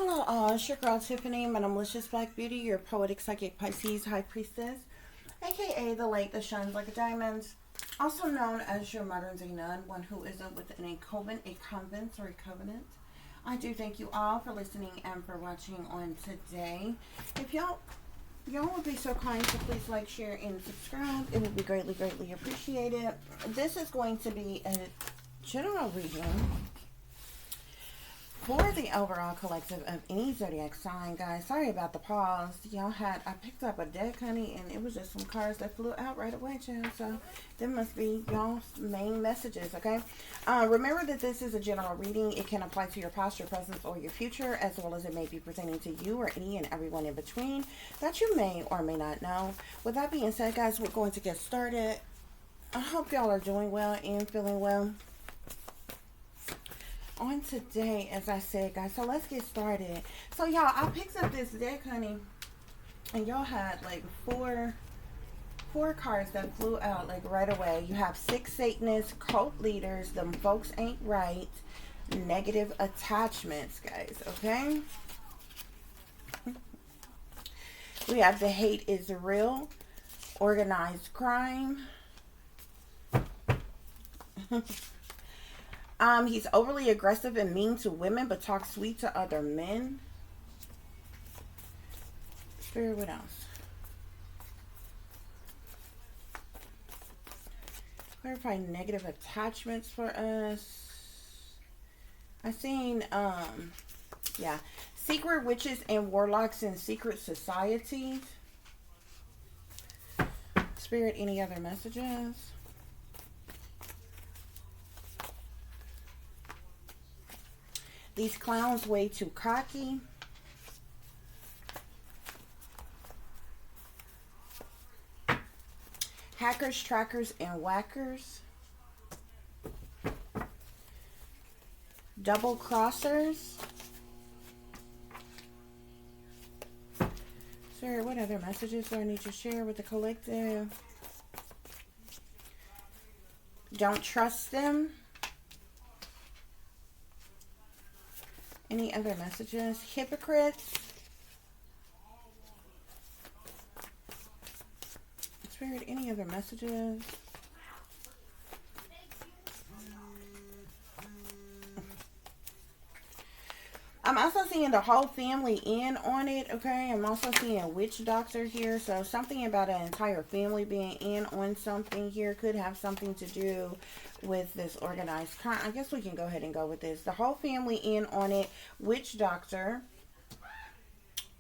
Hello all, it's your girl Tiffany, my malicious black beauty, your poetic psychic Pisces high priestess, aka the light that shines like a diamond, also known as your modern day nun, one who isn't within a convent, or a covenant. I do thank you all for listening and for watching on today. If y'all would be so kind to please like, share, and subscribe, it would be greatly appreciated. This is going to be a general reading for the overall collective of any zodiac sign, guys. Sorry about the pause. I picked up a deck, honey, and it was just some cards that flew out right away, child. So there must be y'all's main messages, okay? Remember that this is a general reading. It can apply to your past, your present, or your future, as well as it may be pertaining to you or any and everyone in between that you may or may not know. With that being said, guys, we're going to get started. I hope y'all are doing well and feeling well on today, as I said, guys. So let's get started. So y'all, I picked up this deck, honey, and y'all had like four cards that flew out like right away. You have 6 Satanists, cult leaders, them folks ain't right, negative attachments, guys, okay? We have the hate is real, organized crime. He's overly aggressive and mean to women, but talks sweet to other men. Spirit, what else? Clarify negative attachments for us. I seen, yeah, secret witches and warlocks in secret societies. Spirit, any other messages? These clowns way too cocky. Hackers, trackers, and whackers. Double crossers. Sir, what other messages do I need to share with the collective? Don't trust them. Any other messages? Hypocrites. Spirit, any other messages? I'm also seeing the whole family in on it, okay? I'm also seeing witch doctor here. So something about an entire family being in on something here could have something to do with this organized crime. I guess we can go ahead and go with this. The whole family in on it, witch doctor,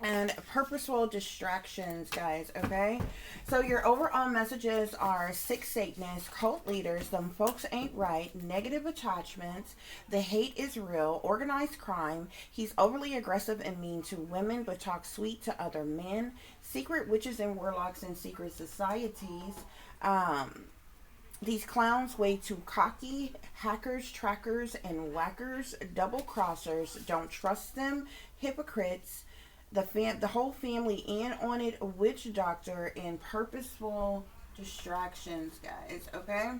and purposeful distractions, guys, okay? So your overall messages are 6 Satanists, cult leaders, them folks ain't right, negative attachments, the hate is real, organized crime, he's overly aggressive and mean to women but talks sweet to other men, secret witches and warlocks in secret societies, these clowns way too cocky, hackers, trackers, and whackers, double crossers, don't trust them, hypocrites, the whole family in on it, a witch doctor, and purposeful distractions, guys, okay?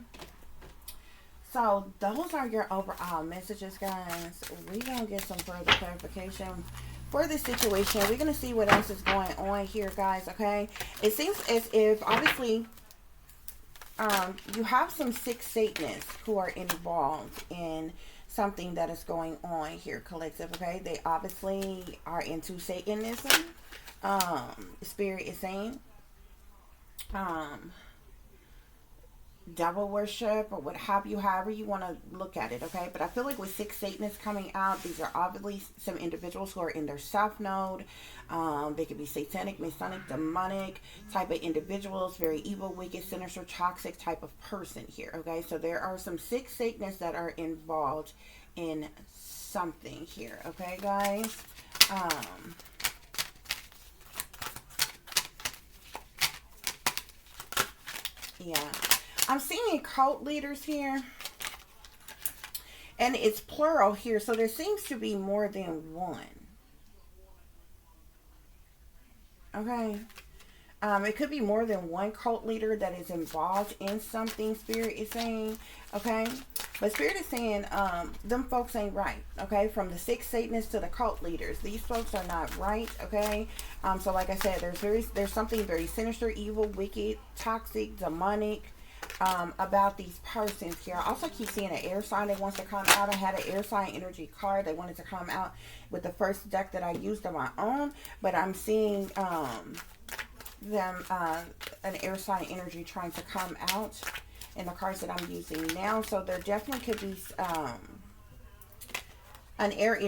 So those are your overall messages, guys. We're gonna get some further clarification for this situation. We're gonna see what else is going on here, guys, okay? It seems as if, obviously, you have some 6 Satanists who are involved in something that is going on here, collective, okay? They obviously are into Satanism. Spirit is saying devil worship, or what have you, however you want to look at it, okay? But I feel like with 6 Satanists coming out, these are obviously some individuals who are in their south node. They could be satanic, masonic, demonic type of individuals, very evil, wicked, sinister, toxic type of person here, okay? So there are some 6 Satanists that are involved in something here, okay, guys? Yeah. I'm seeing cult leaders here, and it's plural here, so there seems to be more than one. Okay. It could be more than one cult leader that is involved in something, Spirit is saying. Okay. But Spirit is saying, them folks ain't right, okay? From the 6 Satanists to the cult leaders, these folks are not right, okay? So like I said, there's something very sinister, evil, wicked, toxic, demonic, about these persons here. I also keep seeing an air sign that wants to come out. I had an air sign energy card that wanted to come out with the first deck that I used on my own, but I'm seeing, an air sign energy trying to come out in the cards that I'm using now. So there definitely could be an air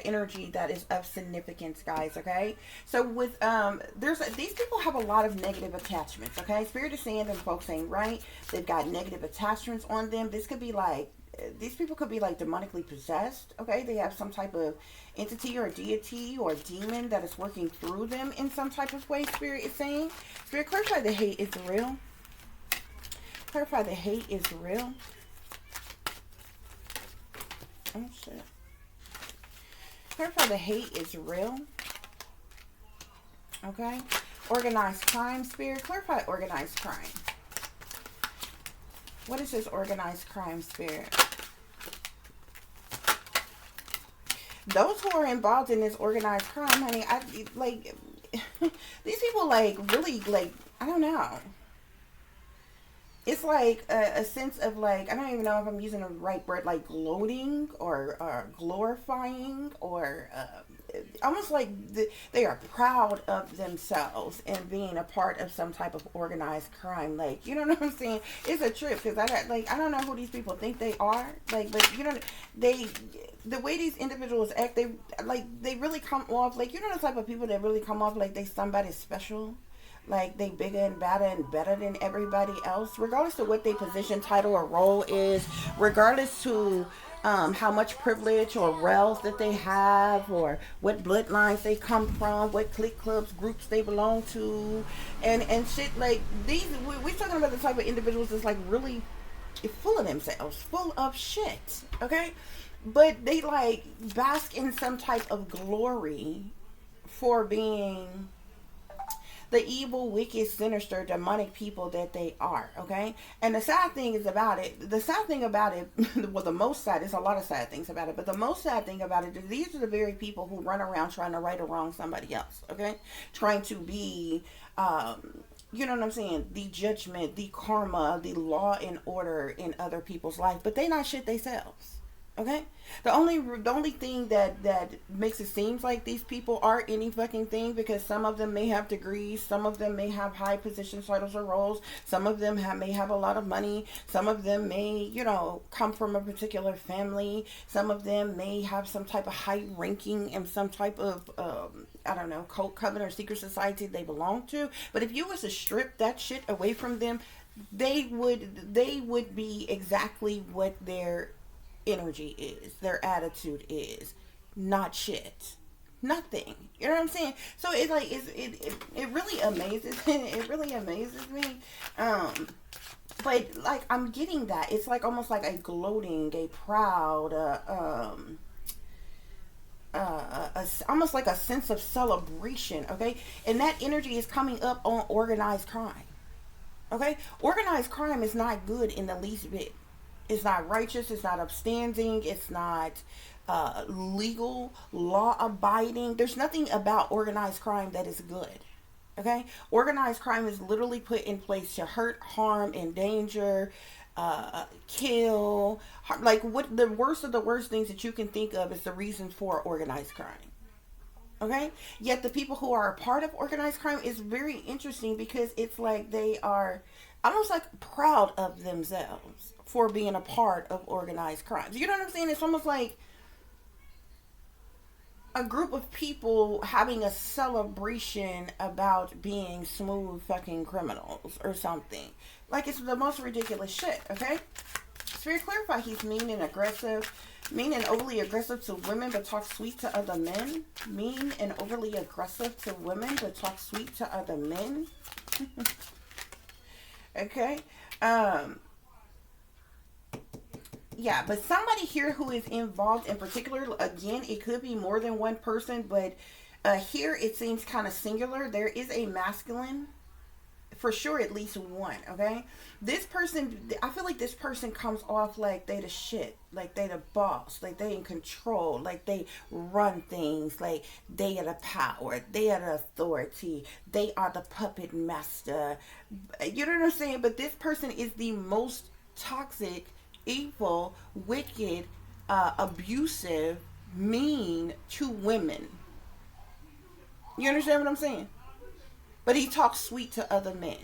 energy that is of significance, guys. Okay, so with these people have a lot of negative attachments. Okay, Spirit is saying them folks ain't right. They've got negative attachments on them. This could be like, these people could be like demonically possessed. Okay, they have some type of entity or deity or demon that is working through them in some type of way. Spirit is saying, Spirit, clarify the hate is real. Clarify the hate is real. Oh shit. Clarify the hate is real. Okay. Organized crime, Spirit. Clarify organized crime. What is this organized crime, Spirit? Those who are involved in this organized crime, honey, I like these people, like, really, like, I don't know. It's like a sense of, like, I don't even know if I'm using the right word, like gloating or glorifying, or almost like they are proud of themselves and being a part of some type of organized crime. Like, you know what I'm saying? It's a trip, because I don't know who these people think they are. Like, but you know, the way these individuals act, they really come off like, you know, the type of people that really come off like they somebody special. Like they bigger and badder and better than everybody else, regardless of what their position, title, or role is, regardless to how much privilege or wealth that they have, or what bloodlines they come from, what clique, clubs, groups they belong to, and shit. Like these, we're talking about the type of individuals that's like really full of themselves, full of shit. Okay, but they like bask in some type of glory for being the evil, wicked, sinister, demonic people that they are, okay? And the sad thing about it, well, the most sad, there's a lot of sad things about it, but the most sad thing about it is these are the very people who run around trying to right or wrong somebody else, okay? Trying to be, you know what I'm saying, the judgment, the karma, the law and order in other people's life, but they not shit themselves. Okay, the only thing that makes it seems like these people are any fucking thing, because some of them may have degrees, some of them may have high positions, titles, or roles, some of them may have a lot of money, some of them may, you know, come from a particular family, some of them may have some type of high ranking in some type of I don't know, cult, coven, or secret society they belong to. But if you was to strip that shit away from them, they would be exactly what their energy is, their attitude is, not shit, nothing. You know what I'm saying? So it's like it really amazes it really amazes me. But like I'm getting that it's like almost like a gloating, a proud, almost like a sense of celebration. Okay, and that energy is coming up on organized crime. Okay, organized crime is not good in the least bit. It's not righteous. It's not upstanding. It's not legal, law-abiding. There's nothing about organized crime that is good. Okay? Organized crime is literally put in place to hurt, harm, endanger, kill. Like, what the worst of the worst things that you can think of is the reason for organized crime. Okay? Yet the people who are a part of organized crime is very interesting, because it's like they are almost like proud of themselves for being a part of organized crimes. You know what I'm saying? It's almost like a group of people having a celebration about being smooth fucking criminals or something. Like, it's the most ridiculous shit, okay? Spirit, clarify he's mean and aggressive. Mean and overly aggressive to women but talk sweet to other men. Mean and overly aggressive to women but talk sweet to other men. Okay? Yeah, but somebody here who is involved in particular, again, it could be more than one person, but here it seems kind of singular. There is a masculine for sure at least one, okay? This person, I feel like this person comes off like they the shit, like they the boss, like they in control, like they run things, like they are the power, they are the authority, they are the puppet master. You know what I'm saying? But this person is the most toxic, evil, wicked, abusive, mean to women. You understand what I'm saying? But he talks sweet to other men.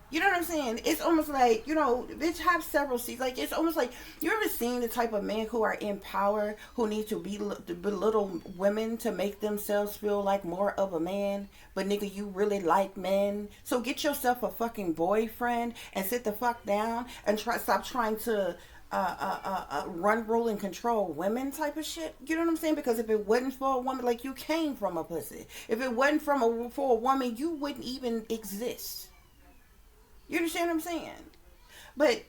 You know what I'm saying? It's almost like, bitch have several seats. Like, it's almost like, you ever seen the type of men who are in power, who need to belittle women to make themselves feel like more of a man? But nigga, you really like men. So get yourself a fucking boyfriend and sit the fuck down and stop trying to run, rule, and control women type of shit. You know what I'm saying? Because if it wasn't for a woman, like, you came from a pussy. If it wasn't for a woman, you wouldn't even exist. You understand what I'm saying? But,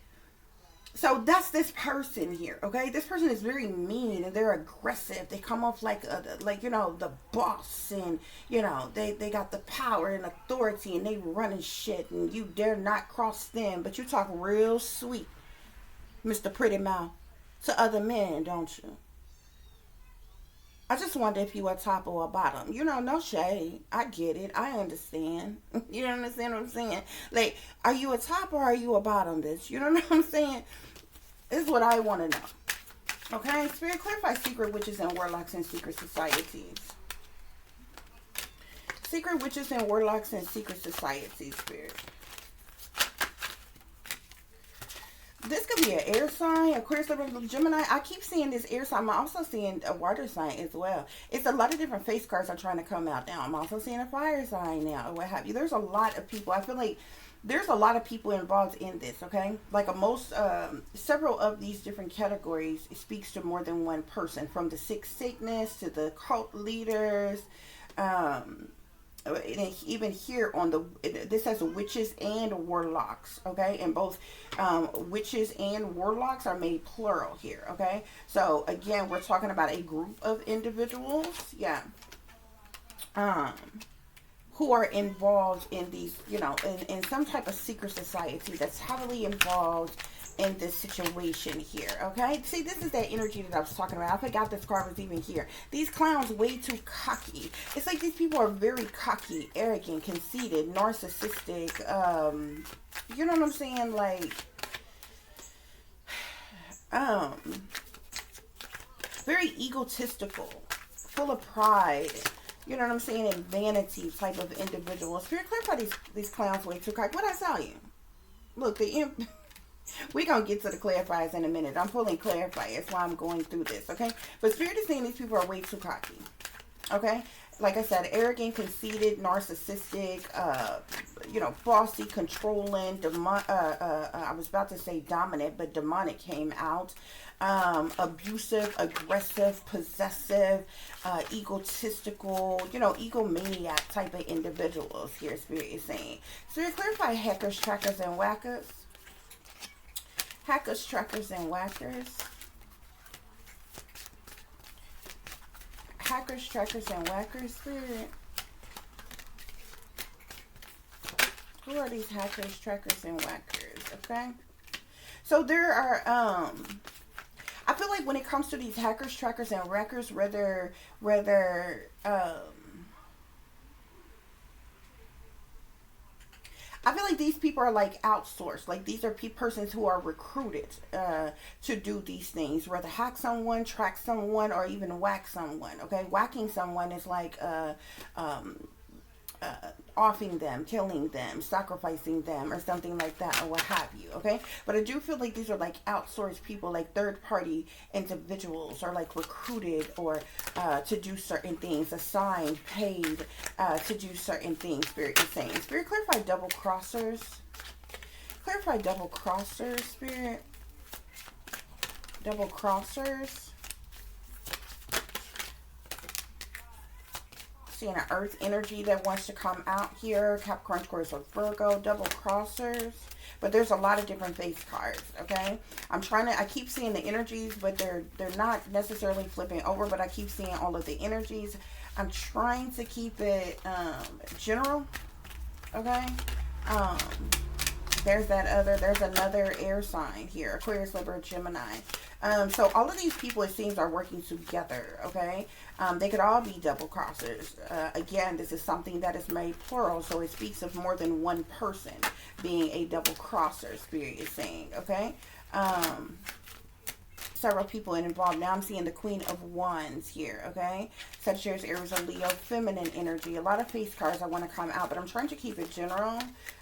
so that's this person here, okay? This person is very mean and they're aggressive. They come off like the boss, and, they got the power and authority and they running shit, and you dare not cross them. But you talk real sweet, Mr. Pretty Mouth, to other men, don't you? I just wonder if you a top or a bottom. No shade. I get it. I understand. You understand what I'm saying? Like, are you a top or are you a bottom, bitch? You know what I'm saying? This is what I want to know. Okay? Spirit, clarify secret witches and warlocks in secret societies. Secret witches and warlocks in secret societies, Spirit. This could be an air sign, Aquarius, Libra, Gemini. I keep seeing this air sign. I'm also seeing a water sign as well. It's a lot of different face cards are trying to come out now. I'm also seeing a fire sign now, or what have you. There's a lot of people. I feel like there's a lot of people involved in this, okay? Like several of these different categories, it speaks to more than one person, from the Six Satanists to the cult leaders, and even here on this has witches and warlocks, okay? And both witches and warlocks are made plural here, okay? So again, we're talking about a group of individuals, yeah, who are involved in these, in some type of secret society that's heavily involved in this situation here, okay? See, this is that energy that I was talking about. I forgot this card was even here. These clowns way too cocky. It's like these people are very cocky, arrogant, conceited, narcissistic, you know what I'm saying? Like, very egotistical, full of pride, you know what I'm saying, and vanity type of individuals. Spirit, clarify these clowns way too cocky. What'd I tell you? Look, we're going to get to the clarifiers in a minute. I'm pulling clarifiers. That's why I'm going through this, okay? But Spirit is saying these people are way too cocky, okay? Like I said, arrogant, conceited, narcissistic, bossy, controlling, I was about to say dominant, but demonic came out. Abusive, aggressive, possessive, egotistical, egomaniac type of individuals here, Spirit is saying. Spirit, clarify hackers, trackers, and whackers. Hackers, trackers, and whackers. Hackers, trackers, and whackers, Spirit. Who are these hackers, trackers, and whackers? Okay. So there are, I feel like when it comes to these hackers, trackers, and whackers, whether I feel like these people are like outsourced. Like, these are persons who are recruited to do these things, whether hack someone, track someone, or even whack someone. Okay, whacking someone is like offing them, killing them, sacrificing them, or something like that, or what have you. Okay, but I do feel like these are like outsourced people, like third-party individuals, or like recruited or to do certain things, assigned, paid to do certain things. Spirit is saying. Spirit, clarify double crossers. Clarify double crossers, Spirit. Double crossers. Seeing an earth energy that wants to come out here. Capricorn, Taurus, or Virgo. Double crossers. But there's a lot of different face cards, okay? I keep seeing the energies, but they're not necessarily flipping over, but I keep seeing all of the energies. I'm trying to keep it general. Okay. Um, there's another air sign here, Aquarius, Libra, Gemini. So all of these people, it seems, are working together, okay? They could all be double crossers. Again, this is something that is made plural, so it speaks of more than one person being a double crosser, Spirit is saying, okay? Several people involved. Now I'm seeing the Queen of Wands here, okay? Sagittarius, Aries, and Leo, feminine energy. A lot of face cards I want to come out, but I'm trying to keep it general,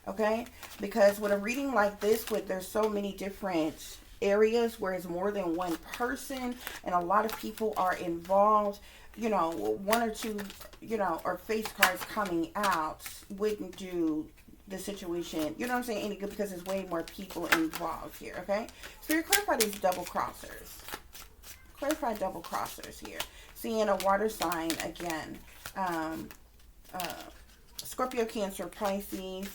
okay? Because with a reading like this, there's so many different areas where it's more than one person and a lot of people are involved, you know, one or two, you know, or face cards coming out wouldn't do the situation, you know what I'm saying, any good, because there's way more people involved here, okay? Spirit, clarify these double crossers. Clarify double crossers here. Seeing a water sign again. Scorpio, Cancer, Pisces.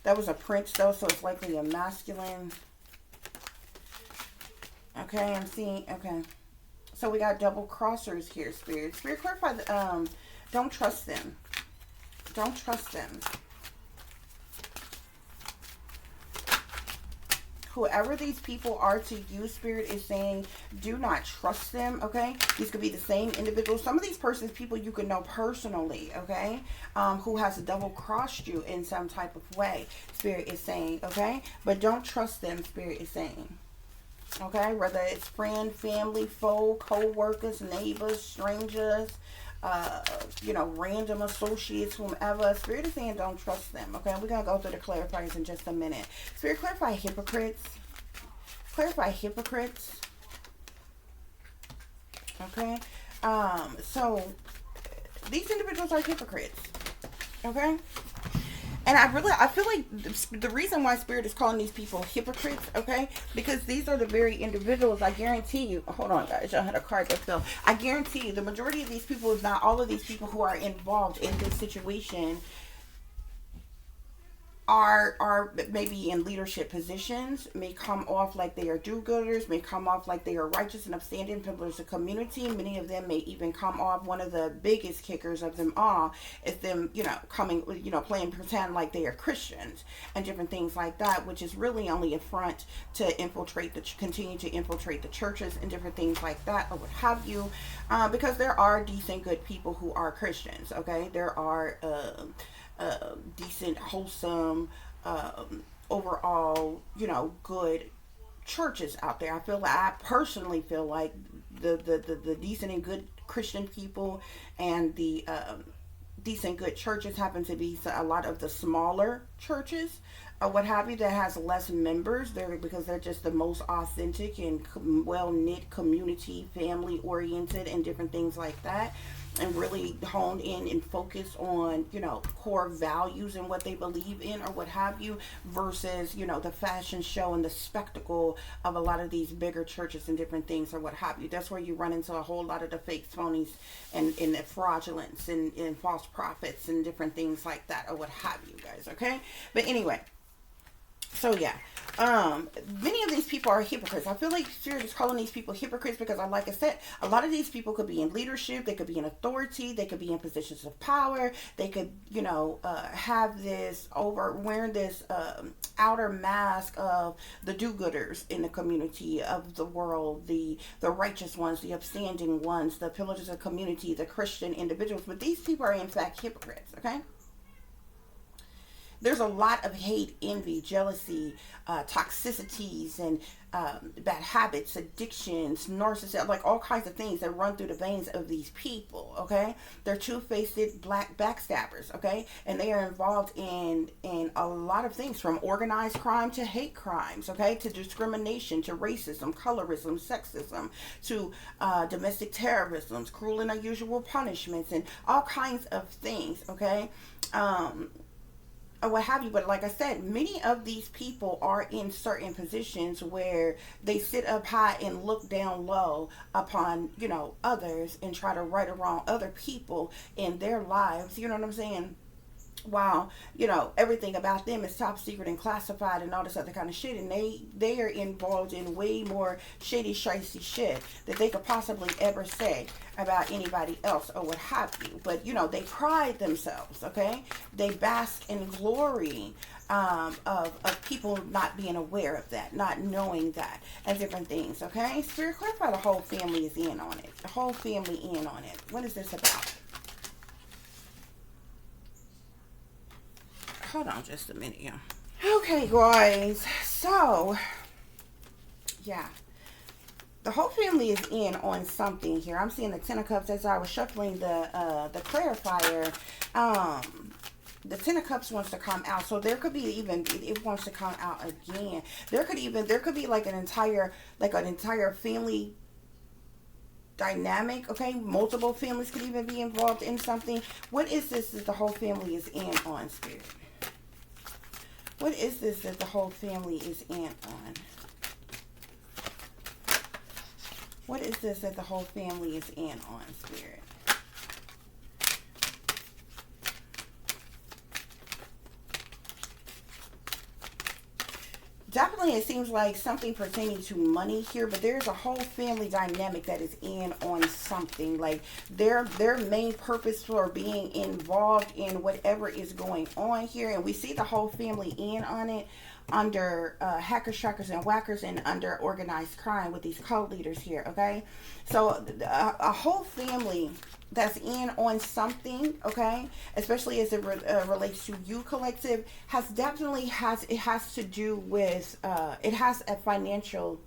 That was a prince though, so it's likely a masculine. Okay, I'm seeing, okay. So we got double crossers here, Spirit. Spirit, clarify the, don't trust them. Don't trust them. Whoever these people are to you, Spirit is saying, do not trust them, okay? These could be the same individuals. Some of these persons, people you can know personally, okay? Who has double crossed you in some type of way, Spirit is saying, okay? But don't trust them, Spirit is saying. Okay, whether it's friend, family, foe, co-workers, neighbors, strangers, you know, random associates, whomever. Spirit is saying don't trust them. Okay, we're going to go through the clarifiers in just a minute. Spirit, clarify hypocrites. Clarify hypocrites. Okay, so these individuals are hypocrites. Okay. And I feel like the reason why Spirit is calling these people hypocrites, okay, because these are the very individuals, I guarantee you, hold on guys, y'all had a card that fell. I guarantee you, the majority of these people, if not all of these people who are involved in this situation, are maybe in leadership positions, may come off like they are do-gooders, may come off like they are righteous and upstanding pillars of community. Many of them may even come off, one of the biggest kickers of them all is them, you know, coming, you know, playing pretend like they are Christians and different things like that, which is really only a front to infiltrate continue to infiltrate the churches and different things like that, or what have you, because there are decent, good people who are Christians, okay? There are decent, wholesome, overall, you know, good churches out there. I personally feel like the decent and good Christian people and the decent, good churches happen to be a lot of the smaller churches, what have you, that has less members there, because they're just the most authentic and well-knit community, family oriented and different things like that, and really honed in and focus on, you know, core values and what they believe in or what have you, versus, you know, the fashion show and the spectacle of a lot of these bigger churches and different things or what have you. That's where you run into a whole lot of the fake phonies and the fraudulence and false prophets and different things like that or what have you guys, okay? But anyway, so yeah, many of these people are hypocrites. I feel like Spirit is calling these people hypocrites because, like I said, a lot of these people could be in leadership, they could be in authority, they could be in positions of power, they could, you know, have this wearing this outer mask of the do-gooders in the community of the world, the righteous ones, the upstanding ones, the pillars of community, the Christian individuals. But these people are in fact hypocrites, okay? There's a lot of hate, envy, jealousy, toxicities, and bad habits, addictions, narcissism, like all kinds of things that run through the veins of these people, okay? They're two-faced black backstabbers, okay? And they are involved in a lot of things, from organized crime to hate crimes, okay? To discrimination, to racism, colorism, sexism, to domestic terrorism, cruel and unusual punishments, and all kinds of things, okay? Or what have you. But like I said, many of these people are in certain positions where they sit up high and look down low upon, you know, others and try to right or wrong other people in their lives, you know what I'm saying, while everything about them is top secret and classified and all this other kind of shit, and they are involved in way more shady shicey shit that they could possibly ever say about anybody else or what have you. But they pride themselves, okay? They bask in glory of people not being aware of that, not knowing that, and different things, okay? Spirit, clarify the whole family is in on it. The whole family in on it. What is this about? Hold on just a minute, yeah. Okay, guys. So, yeah. The whole family is in on something here. I'm seeing the Ten of Cups as I was shuffling the clarifier. The Ten of Cups wants to come out. So there could be even, it wants to come out again. There could be like an entire family dynamic, okay? Multiple families could even be involved in something. What is this that the whole family is in on, Spirit? What is this that the whole family is in on? What is this that the whole family is in on, Spirit? Definitely, it seems like something pertaining to money here, but there's a whole family dynamic that is in on something. Like their main purpose for being involved in whatever is going on here, and we see the whole family in on it under hackers, trackers, and whackers, and under organized crime with these cult leaders here, okay? So a whole family that's in on something, okay, especially as it relates to you, collective, has to do with it has a financial,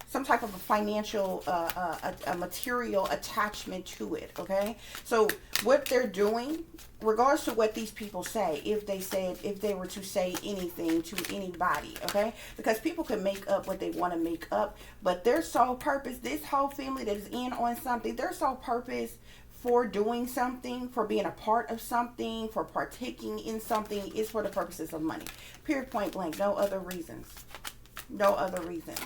some type of a financial a material attachment to it, okay? So what they're doing, regardless of what these people say, if they were to say anything to anybody, okay? Because people can make up what they want to make up, but their sole purpose, this whole family that is in on something, their sole purpose for doing something, for being a part of something, for partaking in something, is for the purposes of money. Period, point blank. No other reasons. No other reasons.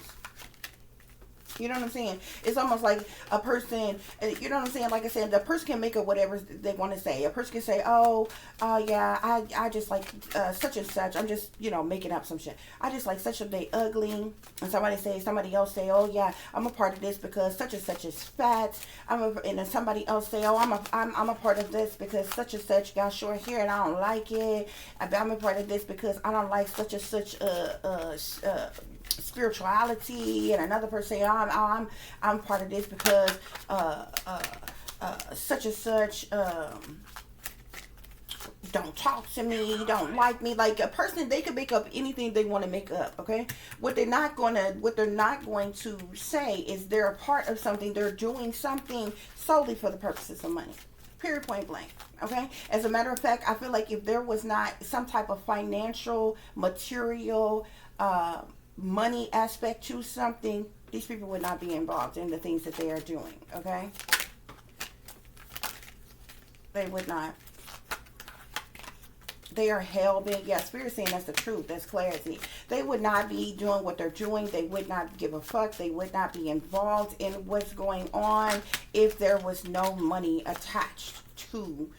You know what I'm saying? It's almost like a person, you know what I'm saying? Like I said, the person can make up whatever they want to say. A person can say, yeah, I just like such and such. I'm just, making up some shit. I just like such a they ugly. And somebody else say, oh yeah, I'm a part of this because such and such is fat. And then somebody else say, oh, I'm a part of this because such and such got short hair and I don't like it. I'm a part of this because I don't like such and such spirituality. And another person say, I'm part of this because such and such don't talk to me, don't like me. Like a person, they can make up anything they want to make up, okay? What they're not going to say is they're a part of something, they're doing something solely for the purposes of money. Period, point blank. Okay? As a matter of fact, I feel like if there was not some type of financial, material, money aspect to something, these people would not be involved in the things that they are doing, okay? They would not. They are hell-bent. Yeah, Spirit saying that's the truth. That's clarity. They would not be doing what they're doing. They would not give a fuck. They would not be involved in what's going on if there was no money attached to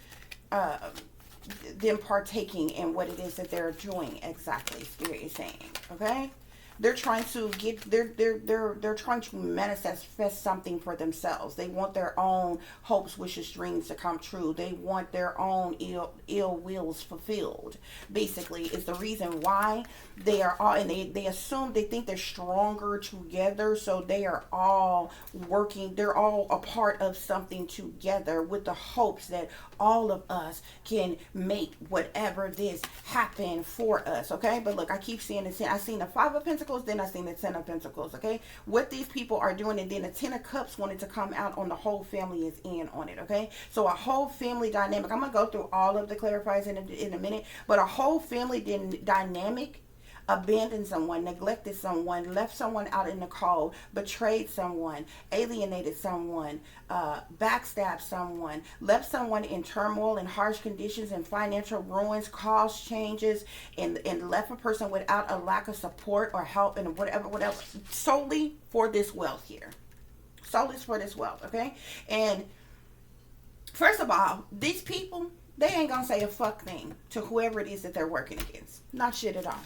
them partaking in what it is that they're doing. Exactly, Spirit is saying. Okay? They're trying to get, they're trying to manifest something for themselves. They want their own hopes, wishes, dreams to come true. They want their own ill wills fulfilled. Basically, is the reason why they are all, and they assume, they think they're stronger together. So they are all working, they're all a part of something together with the hopes that all of us can make whatever this happen for us, okay? But look, I keep seeing it. I seen the Five of Pentacles, then I seen the Ten of Pentacles, okay? What these people are doing, and then the Ten of Cups wanted to come out on the whole family is in on it, okay? So a whole family dynamic. I'm going to go through all of the clarifiers in a minute, but a whole family dynamic. Abandoned someone, neglected someone, left someone out in the cold, betrayed someone, alienated someone, backstabbed someone, left someone in turmoil and harsh conditions and financial ruins, caused changes, and left a person without a lack of support or help and whatever, solely for this wealth here. Solely for this wealth, okay? And first of all, these people, they ain't gonna say a fuck thing to whoever it is that they're working against. Not shit at all.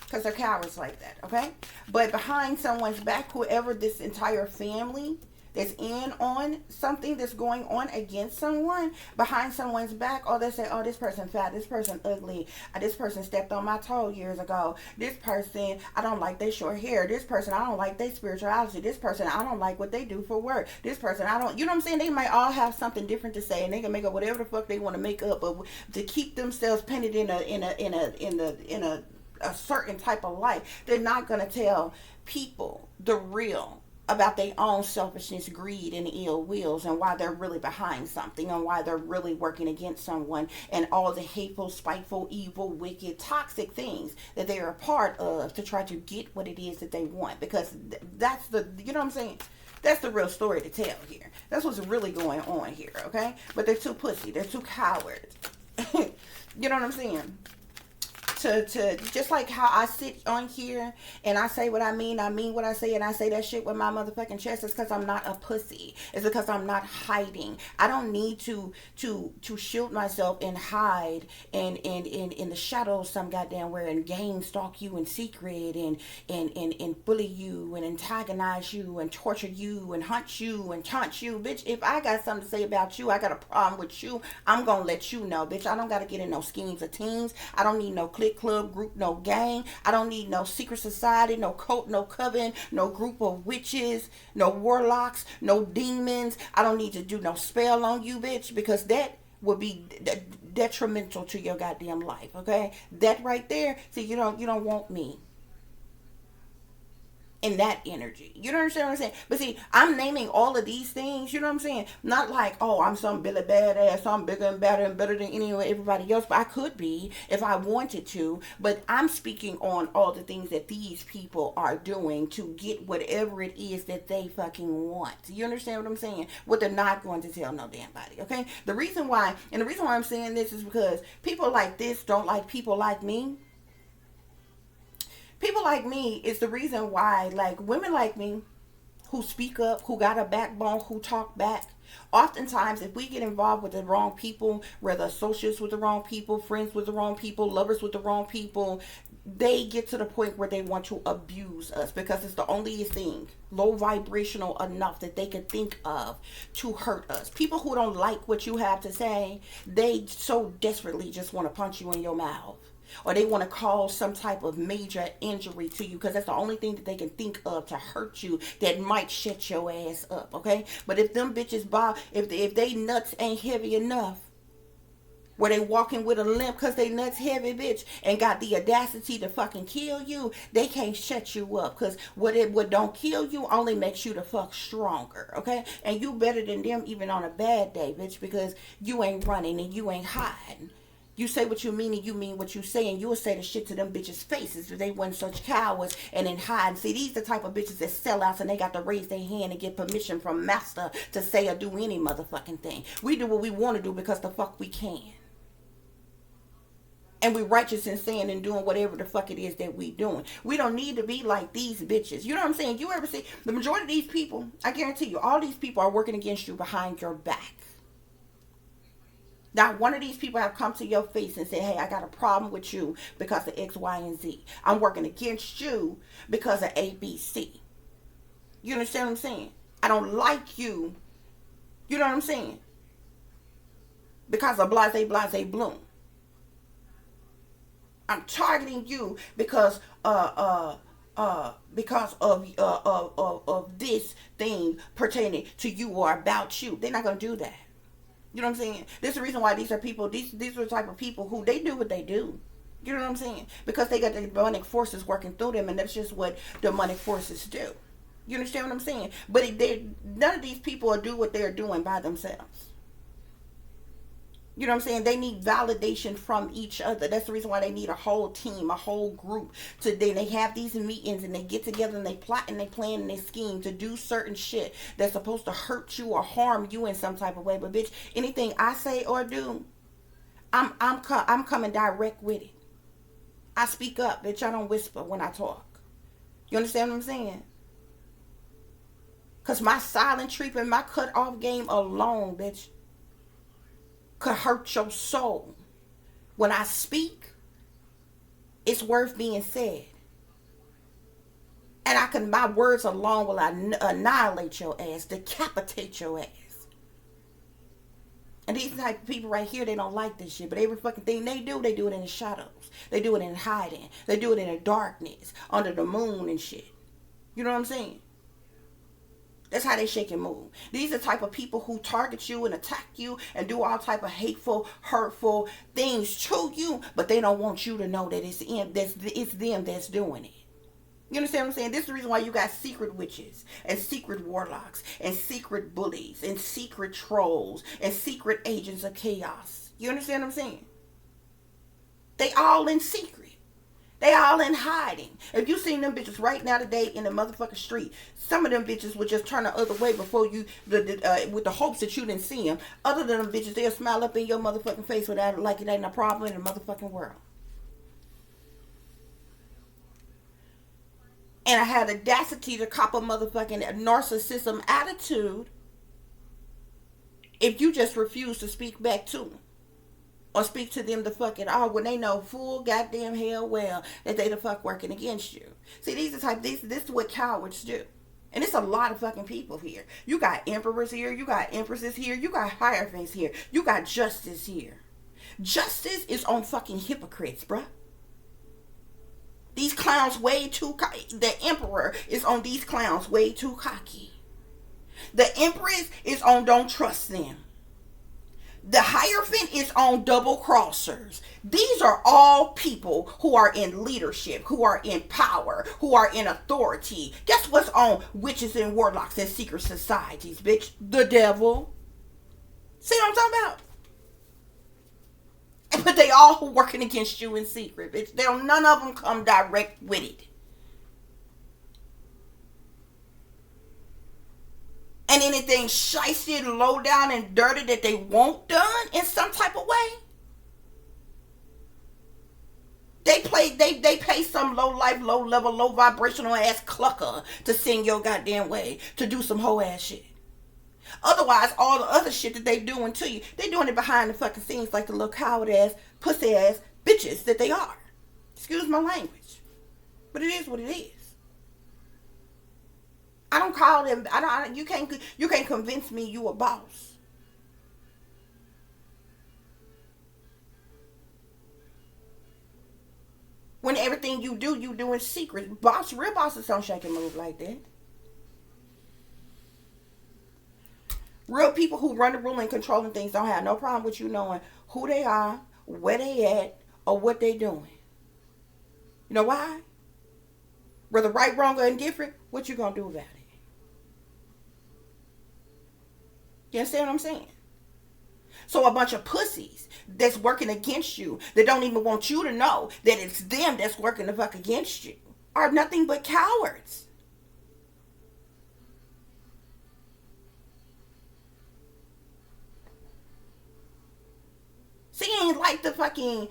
Because they're cowards like that, okay? But behind someone's back, whoever this entire family that's in on something that's going on against someone, behind someone's back, oh, they say, oh, this person fat, this person ugly, this person stepped on my toe years ago, this person, I don't like their short hair, this person, I don't like their spirituality, this person, I don't like what they do for work, this person, I don't, you know what I'm saying? They might all have something different to say, and they can make up whatever the fuck they want to make up, but to keep themselves painted in a certain type of light, they're not going to tell people the real about their own selfishness, greed, and ill wills, and why they're really behind something, and why they're really working against someone, and all the hateful, spiteful, evil, wicked, toxic things that they are a part of to try to get what it is that they want. Because that's the, you know what I'm saying? That's the real story to tell here. That's what's really going on here, okay? But they're too pussy. They're too cowards. You know what I'm saying? To just like how I sit on here and I say what I mean what I say, and I say that shit with my motherfucking chest. It's because I'm not a pussy. It's because I'm not hiding. I don't need to shield myself and hide and in the shadows some goddamn where, and gang stalk you in secret and bully you and antagonize you and torture you and hunt you and taunt you. Bitch, if I got something to say about you, I got a problem with you, I'm gonna let you know, bitch. I don't gotta get in no schemes of teams. I don't need no clique, club, group, no gang. I don't need no secret society, no cult, no coven, no group of witches, no warlocks, no demons. I don't need to do no spell on you, bitch, because that would be detrimental to your goddamn life, okay? That right there, see, you don't want me in that energy. You don't understand what I'm saying? But see, I'm naming all of these things, you know what I'm saying? Not like, oh, I'm some Billy badass, I'm bigger and better and better than everybody else. But I could be if I wanted to. But I'm speaking on all the things that these people are doing to get whatever it is that they fucking want. You understand what I'm saying? What they're not going to tell no damn body, okay? The reason why I'm saying this is because people like this don't like people like me. People like me is the reason why, like, women like me who speak up, who got a backbone, who talk back. Oftentimes, if we get involved with the wrong people, whether associates with the wrong people, friends with the wrong people, lovers with the wrong people, they get to the point where they want to abuse us because it's the only thing low vibrational enough that they can think of to hurt us. People who don't like what you have to say, they so desperately just want to punch you in your mouth. Or they want to cause some type of major injury to you because that's the only thing that they can think of to hurt you that might shut your ass up, okay? But if them bitches, if they nuts ain't heavy enough, where they walking with a limp because they nuts heavy, bitch, and got the audacity to fucking kill you, they can't shut you up because what don't kill you only makes you the fuck stronger, okay? And you better than them even on a bad day, bitch, because you ain't running and you ain't hiding. You say what you mean and you mean what you say, and you'll say the shit to them bitches' faces if they weren't such cowards and then hide. And see, these the type of bitches that sell out and they got to raise their hand and get permission from master to say or do any motherfucking thing. We do what we want to do because the fuck we can. And we righteous in saying and doing whatever the fuck it is that we doing. We don't need to be like these bitches. You know what I'm saying? You ever see the majority of these people, I guarantee you, all these people are working against you behind your back. Not one of these people have come to your face and said, hey, I got a problem with you because of X, Y, and Z. I'm working against you because of A, B, C. You understand what I'm saying? I don't like you. You know what I'm saying? Because of blase, blase, bloom. I'm targeting you because of this thing pertaining to you or about you. They're not going to do that. You know what I'm saying? This is the reason why these are people, these are the type of people who they do what they do. You know what I'm saying? Because they got the demonic forces working through them, and that's just what demonic forces do. You understand what I'm saying? But none of these people do what they're doing by themselves. You know what I'm saying? They need validation from each other. That's the reason why they need a whole team, a whole group. Then they have these meetings and they get together and they plot and they plan and they scheme to do certain shit that's supposed to hurt you or harm you in some type of way. But bitch, anything I say or do, I'm coming direct with it. I speak up, bitch. I don't whisper when I talk. You understand what I'm saying? Cause my silent treatment, my cut off game alone, bitch, could hurt your soul. When I speak, it's worth being said. And my words alone will annihilate your ass, decapitate your ass. And these type of people right here, they don't like this shit. But every fucking thing they do it in the shadows. They do it in hiding. They do it in the darkness, under the moon and shit. You know what I'm saying? That's how they shake and move. These are the type of people who target you and attack you and do all type of hateful, hurtful things to you, but they don't want you to know that it's them that's doing it. You understand what I'm saying? This is the reason why you got secret witches and secret warlocks and secret bullies and secret trolls and secret agents of chaos. You understand what I'm saying? They all in secret. They all in hiding. If you seen them bitches right now today in the motherfucking street, some of them bitches would just turn the other way before you, with the hopes that you didn't see them. Other than them bitches, they'll smile up in your motherfucking face without like it ain't a problem in the motherfucking world. And I had audacity to cop a motherfucking narcissism attitude if you just refuse to speak back to them. Or speak to them the fuck at all when they know full goddamn hell well that they the fuck working against you. See, this is what cowards do. And it's a lot of fucking people here. You got emperors here, you got empresses here, you got hierophants here, you got justice here. Justice is on fucking hypocrites, bruh. These clowns way too cocky. The emperor is on these clowns way too cocky. The empress is on don't trust them. The hierophant is on double crossers. These are all people who are in leadership, who are in power, who are in authority. Guess what's on witches and warlocks and secret societies, bitch? The devil. See what I'm talking about? But they all working against you in secret, bitch. None of them come direct with it. And anything shysty, low down, and dirty that they want done in some type of way, they pay some low life, low level, low vibrational ass clucker to sing your goddamn way, to do some hoe ass shit. Otherwise, all the other shit that they doing to you, they doing it behind the fucking scenes like the little coward ass, pussy ass bitches that they are. Excuse my language, but it is what it is. I don't call them. You can't convince me you a boss. When everything you do in secret. Real bosses don't shake and move like that. Real people who run the room and controlling things don't have no problem with you knowing who they are, where they at, or what they doing. You know why? Whether right, wrong, or indifferent, what you gonna do about it? You understand what I'm saying? So a bunch of pussies that's working against you, that don't even want you to know that it's them that's working the fuck against you, are nothing but cowards. See, ain't like the fucking,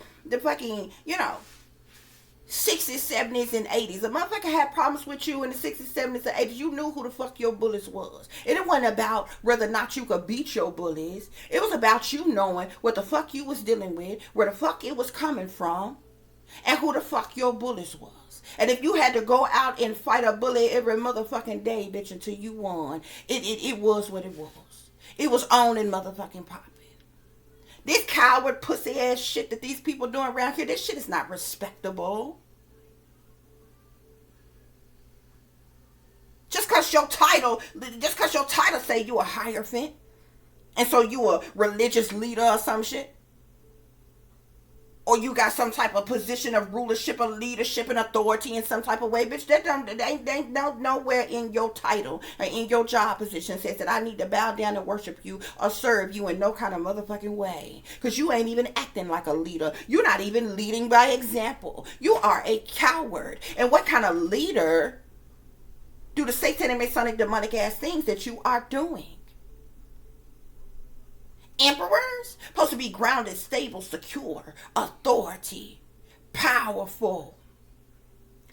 60s, 70s, and 80s. A motherfucker had problems with you in the 60s, 70s, and 80s. You knew who the fuck your bullies was. And it wasn't about whether or not you could beat your bullies. It was about you knowing what the fuck you was dealing with, where the fuck it was coming from, and who the fuck your bullies was. And if you had to go out and fight a bully every motherfucking day, bitch, until you won, it was what it was. It was on and motherfucking popping. This coward pussy ass shit that these people doing around here, this shit is not respectable. Just cause your title say you a hierophant, and so you a religious leader or some shit, or you got some type of position of rulership or leadership and authority in some type of way, bitch, they ain't nowhere in your title or in your job position says that I need to bow down and worship you or serve you in no kind of motherfucking way. Because you ain't even acting like a leader. You're not even leading by example. You are a coward. And what kind of leader do the satanic, masonic, demonic ass things that you are doing? Emperors supposed to be grounded, stable, secure, authority, powerful,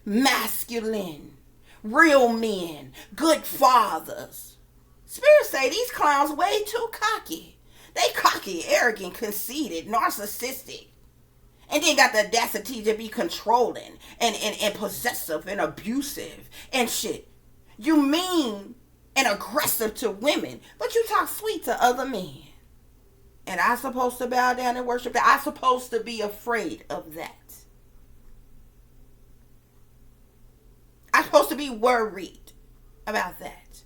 masculine, real men, good fathers. Spirit say these clowns way too cocky. They cocky, arrogant, conceited, narcissistic. And then got the audacity to be controlling and possessive and abusive and shit. You mean and aggressive to women, but you talk sweet to other men. And I'm supposed to bow down and worship that. I'm supposed to be afraid of that. I'm supposed to be worried about that.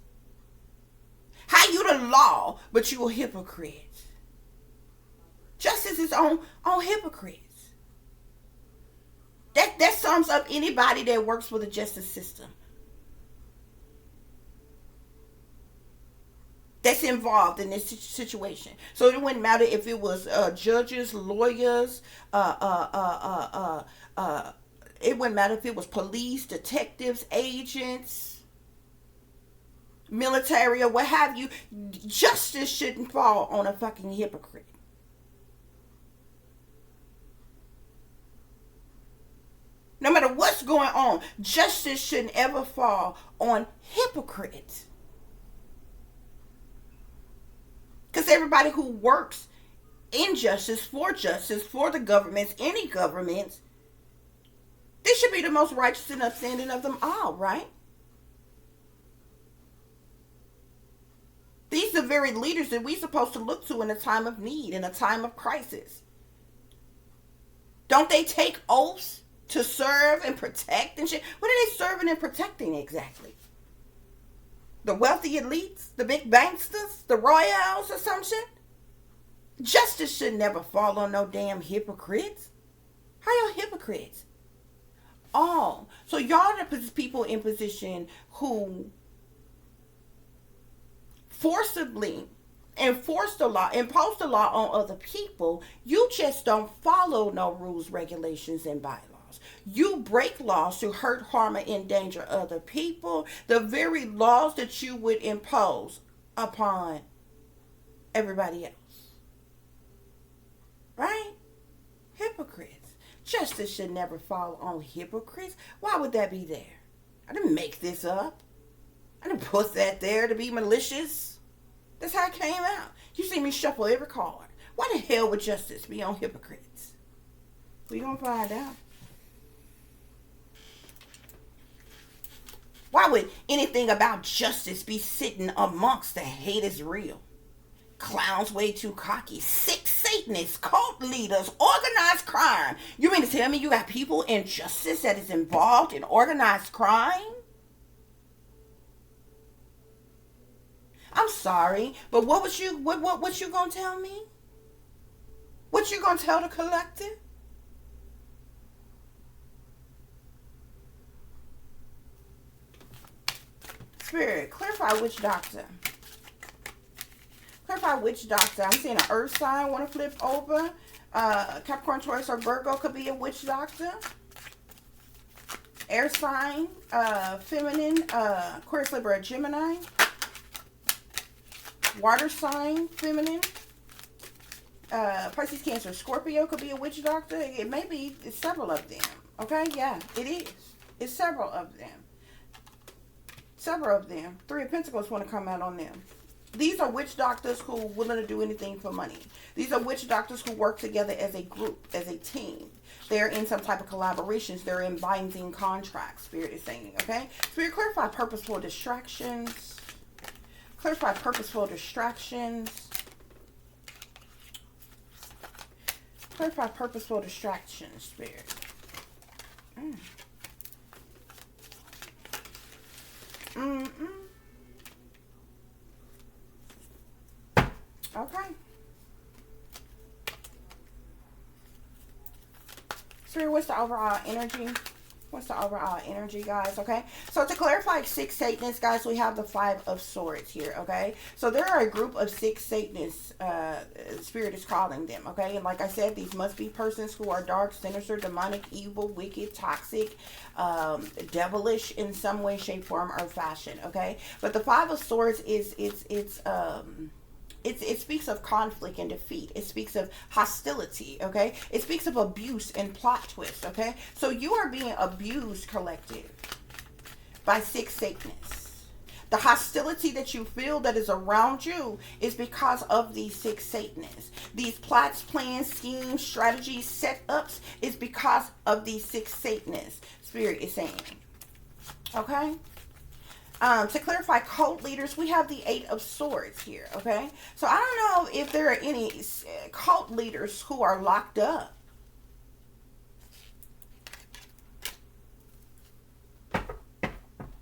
How you the law, but you a hypocrite? Justice is on hypocrites. That sums up anybody that works for the justice system. That's involved in this situation. So it wouldn't matter if it was judges, lawyers, it wouldn't matter if it was police, detectives, agents, military, or what have you. Justice shouldn't fall on a fucking hypocrite. No matter what's going on, justice shouldn't ever fall on hypocrites. Because everybody who works in justice, for the governments, any governments, they should be the most righteous and upstanding of them all, right? These are the very leaders that we're supposed to look to in a time of need, in a time of crisis. Don't they take oaths to serve and protect and shit? What are they serving and protecting exactly? The wealthy elites? The big banksters? The royals or some shit? Justice should never fall on no damn hypocrites. How y'all hypocrites? Oh, so y'all are the people in position who forcibly enforce the law, impose the law on other people. You just don't follow no rules, regulations, and bylaws. You break laws to hurt, harm, or endanger other people. The very laws that you would impose upon everybody else. Right? Hypocrites. Justice should never fall on hypocrites. Why would that be there? I didn't make this up. I didn't put that there to be malicious. That's how it came out. You see me shuffle every card. Why the hell would justice be on hypocrites? We gonna find out. Why would anything about justice be sitting amongst the hate is real? Clowns way too cocky, sick Satanists, cult leaders, organized crime. You mean to tell me you got people in justice that is involved in organized crime? I'm sorry, but what you gonna tell me? What you gonna tell the collective? Spirit, clarify which doctor. Clarify which doctor. I'm seeing an earth sign want to flip over. Capricorn, Taurus, or Virgo could be a witch doctor. Air sign, feminine, Aquarius, Libra, Gemini. Water sign, feminine. Pisces, Cancer, Scorpio could be a witch doctor. It may be several of them. Okay, yeah, it is. It's several of them. Several of them. Three of Pentacles want to come out on them. These are witch doctors who are willing to do anything for money. These are witch doctors who work together as a group, as a team. They're in some type of collaborations. They're in binding contracts, Spirit is saying, okay? Spirit, clarify purposeful distractions. Clarify purposeful distractions. Clarify purposeful distractions, Spirit. Okay. Spirit, what's the overall energy? What's the overall energy, guys? Okay. So to clarify 6 Satanists, guys, we have the 5 of Swords here. Okay. So there are a group of 6 Satanists. Spirit is calling them. Okay. And like I said, these must be persons who are dark, sinister, demonic, evil, wicked, toxic, devilish in some way, shape, form, or fashion. Okay. But the 5 of Swords it speaks of conflict and defeat. It speaks of hostility, okay? It speaks of abuse and plot twist, okay? So you are being abused, collective, by 6 Satanists. The hostility that you feel that is around you is because of these 6 Satanists. These plots, plans, schemes, strategies, setups is because of these 6 Satanists. Spirit is saying. Okay? To clarify cult leaders, we have the 8 of Swords here. Okay? So I don't know if there are any cult leaders who are locked up.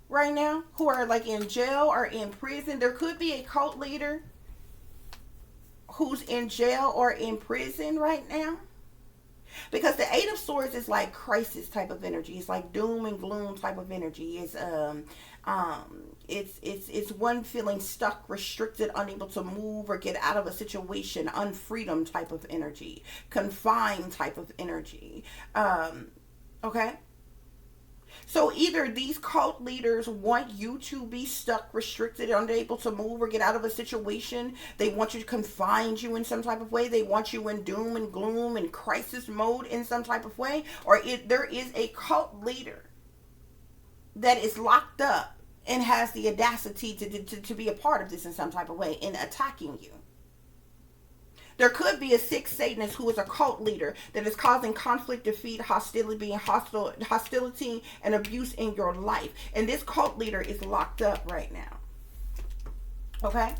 Right now, who are like in jail or in prison. There could be a cult leader who's in jail or in prison right now, because the 8 of Swords is like crisis type of energy. It's like doom and gloom type of energy. It's one feeling stuck, restricted, unable to move or get out of a situation, unfreedom type of energy, confined type of energy. Okay. So either these cult leaders want you to be stuck, restricted, unable to move or get out of a situation. They want you to confine you in some type of way. They want you in doom and gloom and crisis mode in some type of way. Or there is a cult leader that is locked up and has the audacity to be a part of this in some type of way in attacking you. There could be a 6 Satanist who is a cult leader that is causing conflict, defeat, hostility, and abuse in your life. And this cult leader is locked up right now. Okay?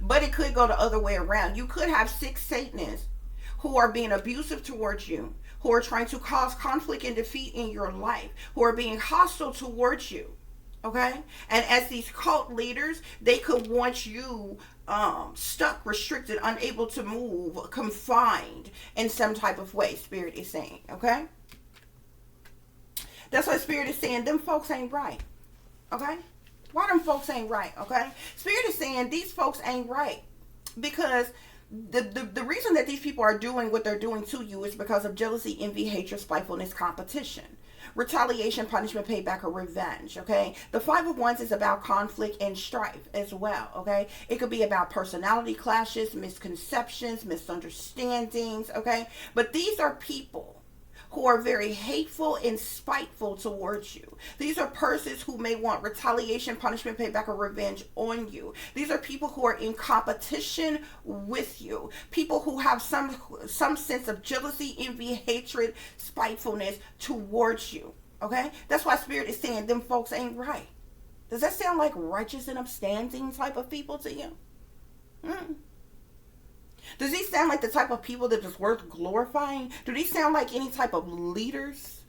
But it could go the other way around. You could have 6 Satanists who are being abusive towards you, who are trying to cause conflict and defeat in your life, who are being hostile towards you. Okay? And as these cult leaders, they could want you stuck, restricted, unable to move, confined in some type of way, Spirit is saying. Okay? That's what Spirit is saying. Them folks ain't right. Okay? Why them folks ain't right? Okay? Spirit is saying these folks ain't right because the reason that these people are doing what they're doing to you is because of jealousy, envy, hatred, spitefulness, competition, retaliation, punishment, payback, or revenge. Okay, the 5 of Wands is about conflict and strife as well. Okay, it could be about personality clashes, misconceptions, misunderstandings. Okay, but these are people who are very hateful and spiteful towards you. These are persons who may want retaliation, punishment, payback, or revenge on you. These are people who are in competition with you. People who have some sense of jealousy, envy, hatred, spitefulness towards you. Okay? That's why Spirit is saying them folks ain't right. Does that sound like righteous and upstanding type of people to you? Does these sound like the type of people that is worth glorifying? Do these sound like any type of leaders?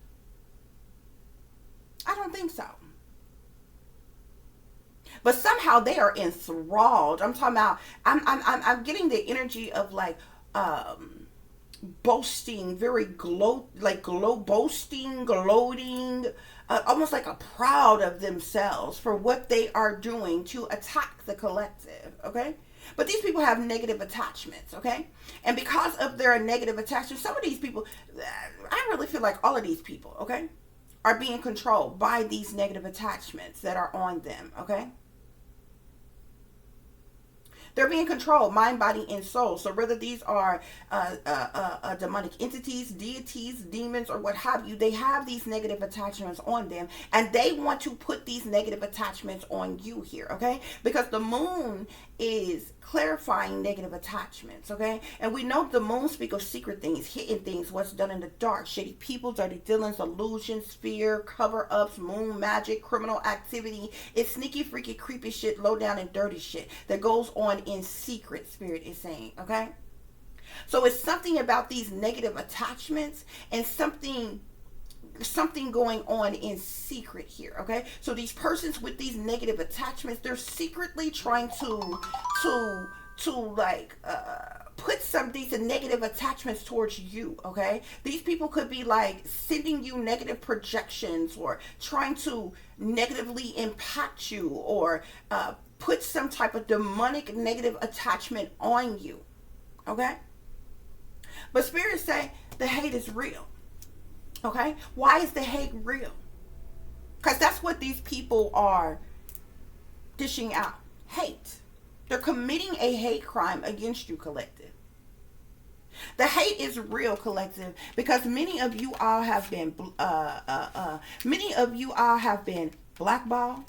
I don't think so. But somehow they are enthralled. I'm talking about, I'm getting the energy of like boasting, very boasting, gloating, almost like a proud of themselves for what they are doing to attack the collective. Okay? But these people have negative attachments, okay? And because of their negative attachments, some of these people, I really feel like all of these people, okay, are being controlled by these negative attachments that are on them, okay? They're being controlled, mind, body, and soul. So whether these are demonic entities, deities, demons, or what have you, they have these negative attachments on them. And they want to put these negative attachments on you here, okay? Because the moon is clarifying negative attachments, okay? And we know the moon speaks of secret things, hidden things, what's done in the dark, shady people, dirty dealings, illusions, fear, cover-ups, moon magic, criminal activity. It's sneaky, freaky, creepy shit, low down and dirty shit that goes on in secret, Spirit is saying, okay? So it's something about these negative attachments and something going on in secret here, okay? So these persons with these negative attachments, they're secretly trying to put some of these negative attachments towards you, okay? These people could be like sending you negative projections or trying to negatively impact you or put some type of demonic negative attachment on you, okay? But Spirit say the hate is real. Okay? Why is the hate real? Because that's what these people are dishing out. Hate. They're committing a hate crime against you, collective. The hate is real, collective, because many of you all have been blackball,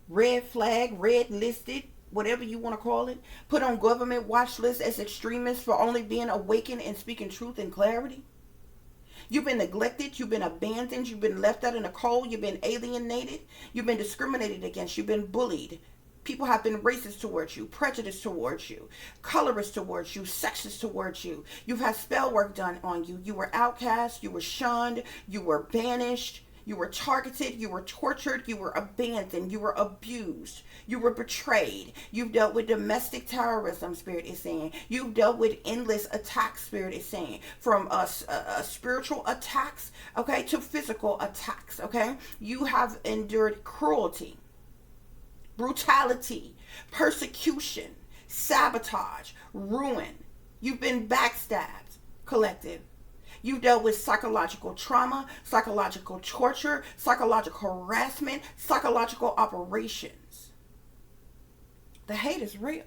red flag, red listed, whatever you want to call it, put on government watch list as extremists for only being awakened and speaking truth and clarity. You've been neglected, you've been abandoned, you've been left out in the cold, you've been alienated, you've been discriminated against, you've been bullied. People have been racist towards you, prejudiced towards you, colorist towards you, sexist towards you. You've had spell work done on you. You were outcast, you were shunned, you were banished, you were targeted, you were tortured, you were abandoned, you were abused, you were betrayed. You've dealt with domestic terrorism, Spirit is saying. You've dealt with endless attacks, Spirit is saying. From spiritual attacks, okay, to physical attacks, okay? You have endured cruelty, brutality, persecution, sabotage, ruin. You've been backstabbed, collective. You've dealt with psychological trauma, psychological torture, psychological harassment, psychological operations. The hate is real.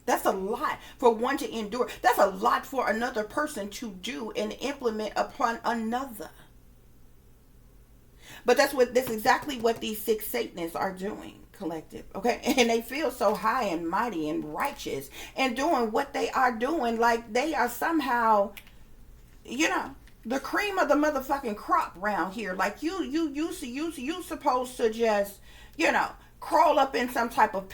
That's a lot for one to endure. That's a lot for another person to do and implement upon another. But that's exactly what these 6 Satanists are doing, collective, okay? And they feel so high and mighty and righteous and doing what they are doing like they are somehow, you know, the cream of the motherfucking crop around here. Like you supposed to just, you know, crawl up in some type of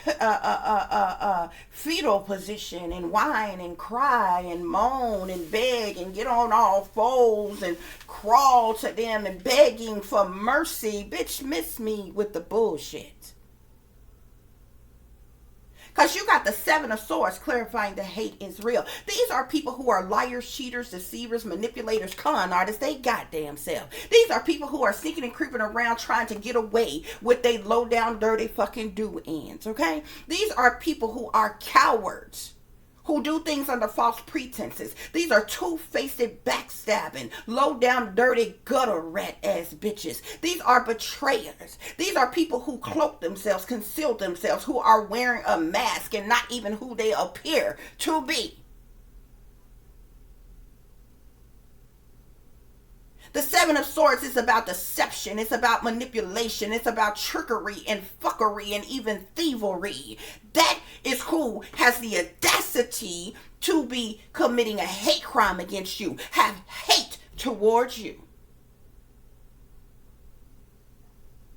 fetal position and whine and cry and moan and beg and get on all fours and crawl to them and begging for mercy. Bitch, miss me with the bullshit. Because you got the 7 of Swords clarifying the hate is real. These are people who are liars, cheaters, deceivers, manipulators, con artists, they goddamn self. These are people who are sneaking and creeping around trying to get away with they low down, dirty fucking do-ends, okay? These are people who are cowards, who do things under false pretenses. These are two-faced, backstabbing, low-down, dirty, gutter rat-ass bitches. These are betrayers. These are people who cloak themselves, conceal themselves, who are wearing a mask and not even who they appear to be. The 7 of Swords is about deception. It's about manipulation. It's about trickery and fuckery and even thievery. That is who has the audacity to be committing a hate crime against you, have hate towards you.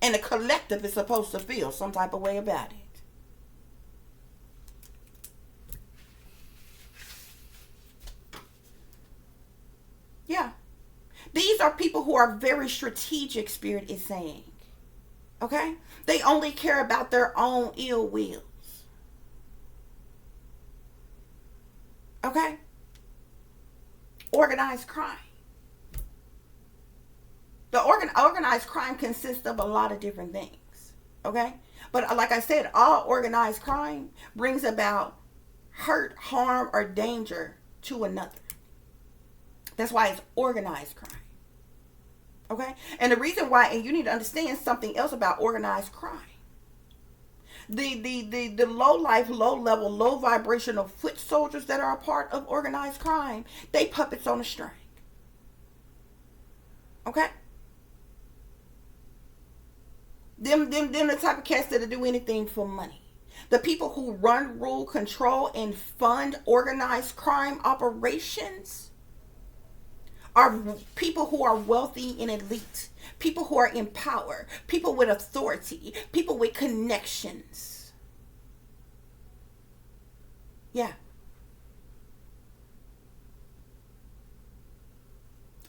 And the collective is supposed to feel some type of way about it. Yeah. These are people who are very strategic, Spirit is saying. Okay? They only care about their own ill wills. Okay? Organized crime. The organized crime consists of a lot of different things. Okay? But like I said, all organized crime brings about hurt, harm, or danger to another. That's why it's organized crime. Okay? And the reason why, and you need to understand something else about organized crime. The low life, low level, low vibrational foot soldiers that are a part of organized crime, they puppets on a string. Okay? Them the type of cats that'll do anything for money. The people who run, rule, control, and fund organized crime operations are people who are wealthy and elite, people who are in power, people with authority, people with connections. Yeah.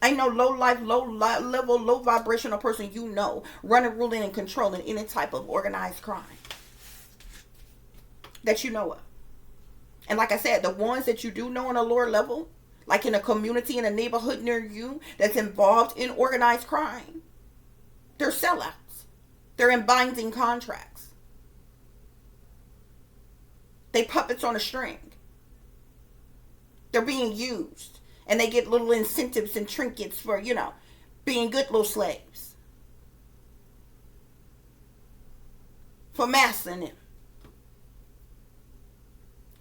I know low life, low level, low vibrational person you know running, ruling, and controlling any type of organized crime that you know of. And like I said, the ones that you do know on a lower level, like in a community, in a neighborhood near you that's involved in organized crime, they're sellouts. They're in binding contracts. They puppets on a string. They're being used. And they get little incentives and trinkets for, you know, being good little slaves. For mastering them.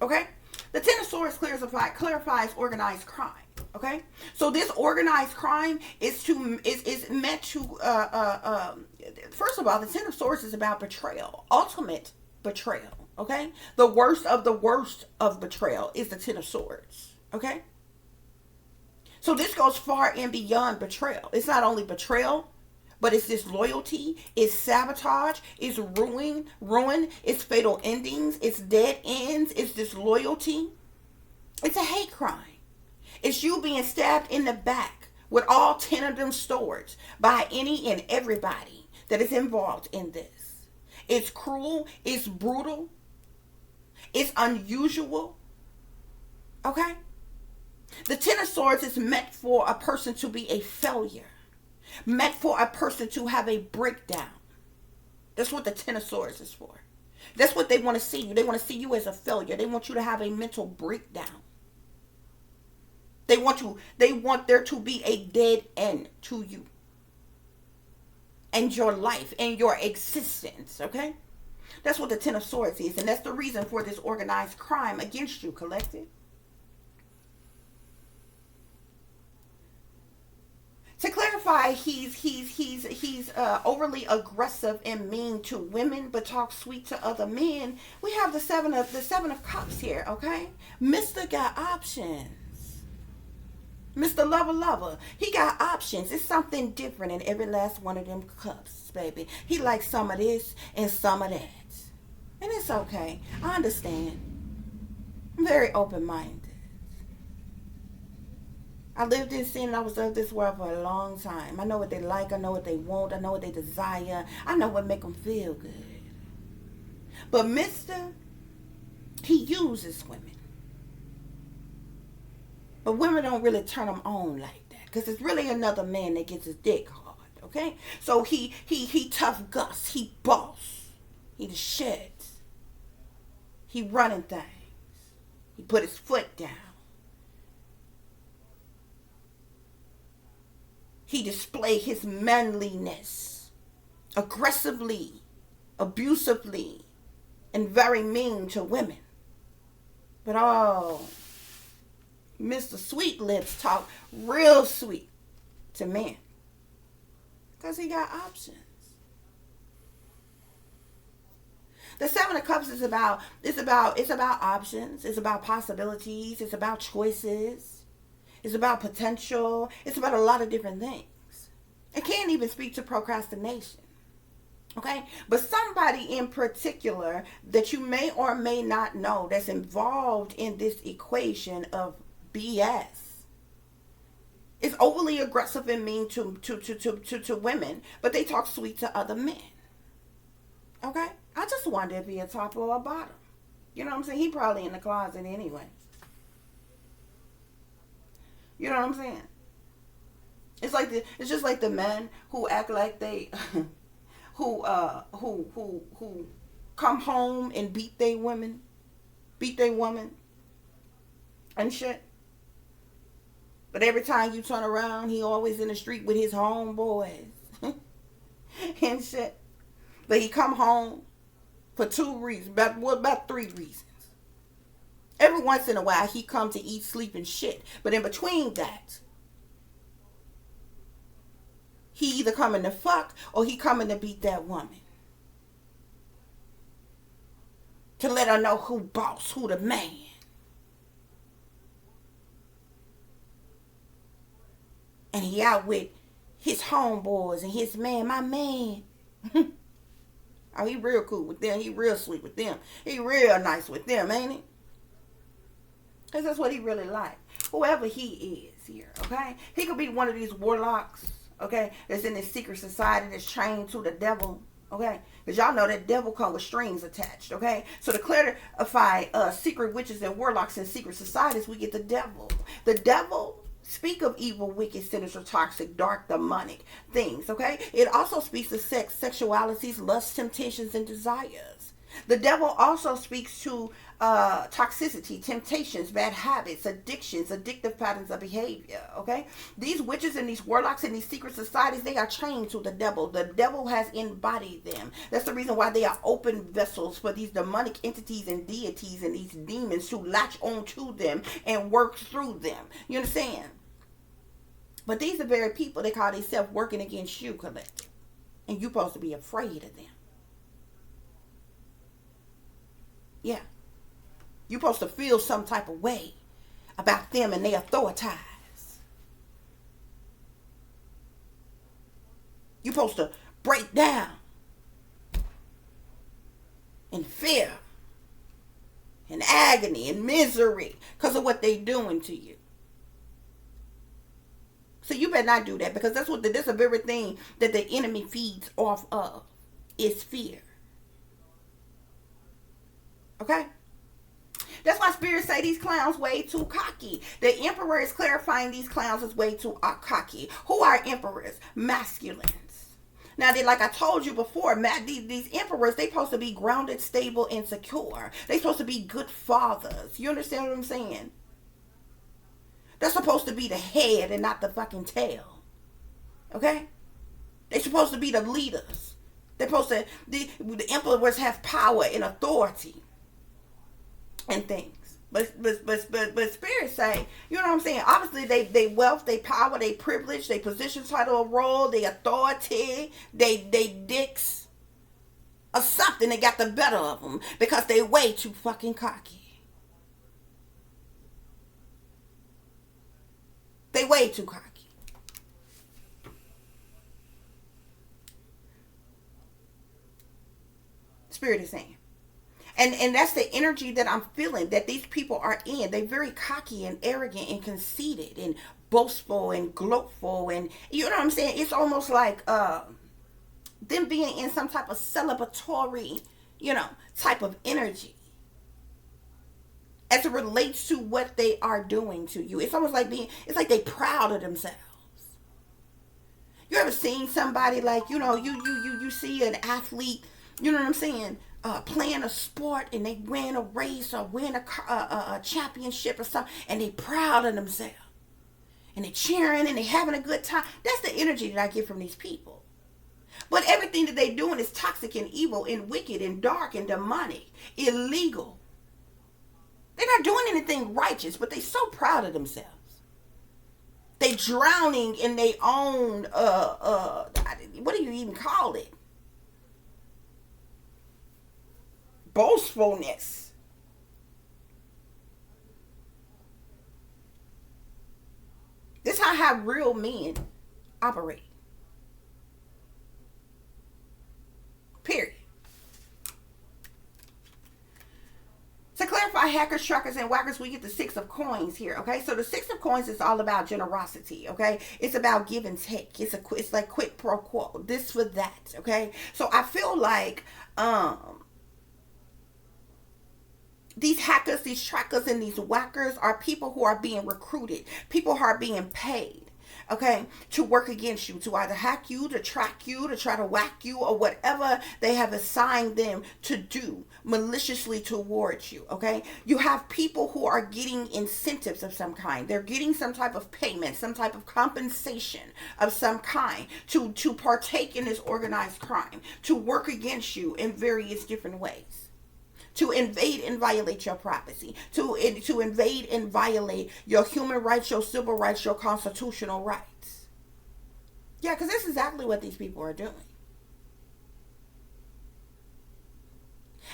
Okay? The Ten of Swords clarifies organized crime. Okay, so this organized crime is meant to first of all, the Ten of Swords is about betrayal, ultimate betrayal. Okay, the worst of the worst of betrayal is the Ten of Swords. Okay, so this goes far and beyond betrayal. It's not only betrayal, but it's disloyalty, it's sabotage, it's ruin, it's fatal endings, it's dead ends, it's disloyalty. It's a hate crime. It's you being stabbed in the back with all 10 of them swords by any and everybody that is involved in this. It's cruel, it's brutal, it's unusual. Okay? The Ten of Swords is meant for a person to be a failure, meant for a person to have a breakdown. That's what the Ten of Swords is for. That's what they want to see you. They want to see you as a failure. They want you to have a mental breakdown. They want there to be a dead end to you and your life and your existence, okay? That's what the Ten of Swords is, and that's the reason for this organized crime against you, collective. To clarify, he's overly aggressive and mean to women, but talks sweet to other men. We have the seven of cups here, okay? Mr. got options. Mr. Lover, he got options. It's something different in every last one of them cups, baby. He likes some of this and some of that. And it's okay. I understand. I'm very open-minded. I lived in sin and I was of this world for a long time. I know what they like. I know what they want. I know what they desire. I know what make them feel good. But Mr., he uses women. But women don't really turn him on like that. Because it's really another man that gets his dick hard. Okay? So he tough Gus. He boss. He the shit. He running things. He put his foot down. He display his manliness. Aggressively. Abusively. And very mean to women. But Mr. Sweet Lips talk real sweet to men. Because he got options. The Seven of Cups is about options. It's about possibilities. It's about choices. It's about potential. It's about a lot of different things. It can't even speak to procrastination. Okay? But somebody in particular that you may or may not know that's involved in this equation of BS is overly aggressive and mean to women, but they talk sweet to other men. Okay? I just wonder if he a top or a bottom. You know what I'm saying? He probably in the closet anyway. You know what I'm saying? It's just like the men who act like they who come home and beat their woman and shit. But every time you turn around, he always in the street with his homeboys and shit. But he come home for 2 reasons, about 3 reasons. Every once in a while, he come to eat, sleep, and shit. But in between that, he either coming to fuck or he coming to beat that woman. To let her know who boss, who the man. And he out with his homeboys and his man, my man. Oh, he real cool with them. He real sweet with them. He real nice with them, ain't he? Because that's what he really like. Whoever he is here, okay? He could be one of these warlocks, okay? That's in this secret society that's trained to the devil, okay? Because y'all know that devil come with strings attached, okay? So to clarify secret witches and warlocks in secret societies, we get the devil. The devil speak of evil, wicked, sinister, toxic, dark, demonic things, okay? It also speaks of sex, sexualities, lust, temptations, and desires. The devil also speaks to toxicity, temptations, bad habits, addictions, addictive patterns of behavior, okay? These witches and these warlocks in these secret societies, they are trained to the devil. The devil has embodied them. That's the reason why they are open vessels for these demonic entities and deities and these demons to latch on to them and work through them. You understand? But these are very people they call themselves working against you, collective. And you're supposed to be afraid of them. Yeah. You're supposed to feel some type of way about them and their authority. You're supposed to break down in fear, in agony, in misery because of what they're doing to you. So you better not do that, because that's the very thing that the enemy feeds off of, is fear. Okay? That's why spirits say these clowns way too cocky. The emperor is clarifying these clowns is way too cocky. Who are emperors? Masculines. Now, like I told you before, these emperors, they supposed to be grounded, stable, and secure. They supposed to be good fathers. You understand what I'm saying? They're supposed to be the head and not the fucking tail. Okay? They're supposed to be the leaders. They're supposed to, the emperors have power and authority and things. But spirits say, you know what I'm saying? Obviously, they wealth, they power, they privilege, they position, title, or role, they authority, they dicks, or something. They got the better of them because they way too fucking cocky. They way too cocky. Spirit is saying. And that's the energy that I'm feeling that these people are in. They're very cocky and arrogant and conceited and boastful and gloatful. And you know what I'm saying? It's almost like them being in some type of celebratory, type of energy as it relates to what they are doing to you. It's almost like it's like they proud of themselves. You ever seen somebody like, you see an athlete, you know what I'm saying, playing a sport, and they win a race or win a championship or something, and they proud of themselves, and they cheering and they having a good time. That's the energy that I get from these people. But everything that they doing is toxic and evil and wicked and dark and demonic, illegal. They're not doing anything righteous, but they so proud of themselves. They drowning in their own what do you even call it? Boastfulness. This is how real men operate. Period. To clarify hackers, truckers, and whackers, we get the 6 of coins here, okay? So the 6 of coins is all about generosity, okay? It's about give and take. It's like quid pro quo, this for that, okay? So I feel like these hackers, these trackers, and these whackers are people who are being recruited, people who are being paid, okay, to work against you, to either hack you, to track you, to try to whack you, or whatever they have assigned them to do maliciously towards you, okay? You have people who are getting incentives of some kind. They're getting some type of payment, some type of compensation of some kind to partake in this organized crime, to work against you in various different ways. To invade and violate your privacy, to invade and violate your human rights, your civil rights, your constitutional rights. Yeah, because that's exactly what these people are doing.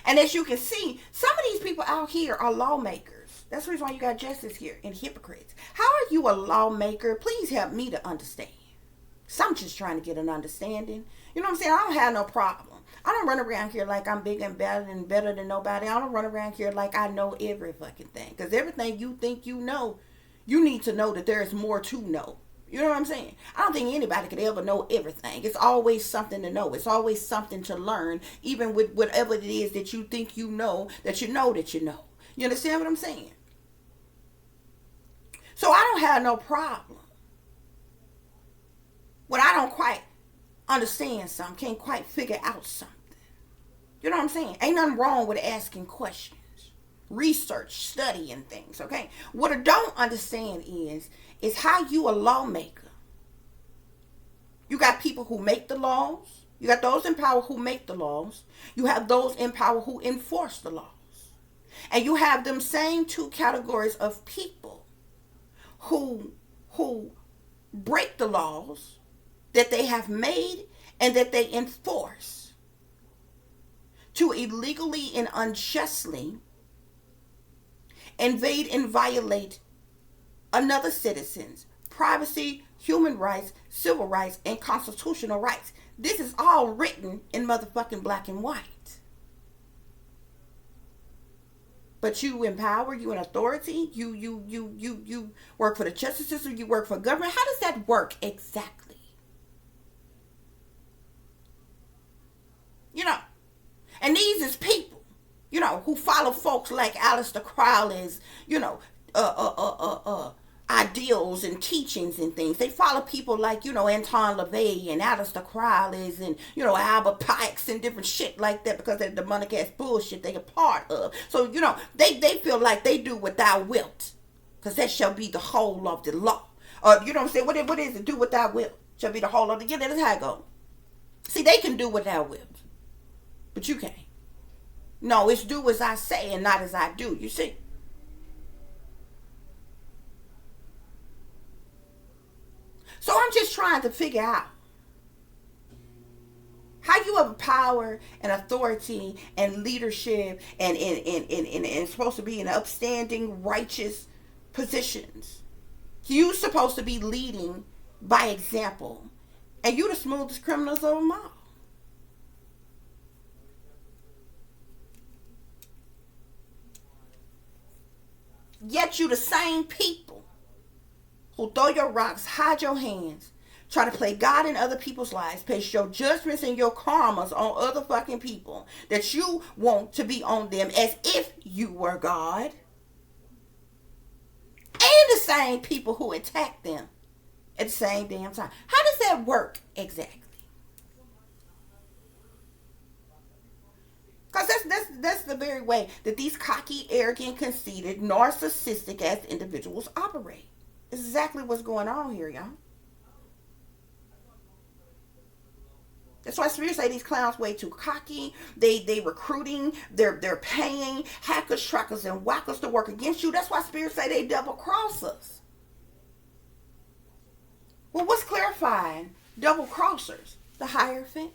And as you can see, some of these people out here are lawmakers. That's the reason why you got justice here and hypocrites. How are you a lawmaker? Please help me to understand. So I'm just trying to get an understanding. You know what I'm saying? I don't have no problem. I don't run around here like I'm big and better than nobody. I don't run around here like I know every fucking thing. Because everything you think you know, you need to know that there's more to know. You know what I'm saying? I don't think anybody could ever know everything. It's always something to know. It's always something to learn. Even with whatever it is that you think you know, that you know that you know. You understand what I'm saying? So I don't have no problem when I don't quite understand something, can't quite figure out something. You know what I'm saying? Ain't nothing wrong with asking questions, research, studying things, okay? What I don't understand is how you a lawmaker. You got people who make the laws. You got those in power who make the laws. You have those in power who enforce the laws. And you have them same two categories of people who break the laws that they have made and that they enforce, to illegally and unjustly invade and violate another citizen's privacy, human rights, civil rights, and constitutional rights. This is all written in motherfucking black and white. But you in power, you in authority, you work for the justice system, you work for government. How does that work exactly? You know, and these is people, you know, who follow folks like Aleister Crowley's, you know, ideals and teachings and things. They follow people like, you know, Anton LaVey and Aleister Crowley's and, you know, Albert Pike's and different shit like that, because they're demonic ass bullshit they a part of. So, you know, they feel like they do what thou wilt, because that shall be the whole of the law. You know what I'm saying? What is it? Do what thou wilt shall be the whole of the... Yeah, that's how it go. See, they can do what thou wilt, but you can't. No, it's do as I say and not as I do, you see. So I'm just trying to figure out how you have power and authority and leadership and supposed to be in upstanding, righteous positions. You supposed to be leading by example. And you the smoothest criminals of them all. Yet you the same people who throw your rocks, hide your hands, try to play God in other people's lives, place your judgments and your karmas on other fucking people that you want to be on them as if you were God. And the same people who attack them at the same damn time. How does that work exactly? Because that's the very way that these cocky, arrogant, conceited, narcissistic ass individuals operate. It's exactly what's going on here, y'all. That's why Spirit say these clowns way too cocky. They recruiting, they're paying hackers, trackers, and whackers to work against you. That's why Spirit say they double cross us. Well, what's clarifying double crossers? The Hierophant.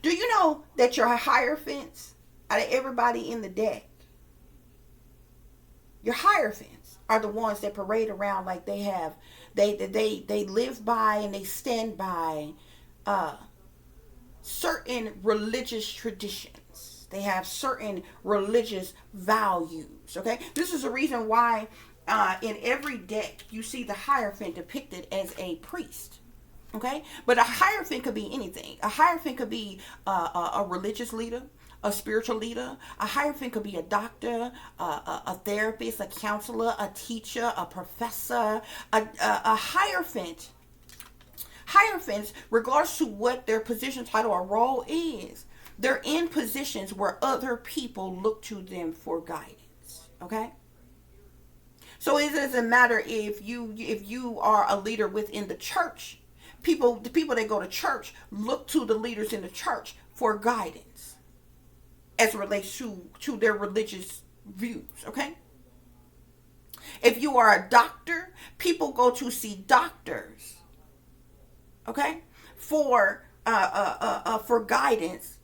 Do you know that your Hierophants, out of everybody in the deck, your Hierophants are the ones that parade around like they have, they live by and they stand by certain religious traditions. They have certain religious values. Okay, this is the reason why in every deck you see the Hierophant depicted as a priest. Okay, but a Hierophant could be anything. A Hierophant could be a religious leader, a spiritual leader. A Hierophant could be a doctor, a therapist, a counselor, a teacher, a professor. A Hierophant. Hierophants, regardless to what their position, title, or role is, they're in positions where other people look to them for guidance. Okay. So it doesn't matter if you are a leader within the church. The people that go to church look to the leaders in the church for guidance as it relates to their religious views, okay? If you are a doctor, people go to see doctors, okay, for guidance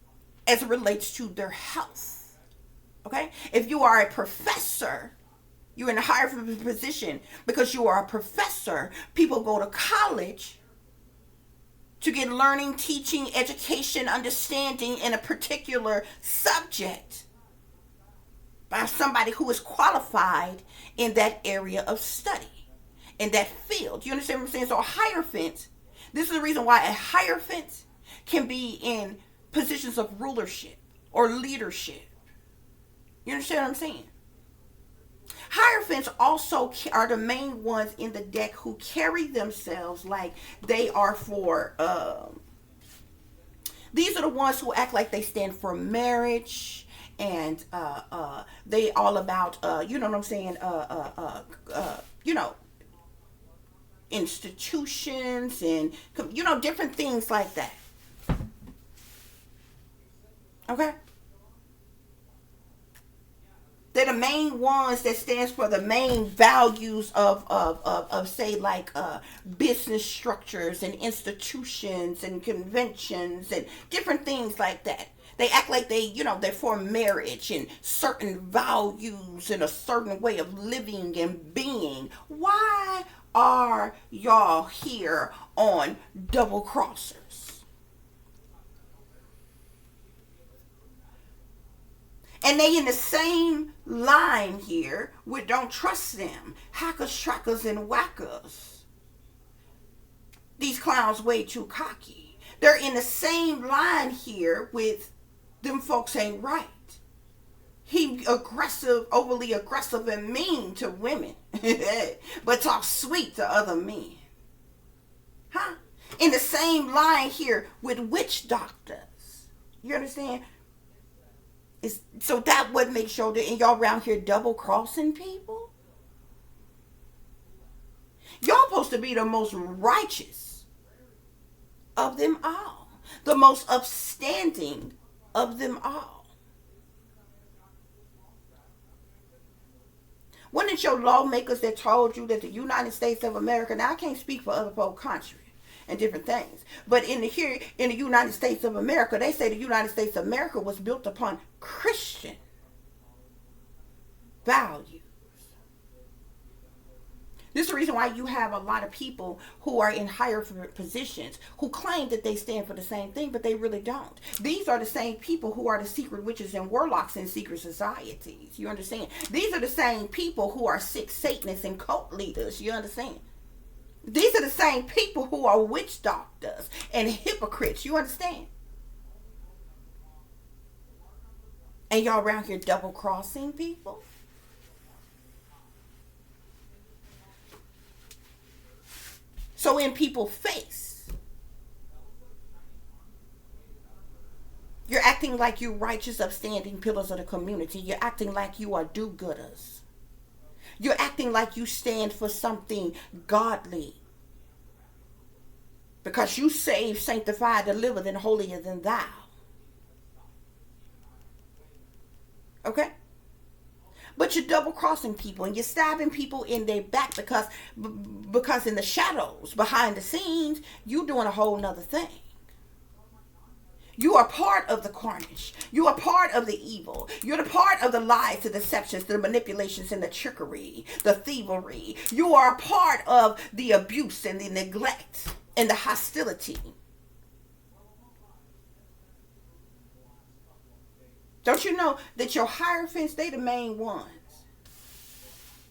as it relates to their health, okay? If you are a professor, you're in a higher position because you are a professor. People go to college to get learning, teaching, education, understanding in a particular subject by somebody who is qualified in that area of study, in that field. You understand what I'm saying? So a Hierophant, this is the reason why a Hierophant can be in positions of rulership or leadership. You understand what I'm saying? Hierophants also are the main ones in the deck who carry themselves like they are for, these are the ones who act like they stand for marriage and they all about, you know what I'm saying, you know, institutions and, you know, different things like that. Okay? They're the main ones that stands for the main values of say like business structures and institutions and conventions and different things like that. They act like they're for marriage and certain values and a certain way of living and being. Why are y'all here on double crossers? And they in the same line here with don't trust them. Hackers, trackers, and whackers. These clowns way too cocky. They're in the same line here with them folks ain't right. He aggressive, overly aggressive and mean to women. But talk sweet to other men. Huh? In the same line here with witch doctors. You understand? So that would make sure that y'all around here double crossing people. Y'all supposed to be the most righteous of them all, the most upstanding of them all. Wasn't it your lawmakers that told you that the United States of America? Now I can't speak for other folk countries and different things, but in the United States of America, they say the United States of America was built upon Christian values. This is the reason why you have a lot of people who are in higher positions who claim that they stand for the same thing, but they really don't. These are the same people who are the secret witches and warlocks in secret societies. You understand? These are the same people who are sick Satanists and cult leaders. You understand? These are the same people who are witch doctors and hypocrites. You understand? And y'all around here double crossing people? So in people's face, you're acting like you're righteous, upstanding pillars of the community. You're acting like you are do-gooders. You're acting like you stand for something godly. Because you saved, sanctified, delivered, and holier than thou. Okay? But you're double crossing people and you're stabbing people in their back because in the shadows, behind the scenes, you're doing a whole nother thing. You are part of the carnage. You are part of the evil. You're the part of the lies, the deceptions, the manipulations, and the trickery, the thievery. You are a part of the abuse and the neglect and the hostility. Don't you know that your hierophants, they the main ones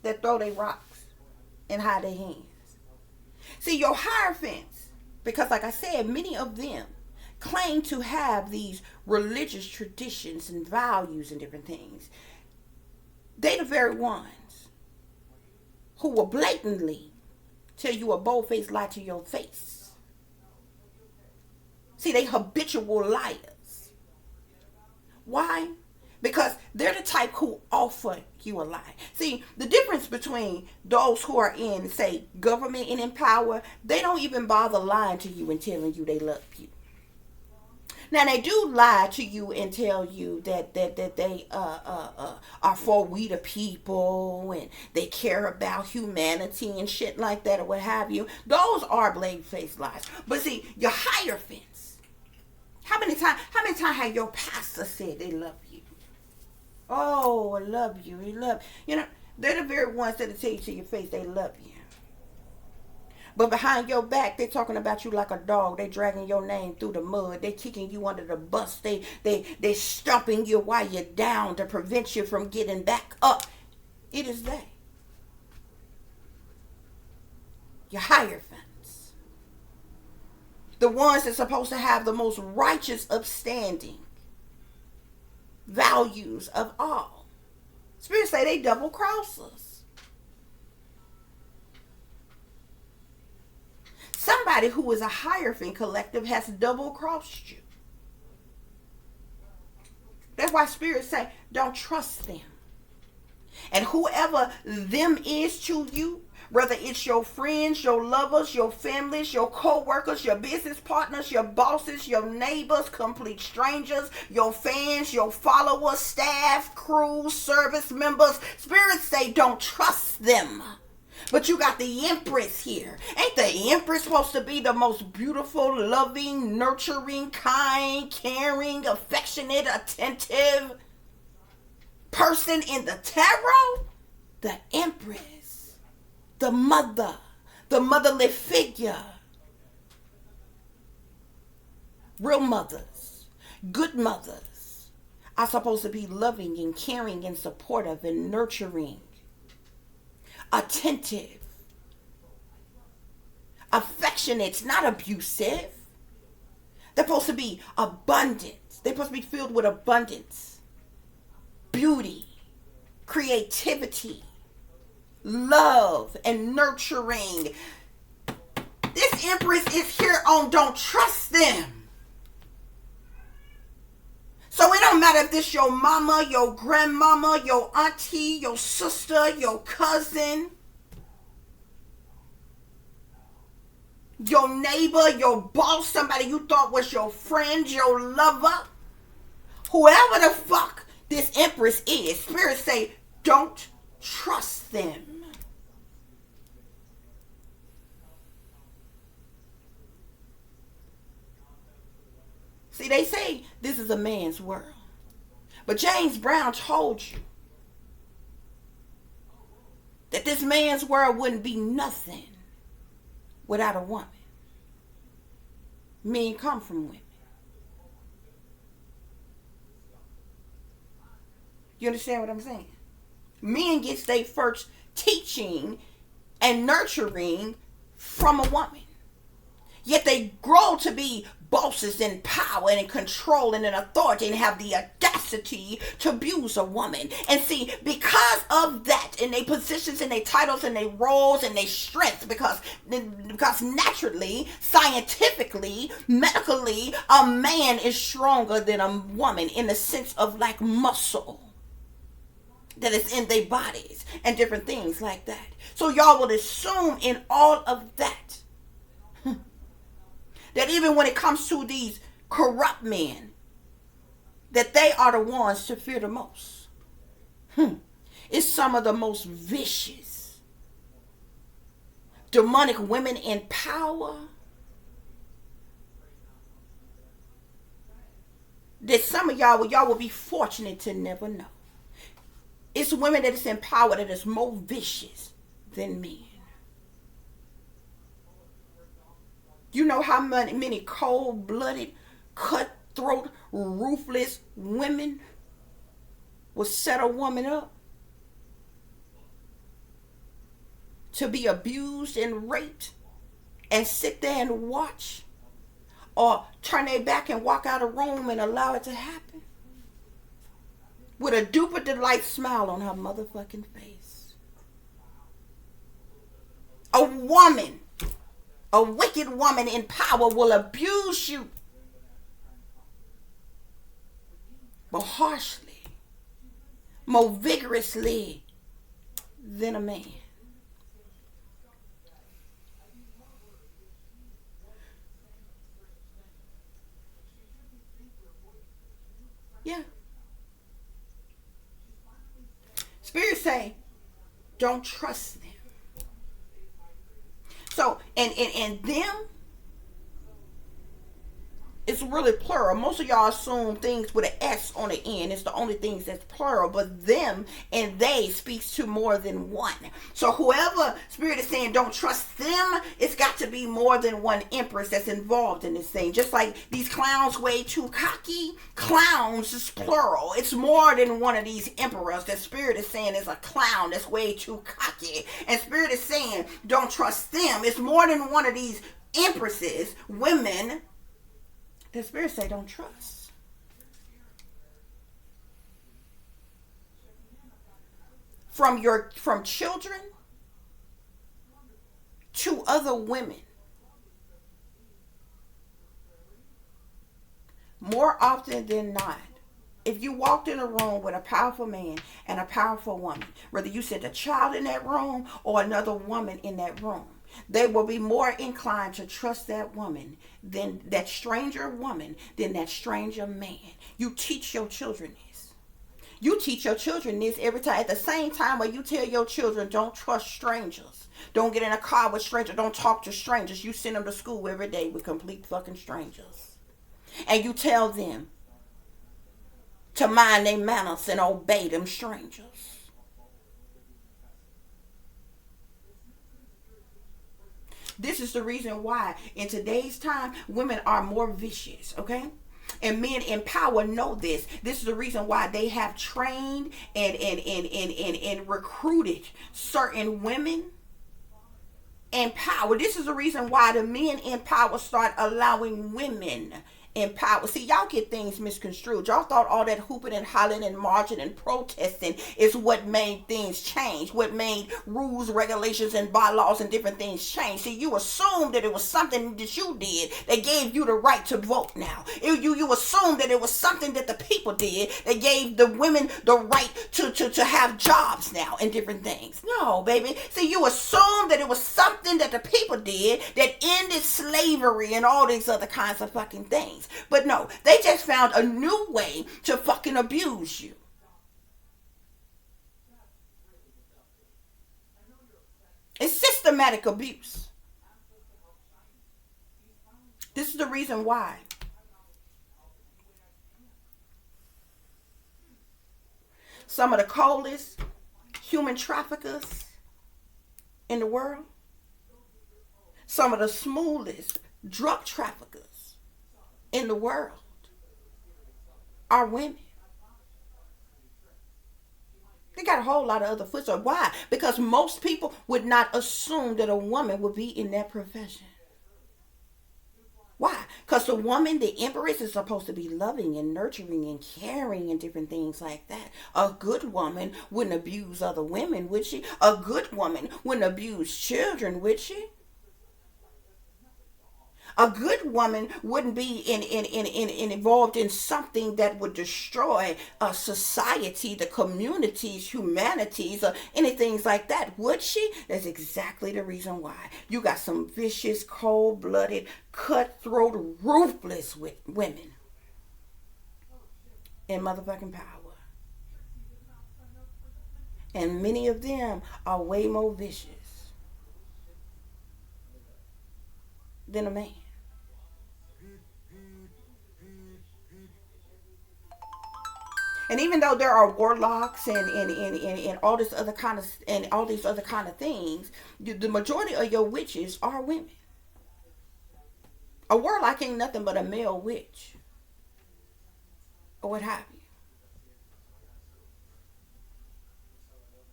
that throw their rocks and hide their hands? See, your hierophants, because like I said, many of them claim to have these religious traditions and values and different things. They the very ones who will blatantly tell you a bold-faced lie to your face. See, they habitual liars. Why? Because they're the type who offer you a lie. See, the difference between those who are in, say, government and in power, they don't even bother lying to you and telling you they love you. Now, they do lie to you and tell you that they are for we the people and they care about humanity and shit like that or what have you. Those are blade-faced lies. But see, your hierophants, how many times have your pastor said they love you? Oh, I love you. They love you. You know, they're the very ones that'll tell you to your face they love you. But behind your back, they're talking about you like a dog. They dragging your name through the mud. They kicking you under the bus. They stomping you while you're down to prevent you from getting back up. It is they. Your hierophants. The ones that's supposed to have the most righteous upstanding values of all. Spirits say they double cross us. Somebody who is a hierophant collective has double crossed you. That's why spirits say, don't trust them. And whoever them is to you, Whether it's your friends, your lovers, your families, your co-workers, your business partners, your bosses, your neighbors, complete strangers, your fans, your followers, staff, crew, service members. Spirits say don't trust them. But you got the Empress here. Ain't the Empress supposed to be the most beautiful, loving, nurturing, kind, caring, affectionate, attentive person in the tarot? The Empress. The mother. The motherly figure. Real mothers. Good mothers are supposed to be loving and caring and supportive and nurturing. Attentive, affectionate, not abusive. They're supposed to be abundant. They're supposed to be filled with abundance, beauty, creativity, love, and nurturing. This Empress is here on don't trust them. So it don't matter if this your mama, your grandmama, your auntie, your sister, your cousin, your neighbor, your boss, somebody you thought was your friend, your lover, whoever the fuck this Empress is, spirits say don't trust them. See, they say this is a man's world. But James Brown told you that this man's world wouldn't be nothing without a woman. Men come from women. You understand what I'm saying? Men get their first teaching and nurturing from a woman. Yet they grow to be bosses in power and in control and in authority and have the audacity to abuse a woman. And see, because of that, in their positions and their titles and their roles and their strengths, because naturally, scientifically, medically, a man is stronger than a woman in the sense of like muscle that is in their bodies and different things like that. So y'all would assume in all of that, that even when it comes to these corrupt men, that they are the ones to fear the most. It's some of the most vicious, demonic women in power that some of y'all will be fortunate to never know. It's women that is in power that is more vicious than men. You know how many cold-blooded, cutthroat, ruthless women will set a woman up to be abused and raped and sit there and watch, or turn their back and walk out of the room and allow it to happen with a duper delight smile on her motherfucking face. A woman, a wicked woman in power will abuse you, but harshly, more vigorously than a man. Yeah. Spirits say, don't trust them. So, and them, it's really plural. Most of y'all assume things with an S on the end. It's the only things that's plural. But them and they speaks to more than one. So whoever spirit is saying don't trust them, it's got to be more than one empress that's involved in this thing. Just like these clowns way too cocky. Clowns is plural. It's more than one of these emperors that spirit is saying is a clown that's way too cocky. And spirit is saying don't trust them. It's more than one of these empresses, women, the spirits say don't trust. From children to other women. More often than not, If you walked in a room with a powerful man and a powerful woman, whether you sent a child in that room or another woman in that room, they will be more inclined to trust that woman than that stranger woman than that stranger man. You teach your children this. You teach your children this every time. At the same time where you tell your children, don't trust strangers. Don't get in a car with strangers. Don't talk to strangers. You send them to school every day with complete fucking strangers. And you tell them to mind their manners and obey them strangers. This is the reason why in today's time women are more vicious, okay? And men in power know this. This is the reason why they have trained and recruited certain women in power. This is the reason why the men in power start allowing women in power. See, y'all get things misconstrued. Y'all thought all that hooping and hollering and marching and protesting is what made things change, what made rules, regulations, and bylaws and different things change. See, you assumed that it was something that you did that gave you the right to vote now. You assumed that it was something that the people did that gave the women the right to have jobs now and different things. No, baby. See, you assumed that it was something that the people did that ended slavery and all these other kinds of fucking things. But no, they just found a new way to fucking abuse you. It's systematic abuse. This is the reason why some of the coldest human traffickers in the world, some of the smoothest drug traffickers in the world are women. They got a whole lot of other footsteps. Why? Because most people would not assume that a woman would be in that profession. Why? Because the woman, the empress, is supposed to be loving and nurturing and caring and different things like that. A good woman wouldn't abuse other women, would she? A good woman wouldn't abuse children, would she? A good woman wouldn't be involved in something that would destroy a society, the communities, humanities, or anything like that, would she? That's exactly the reason why. You got some vicious, cold-blooded, cutthroat, ruthless women in motherfucking power. And many of them are way more vicious than a man. And even though there are warlocks and all this other kind of and all these other kind of things, the majority of your witches are women. A warlock ain't nothing but a male witch, or what have you.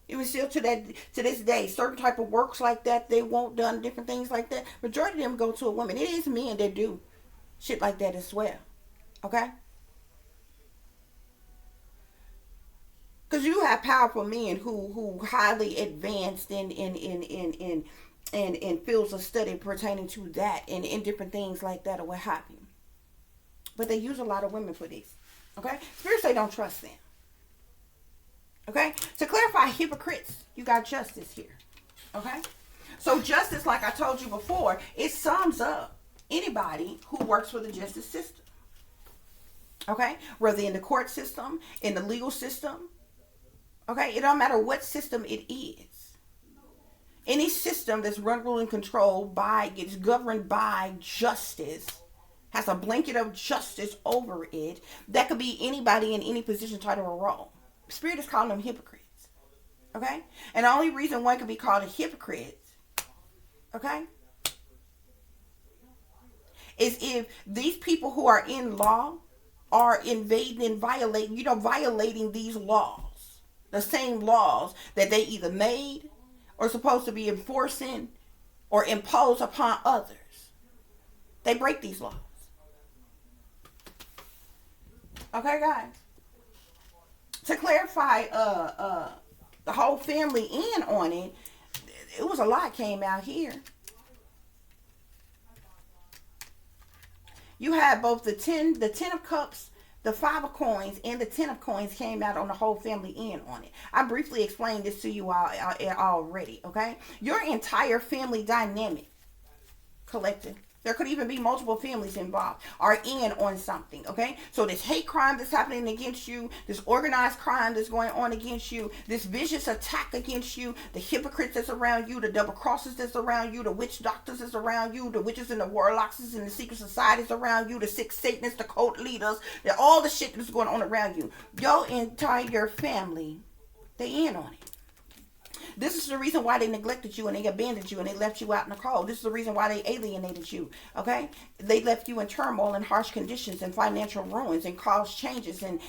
Even still to this day, certain type of works like that they won't done, different things like that. Majority of them go to a woman. It is men that do shit like that as well. Okay. Because you have powerful men who highly advanced in fields of study pertaining to that and different things like that or what have you. But they use a lot of women for this. Okay? Spirits say don't trust them. Okay? To clarify hypocrites, you got justice here. Okay? So justice, like I told you before, it sums up anybody who works for the justice system. Okay? Whether in the court system, in the legal system. Okay, it don't matter what system it is. Any system that's run, ruled, and controlled by, gets governed by justice, has a blanket of justice over it, that could be anybody in any position, title, or role. Spirit is calling them hypocrites. Okay? And the only reason one could be called a hypocrite, okay, is if these people who are in law are invading and violating these laws. The same laws that they either made or supposed to be enforcing or impose upon others. They break these laws. Okay, guys. To clarify the whole family in on it, it was a lot came out here. You had both the ten of cups, The 5 of coins and the 10 of coins came out on the whole family in on it. I briefly explained this to you all already, okay? Your entire family dynamic, collective, there could even be multiple families involved, are in on something, okay? So this hate crime that's happening against you, this organized crime that's going on against you, this vicious attack against you, the hypocrites that's around you, the double crosses that's around you, the witch doctors that's around you, the witches and the warlocks and the secret societies around you, the 6 Satanists, the cult leaders, all the shit that's going on around you. Your entire family, they in on it. This is the reason why they neglected you and they abandoned you and they left you out in the cold. This is the reason why they alienated you, okay? They left you in turmoil and harsh conditions and financial ruins and caused changes and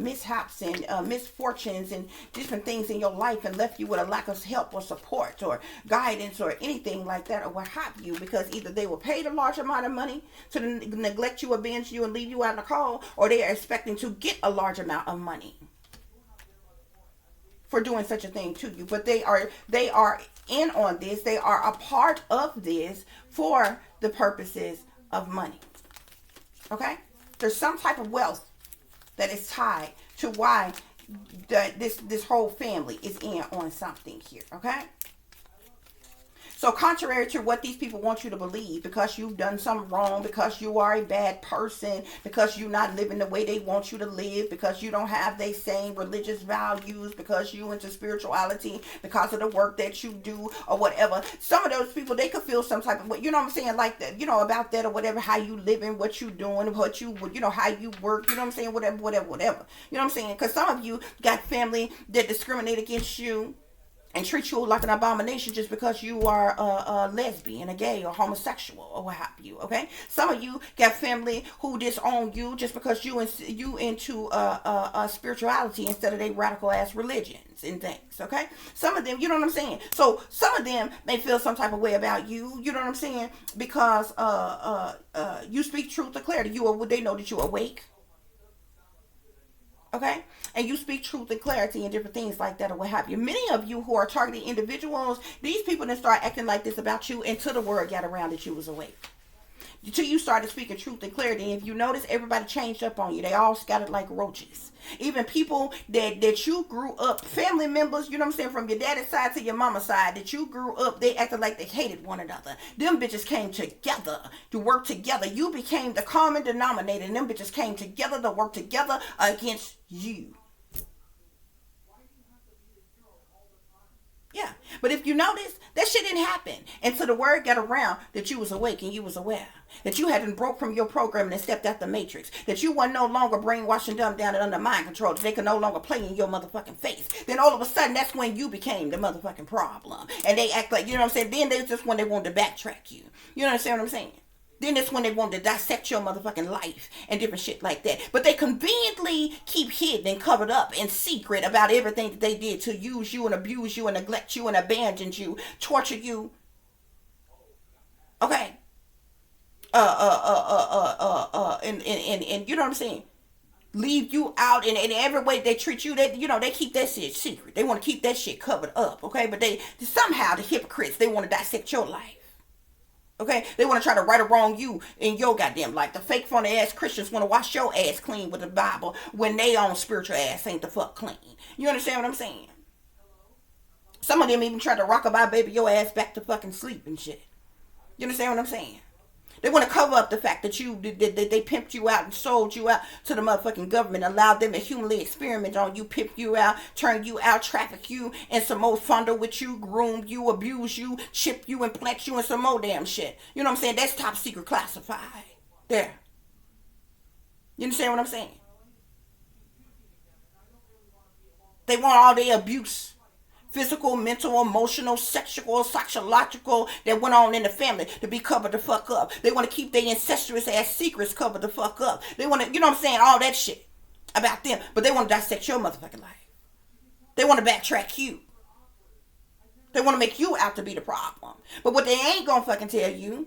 mishaps and misfortunes and different things in your life and left you with a lack of help or support or guidance or anything like that or what have you, because either they were paid a large amount of money to neglect you, abandon you, and leave you out in the cold, or they are expecting to get a large amount of money for doing such a thing to you. But they are in on this. They are a part of this for the purposes of money. Okay? There's some type of wealth that is tied to why this whole family is in on something here. Okay? So contrary to what these people want you to believe, because you've done something wrong, because you are a bad person, because you're not living the way they want you to live, because you don't have the same religious values, because you into spirituality, because of the work that you do or whatever, some of those people, they could feel some type of, you know what I'm saying, like that, you know, about that or whatever, how you living, what you doing, what you, you know, how you work, you know what I'm saying, whatever. You know what I'm saying? Because some of you got family that discriminate against you and treat you like an abomination just because you are a lesbian, a gay, or homosexual, or what have you, okay? Some of you got family who disown you just because you into spirituality instead of they radical ass religions and things, okay? Some of them, you know what I'm saying? So some of them may feel some type of way about you, you know what I'm saying? Because you speak truth or clarity. They know that you're awake. Okay? And you speak truth and clarity and different things like that or what have you. Many of you who are targeting individuals, these people didn't start acting like this about you until the word got around that you was awake. Until you started speaking truth and clarity. And if you notice, everybody changed up on you. They all scattered like roaches. Even people that you grew up, family members, you know what I'm saying, from your daddy's side to your mama's side, that you grew up, they acted like they hated one another. Them bitches came together to work together. You became the common denominator, and them bitches came together to work together against you. Yeah, but if you notice, that shit didn't happen until the word got around that you was awake and you was aware. That you hadn't broke from your program and stepped out the matrix. That you were no longer brainwashing them down and under mind control. That they could no longer play in your motherfucking face. Then all of a sudden, that's when you became the motherfucking problem. And they act like, you know what I'm saying? Then that's just when they wanted to backtrack you. You understand what I'm saying? Then that's when they want to dissect your motherfucking life and different shit like that. But they conveniently keep hidden and covered up and secret about everything that they did to use you and abuse you and neglect you and abandon you, torture you. Okay. And you know what I'm saying? Leave you out in every way they treat you. They, you know, they keep that shit secret. They want to keep that shit covered up. Okay. But they somehow, the hypocrites, they want to dissect your life. Okay, they want to try to right or wrong you in your goddamn life. The fake funny ass Christians want to wash your ass clean with the Bible when they own spiritual ass ain't the fuck clean. You understand what I'm saying? Some of them even try to rockabye baby your ass back to fucking sleep and shit. You understand what I'm saying? They want to cover up the fact that they pimped you out and sold you out to the motherfucking government, allowed them to humanly experiment on you, pimp you out, turn you out, traffic you, and some more fondle with you, groom you, abuse you, chip you, and plant you, and some more damn shit. You know what I'm saying? That's top secret classified. There. You understand what I'm saying? They want all their abuse. Physical, mental, emotional, sexual, psychological that went on in the family to be covered the fuck up. They want to keep their incestuous ass secrets covered the fuck up. They want to, you know what I'm saying, all that shit about them. But they want to dissect your motherfucking life. They want to backtrack you. They want to make you out to be the problem. But what they ain't gonna fucking tell you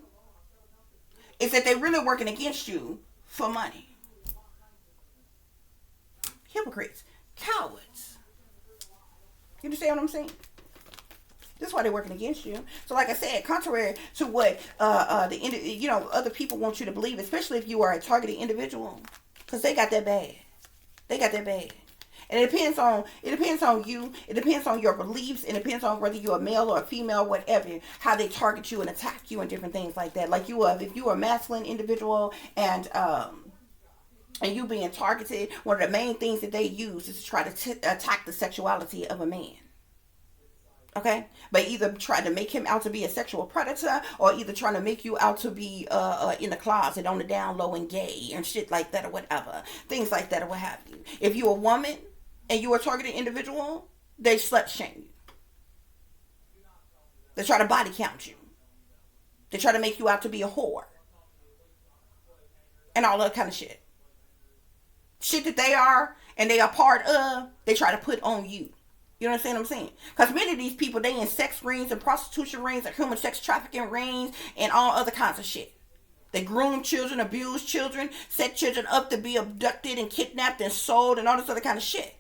is that they're really working against you for money. Hypocrites. Cowards. You understand what I'm saying? This is why they're working against you. So like I said, contrary to what other people want you to believe, especially if you are a targeted individual, Because they got that bad. They got that bad. And it depends on you. It depends on your beliefs. It depends on whether you're a male or a female, whatever, how they target you and attack you and different things like that. Like if you are a masculine individual and you being targeted, one of the main things that they use is to try to attack the sexuality of a man. Okay, but either try to make him out to be a sexual predator, or either trying to make you out to be in the closet on the down low and gay and shit like that, or whatever, things like that, or what have you. If you're a woman and you are a targeted individual, they slut shame you. They try to body count you. They try to make you out to be a whore and all that kind of shit. Shit that they are and they are part of, they try to put on you. You understand what I'm saying? Because many of these people, they in sex rings and prostitution rings and human sex trafficking rings and all other kinds of shit. They groom children, abuse children, set children up to be abducted and kidnapped and sold and all this other kind of shit.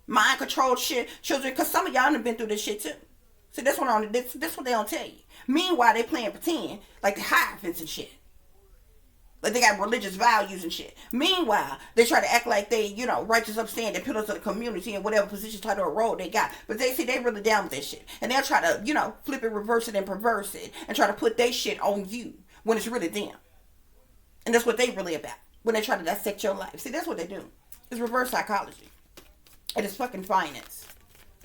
Mind controlled shit, children, because some of y'all have been through this shit too. See, that's what they don't tell you. Meanwhile, they playing pretend like the Hierophants and shit. Like they got religious values and shit. Meanwhile, they try to act like they, righteous, upstanding pillars of the community and whatever position, title, or role they got. But they see they really down with that shit. And they'll try to, flip it, reverse it, and perverse it. And try to put their shit on you when it's really them. And that's what they really about. When they try to dissect your life. See, that's what they do. It's reverse psychology. It is fucking finance.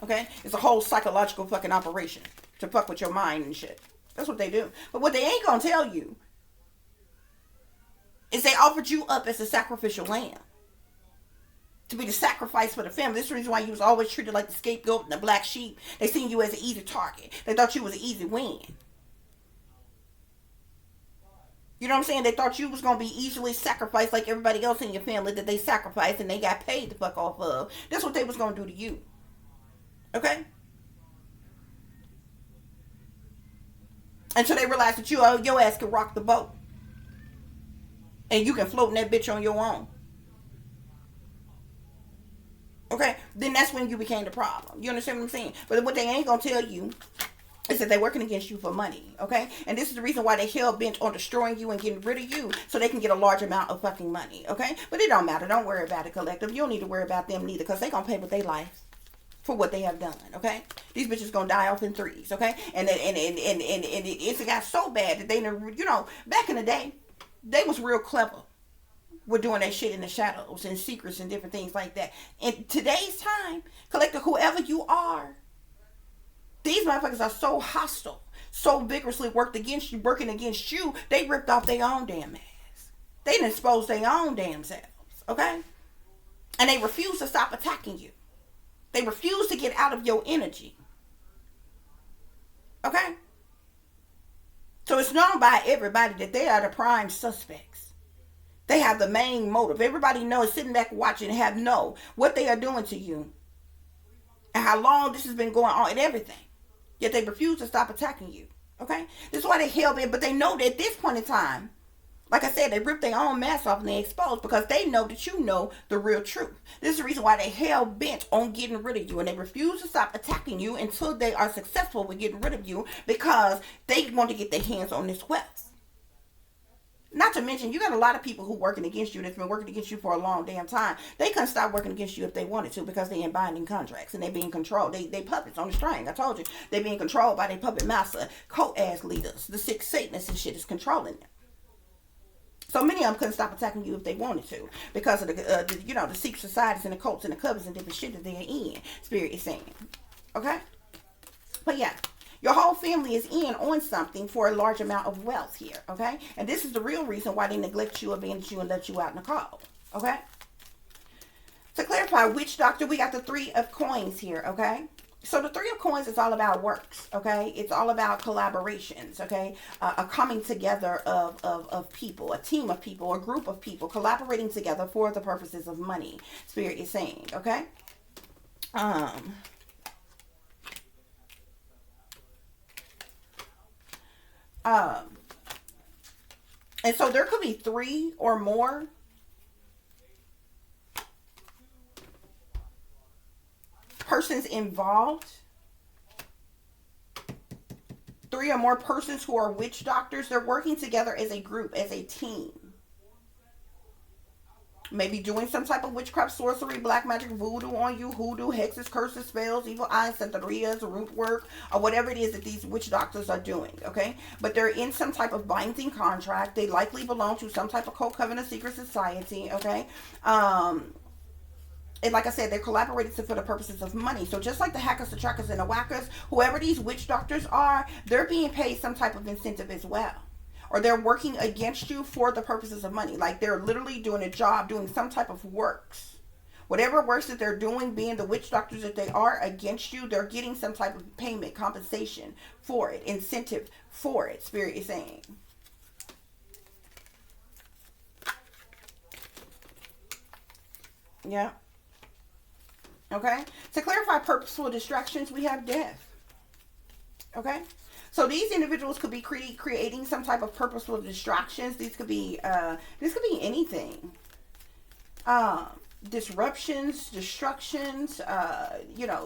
Okay? It's a whole psychological fucking operation. To fuck with your mind and shit. That's what they do. But what they ain't gonna tell you is they offered you up as a sacrificial lamb. To be the sacrifice for the family. This is the reason why you was always treated like the scapegoat and the black sheep. They seen you as an easy target. They thought you was an easy win. You know what I'm saying? They thought you was going to be easily sacrificed like everybody else in your family that they sacrificed and they got paid the fuck off of. That's what they was going to do to you. Okay? Until they realized that your ass can rock the boat. And you can float in that bitch on your own. Okay? Then that's when you became the problem. You understand what I'm saying? But what they ain't going to tell you is that they're working against you for money. Okay? And this is the reason why they hell bent on destroying you and getting rid of you so they can get a large amount of fucking money. Okay? But it don't matter. Don't worry about it, collective. You don't need to worry about them neither because they going to pay with their life for what they have done. Okay? These bitches going to die off in threes. Okay? And it got so bad that they, back in the day, they was real clever with doing that shit in the shadows and secrets and different things like that. In today's time, collective, whoever you are, these motherfuckers are so hostile, so vigorously working against you, they ripped off their own damn ass. They didn't expose their own damn selves, okay? And they refuse to stop attacking you. They refuse to get out of your energy. Okay? So it's known by everybody that they are the prime suspects. They have the main motive. Everybody knows, sitting back watching, know what they are doing to you and how long this has been going on and everything. Yet they refuse to stop attacking you. Okay? This is why they hell bent, but they know that at this point in time, like I said, they ripped their own mask off and they exposed because they know that you know the real truth. This is the reason why they hell bent on getting rid of you, and they refuse to stop attacking you until they are successful with getting rid of you because they want to get their hands on this wealth. Not to mention, you got a lot of people who working against you that's been working against you for a long damn time. They couldn't stop working against you if they wanted to because they in binding contracts and they being controlled. They puppets on the string. I told you. They being controlled by their puppet master, cult-ass leaders. The six Satanists and shit is controlling them. So many of them couldn't stop attacking you if they wanted to because of the secret societies and the cults and the covers and different shit that they're in. Spirit is saying. Okay? But yeah. Your whole family is in on something for a large amount of wealth here, okay? And this is the real reason why they neglect you, abandon you, and let you out in the cold, okay? To clarify which doctor, we got the Three of Coins here, okay? So the Three of Coins is all about works, okay? It's all about collaborations, okay? A coming together of people, a team of people, a group of people collaborating together for the purposes of money, Spirit is saying, okay? And so there could be 3 or more persons involved. 3 or more persons who are witch doctors. They're working together as a group, as a team. Maybe doing some type of witchcraft, sorcery, black magic, voodoo on you, hoodoo, hexes, curses, spells, evil eyes, santerias, root work, or whatever it is that these witch doctors are doing, okay? But they're in some type of binding contract. They likely belong to some type of cult, covenant, secret society, okay? And like I said, they're collaborating for the purposes of money. So just like the hackers, the trackers, and the whackers, whoever these witch doctors are, they're being paid some type of incentive as well. Or they're working against you for the purposes of money. Like they're literally doing a job, doing some type of works. Whatever works that they're doing, being the witch doctors that they are against you, they're getting some type of payment, compensation for it, incentive for it, Spirit is saying. Yeah. Okay. To clarify purposeful distractions, we have death. Okay. So these individuals could be creating some type of purposeful distractions. These could be anything. Disruptions, destructions,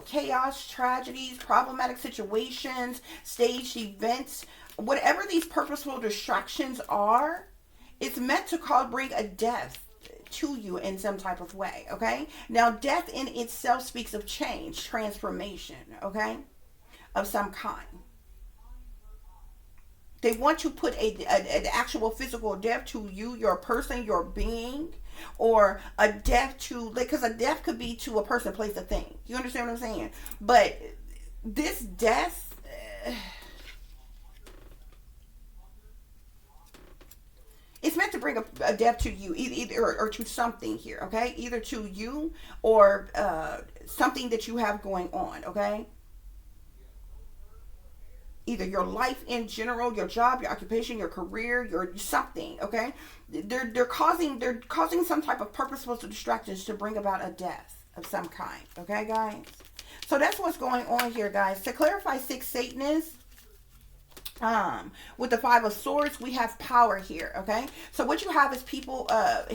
chaos, tragedies, problematic situations, staged events, whatever these purposeful distractions are, it's meant to bring a death to you in some type of way, okay? Now, death in itself speaks of change, transformation, okay, of some kind. They want to put an actual physical death to you, your person, your being, or a death to, because a death could be to a person, place, a thing. You understand what I'm saying? But this death, it's meant to bring a death to you, either or to something here, okay? Either to you or something that you have going on, okay? Either your life in general, your job, your occupation, your career, your something, okay? They're causing some type of purposeful distractions to bring about a death of some kind, okay, guys? So that's what's going on here, guys. To clarify, 6 Satanists, with the 5 of Swords, we have power here, okay? So what you have is people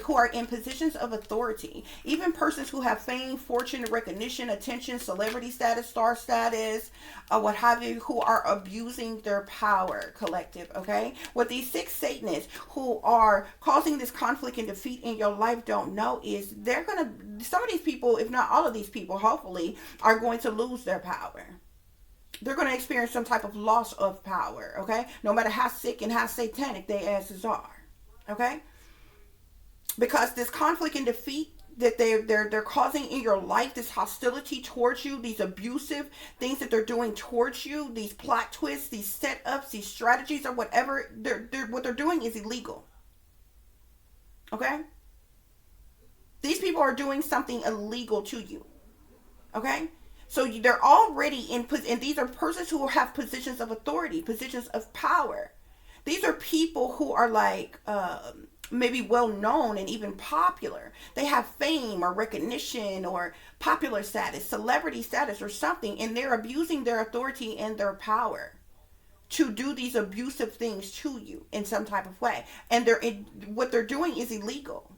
who are in positions of authority, even persons who have fame, fortune, recognition, attention, celebrity status, star status, what have you, who are abusing their power, collective, okay? What these 6 Satanists who are causing this conflict and defeat in your life don't know is some of these people, if not all of these people, hopefully, are going to lose their power. They're going to experience some type of loss of power, okay? No matter how sick and how satanic their asses are, okay? Because this conflict and defeat that they're causing in your life, this hostility towards you, these abusive things that they're doing towards you, these plot twists, these setups, these strategies, or whatever, what they're doing is illegal, okay? These people are doing something illegal to you, okay? So they're already in, and these are persons who have positions of authority, positions of power. These are people who are like maybe well known and even popular. They have fame or recognition or popular status, celebrity status or something, and they're abusing their authority and their power to do these abusive things to you in some type of way. And what they're doing is illegal.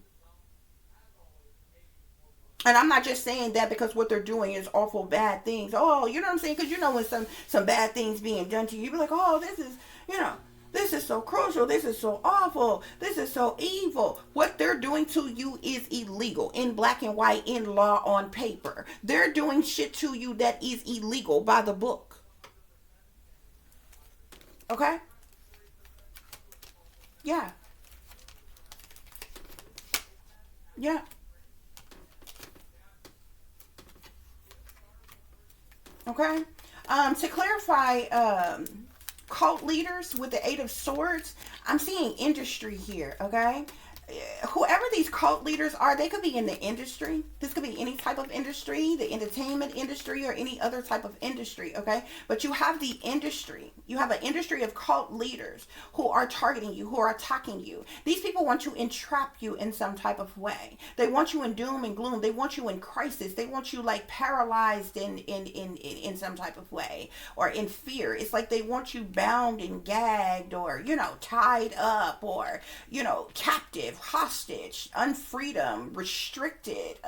And I'm not just saying that because what they're doing is awful bad things. Oh, you know what I'm saying? Because when some bad things being done to you, you be like, oh, this is so crucial. This is so awful. This is so evil. What they're doing to you is illegal, in black and white, in law, on paper. They're doing shit to you that is illegal by the book. Okay? Yeah. Yeah. Okay. To clarify, cult leaders with the 8 of Swords, I'm seeing industry here, okay? Whoever these cult leaders are, they could be in the industry. This could be any type of industry, the entertainment industry, or any other type of industry, okay? But you have the industry. You have an industry of cult leaders who are targeting you, who are attacking you. These people want to entrap you in some type of way. They want you in doom and gloom. They want you in crisis. They want you like paralyzed in some type of way, or in fear. It's like they want you bound and gagged, or, tied up, or, captive, hostage, unfreedom, restricted,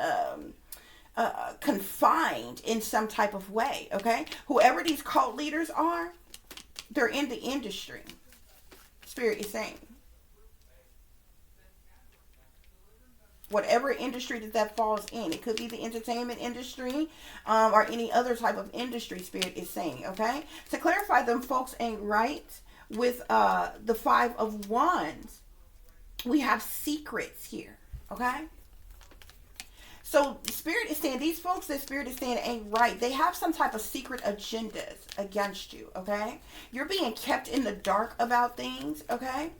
confined in some type of way, okay? Whoever these cult leaders are, they're in the industry. Spirit is saying. Whatever industry that falls in. It could be the entertainment industry, or any other type of industry, Spirit is saying, okay? To clarify, them folks ain't right with the Five of Wands. We have secrets here, okay? So Spirit is saying these folks that Spirit is saying ain't right. They have some type of secret agendas against you, okay? You're being kept in the dark about things, okay?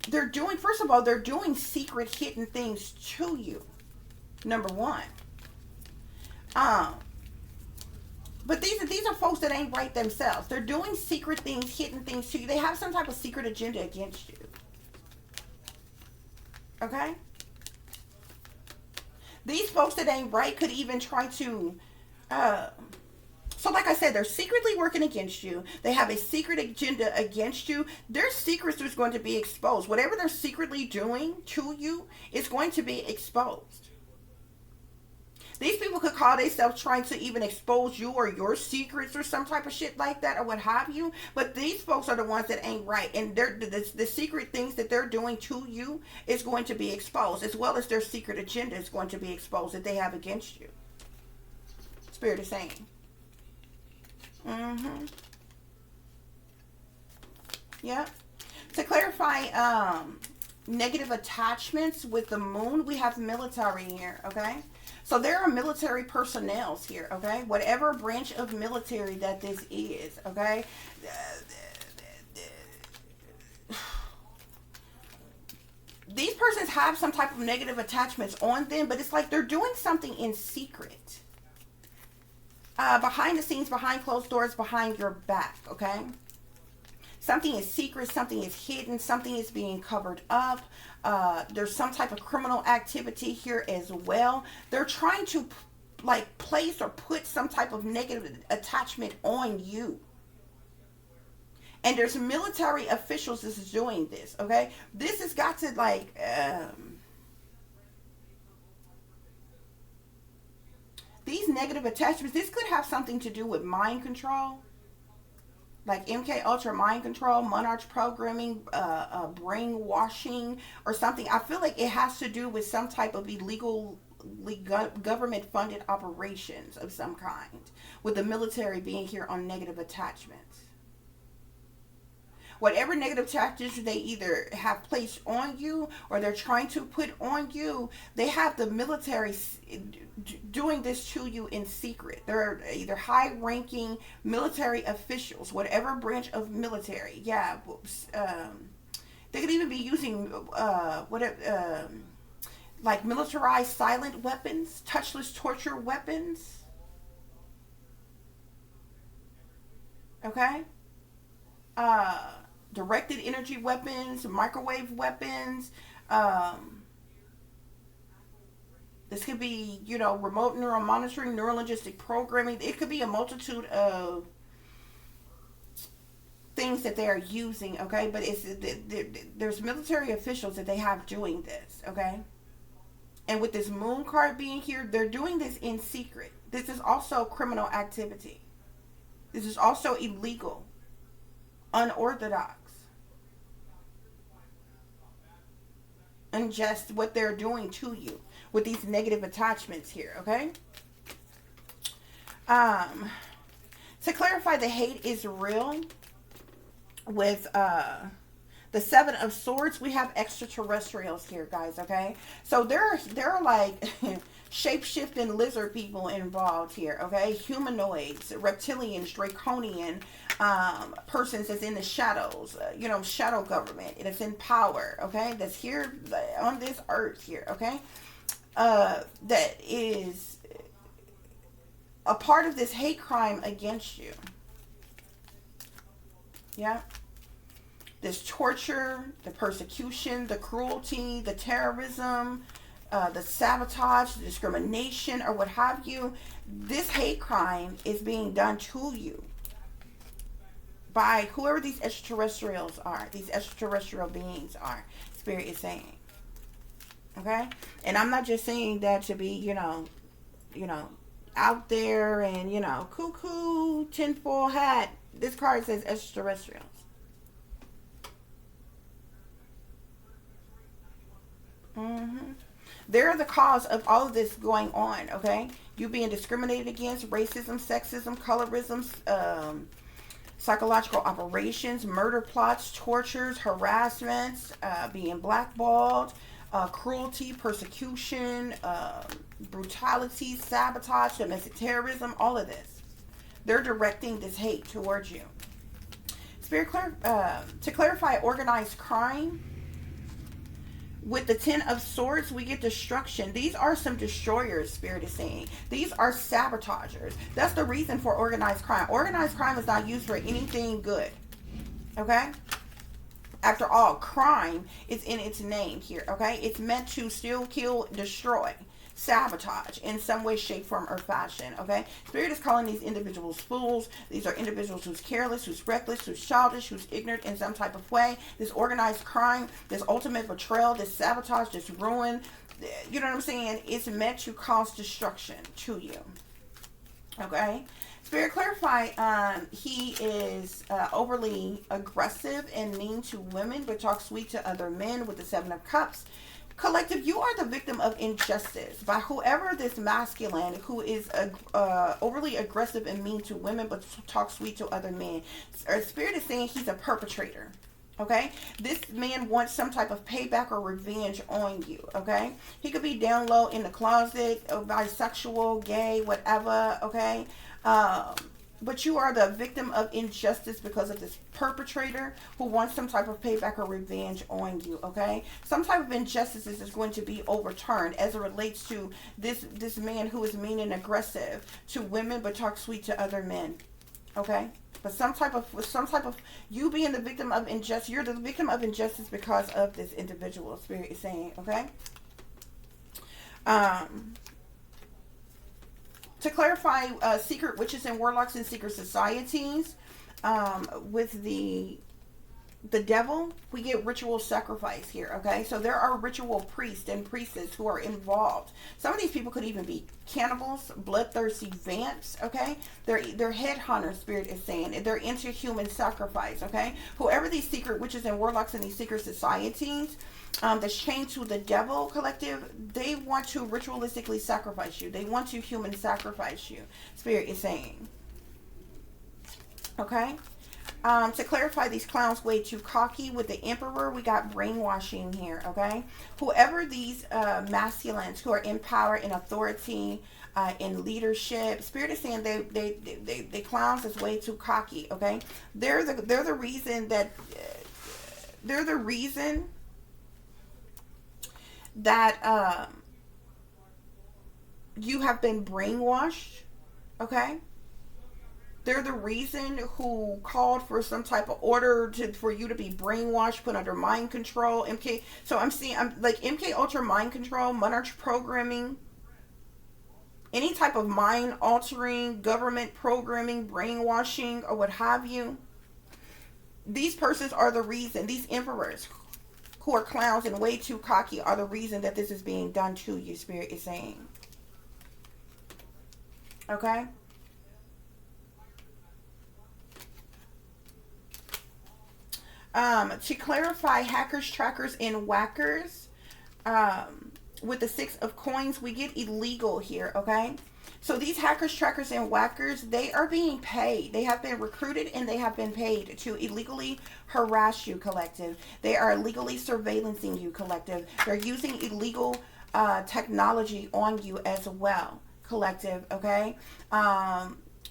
They're doing, first of all, they're doing secret hidden things to you. Number one. But these are folks that ain't right themselves. They're doing secret things, hidden things to you. They have some type of secret agenda against you. Okay? These folks that ain't right could even try to, so like I said, they're secretly working against you. They have a secret agenda against you. Their secrets is going to be exposed. Whatever they're secretly doing to you is going to be exposed. These people could call themselves trying to even expose you or your secrets or some type of shit like that or what have you. But these folks are the ones that ain't right. And the secret things that they're doing to you is going to be exposed. As well as their secret agenda is going to be exposed that they have against you. Spirit is saying. Yeah. To clarify, negative attachments with the moon, we have military here, okay? So there are military personnel here, okay? Whatever branch of military that this is, okay? These persons have some type of negative attachments on them, but it's like they're doing something in secret. Behind the scenes, behind closed doors, behind your back, okay? Something is secret, something is hidden, something is being covered up. There's some type of criminal activity here as well. They're trying to like place or put some type of negative attachment on you. And there's military officials that is doing this, okay? This has got to like... these negative attachments, this could have something to do with mind control. Like MK Ultra mind control, monarch programming, brainwashing, or something. I feel like it has to do with some type of illegal government funded operations of some kind. With the military being here on negative attachments. Whatever negative tactics they either have placed on you or they're trying to put on you, they have the military doing this to you in secret. They're either high-ranking military officials, whatever branch of military. Yeah, they could even be using like militarized silent weapons, touchless torture weapons. Okay? Directed energy weapons, microwave weapons. This could be, you know, remote neural monitoring, neurolinguistic programming. It could be a multitude of things that they are using, okay? But there's military officials that they have doing this, okay? And with this moon card being here, they're doing this in secret. This is also criminal activity. This is also illegal, unorthodox. And just what they're doing to you with these negative attachments here, okay? To clarify, the hate is real. With the Seven of Swords, we have extraterrestrials here, guys, okay? So there are like shape-shifting lizard people involved here, okay? Humanoids, reptilians, draconian persons that's in the shadows, you know, shadow government. It is in power, okay? That's here on this earth here, okay? That is a part of this hate crime against you. Yeah. This torture, the persecution, the cruelty, the terrorism, the sabotage, the discrimination, or what have you. This hate crime is being done to you by whoever these extraterrestrials are, these extraterrestrial beings are, Spirit is saying. Okay? And I'm not just saying that to be, you know, out there and, you know, cuckoo, tinfoil hat. This card says extraterrestrials. They're the cause of all of this going on, okay? You being discriminated against, racism, sexism, colorism, psychological operations, murder plots, tortures, harassments, being blackballed, cruelty, persecution, brutality, sabotage, domestic terrorism, all of this. They're directing this hate towards you. Spirit, to clarify organized crime, with the 10 of Swords, we get destruction. These are some destroyers, Spirit is saying. These are sabotagers. That's the reason for organized crime. Organized crime is not used for anything good. Okay? After all, crime is in its name here. Okay? It's meant to steal, kill, destroy, sabotage in some way, shape, form, or fashion. Okay? Spirit is calling these individuals fools. These are individuals who's careless, who's reckless, who's childish, who's ignorant in some type of way. This organized crime, this ultimate betrayal, this sabotage, this ruin, you know what I'm saying? It's meant to cause destruction to you. Okay? Spirit, clarify, he is overly aggressive and mean to women, but talks sweet to other men with the 7 of Cups. Collective, you are the victim of injustice by whoever this masculine who is overly aggressive and mean to women but talks sweet to other men. Spirit is saying he's a perpetrator. Okay, this man wants some type of payback or revenge on you. Okay, he could be down low in the closet, bisexual, gay, whatever. Okay, but you are the victim of injustice because of this perpetrator who wants some type of payback or revenge on you, okay? Some type of injustice is going to be overturned as it relates to this man who is mean and aggressive to women but talks sweet to other men, okay? But some type of you being the victim of injustice, you're the victim of injustice because of this individual, Spirit is saying, okay? To clarify, secret witches and warlocks in secret societies, with the devil, we get ritual sacrifice here, okay? So there are ritual priests and priestesses who are involved. Some of these people could even be cannibals, bloodthirsty vamps, okay? They're headhunters, Spirit is saying. They're into human sacrifice, okay? Whoever these secret witches and warlocks in these secret societies, that's chained to the devil, collective, they want to ritualistically sacrifice you. They want to human sacrifice you, Spirit is saying. Okay? To clarify, these clowns way too cocky. With the Emperor, we got brainwashing here, okay? Whoever these masculines who are in power, in authority, in leadership, Spirit is saying they clowns is way too cocky, okay? They're the reason that you have been brainwashed, okay? They're the reason who called for some type of order for you to be brainwashed, put under mind control. So I'm like MK Ultra mind control, monarch programming, any type of mind altering, government programming, brainwashing, or what have you. These persons are the reason. These emperors who are clowns and way too cocky are the reason that this is being done to you, Spirit is saying. Okay? To clarify, hackers, trackers, and whackers, with the 6 of Coins, we get illegal here, okay? So these hackers, trackers, and whackers, they are being paid. They have been recruited and they have been paid to illegally harass you, collective. They are illegally surveillancing you, collective. They're using illegal technology on you as well, collective, okay?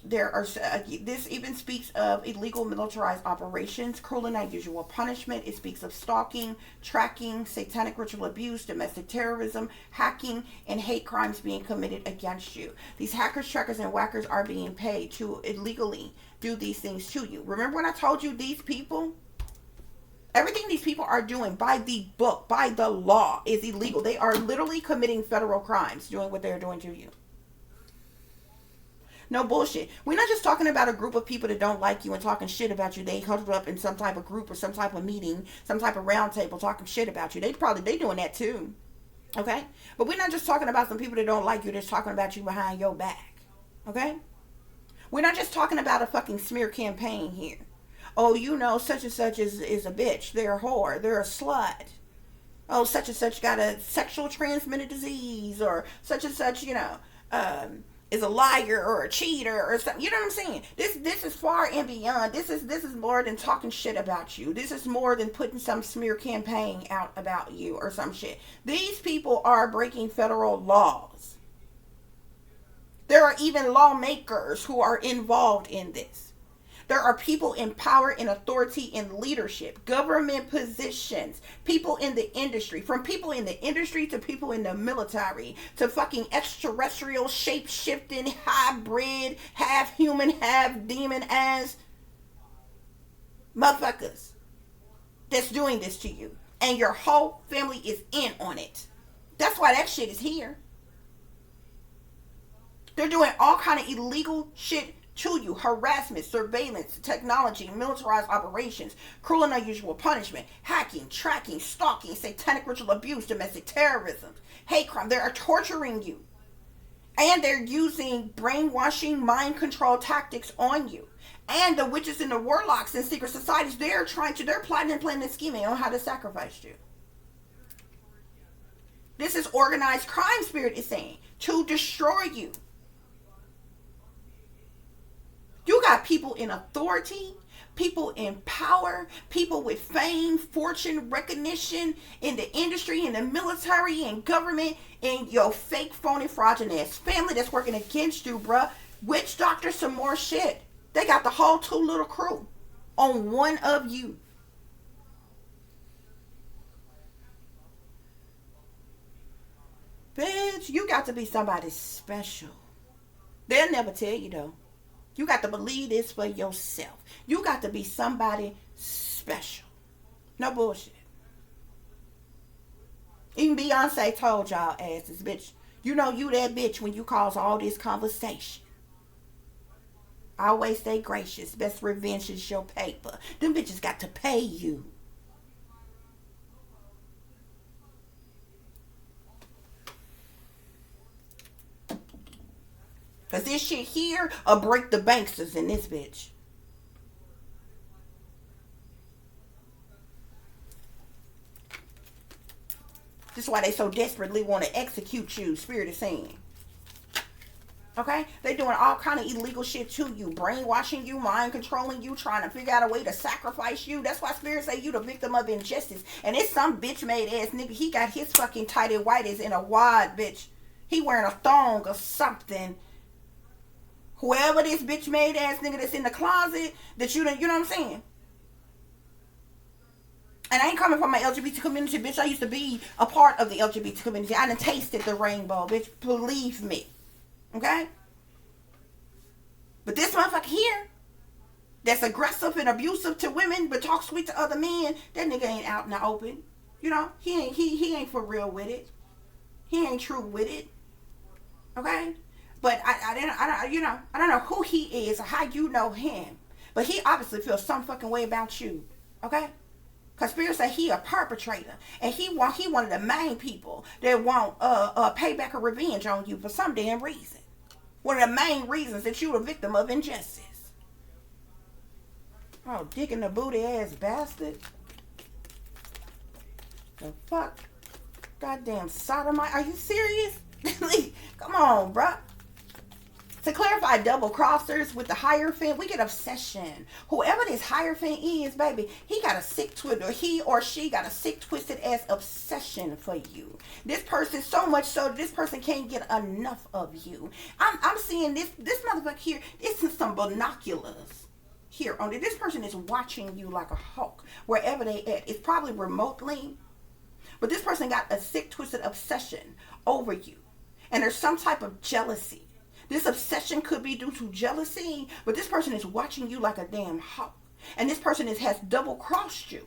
There are this even speaks of illegal militarized operations, cruel and unusual punishment. It speaks of stalking, tracking, satanic ritual abuse, domestic terrorism, hacking, and hate crimes being committed against you. These hackers, trackers, and whackers are being paid to illegally do these things to you. Remember when I told you these people? Everything these people are doing by the book, by the law, is illegal. They are literally committing federal crimes doing what they're doing to you. No bullshit. We're not just talking about a group of people that don't like you and talking shit about you. They huddled up in some type of group or some type of meeting, some type of round table talking shit about you. They doing that too. Okay? But we're not just talking about some people that don't like you that's talking about you behind your back. Okay? We're not just talking about a fucking smear campaign here. Oh, you know, such and such is a bitch. They're a whore. They're a slut. oh, such and such got a sexual transmitted disease, or such and such, is a liar or a cheater or something. You know what I'm saying? This is far and beyond. This is more than talking shit about you. This is more than putting some smear campaign out about you or some shit. These people are breaking federal laws. There are even lawmakers who are involved in this. There are people in power and authority and leadership, government positions, people in the industry, from people in the industry to people in the military, to fucking extraterrestrial, shape-shifting, hybrid, half human, half demon ass motherfuckers that's doing this to you. And your whole family is in on it. That's why that shit is here. They're doing all kind of illegal shit to you: harassment, surveillance, technology, militarized operations, cruel and unusual punishment, hacking, tracking, stalking, satanic ritual abuse, domestic terrorism, hate crime. They are torturing you. And they're using brainwashing, mind control tactics on you. And the witches and the warlocks and secret societies, they're plotting and planning and scheming on how to sacrifice you. This is organized crime, Spirit is saying, to destroy you. You got people in authority, people in power, people with fame, fortune, recognition in the industry, in the military, and government, and your fake, phony, fraudulent family that's working against you, bruh. Witch doctors, some more shit. They got the whole Too Little crew on one of you. Bitch, you got to be somebody special. They'll never tell you though. You got to believe this for yourself. You got to be somebody special. No bullshit. Even Beyonce told y'all asses, bitch, you know you that bitch when you cause all this conversation. Always stay gracious. Best revenge is your paper. Them bitches got to pay you. Because this shit here will break the banksters in this bitch. This is why they so desperately want to execute you, Spirit is saying. Okay? They doing all kind of illegal shit to you. Brainwashing you, mind controlling you, trying to figure out a way to sacrifice you. That's why Spirit say you the victim of injustice. And it's some bitch made ass nigga. He got his fucking tighty whities in a wad, bitch. He wearing a thong or something. Whoever this bitch made ass nigga that's in the closet, that you know what I'm saying? And I ain't coming from my LGBT community, bitch. I used to be a part of the LGBT community. I done tasted the rainbow, bitch. Believe me. Okay? But this motherfucker here, that's aggressive and abusive to women, but talk sweet to other men, that nigga ain't out in the open. You know? He ain't for real with it. He ain't true with it. Okay? But I don't know who he is or how you know him. But he obviously feels some fucking way about you. Okay? Because Spirit say he a perpetrator. And he one of the main people that want payback or revenge on you for some damn reason. One of the main reasons that you a victim of injustice. Oh, dick in the booty ass bastard. The fuck? Goddamn sodomite. Are you serious? Come on, bruh. To clarify double crossers with the Hierophant, we get obsession. Whoever this Hierophant is, baby, he got a sick twisted, or he or she got a sick twisted ass obsession for you. This person, so much so this person can't get enough of you. I'm seeing this motherfucker here. This is some binoculars here on it. This person is watching you like a hawk wherever they at. It's probably remotely, but this person got a sick twisted obsession over you, and there's some type of jealousy. This obsession could be due to jealousy, but this person is watching you like a damn hawk. And this person has double-crossed you.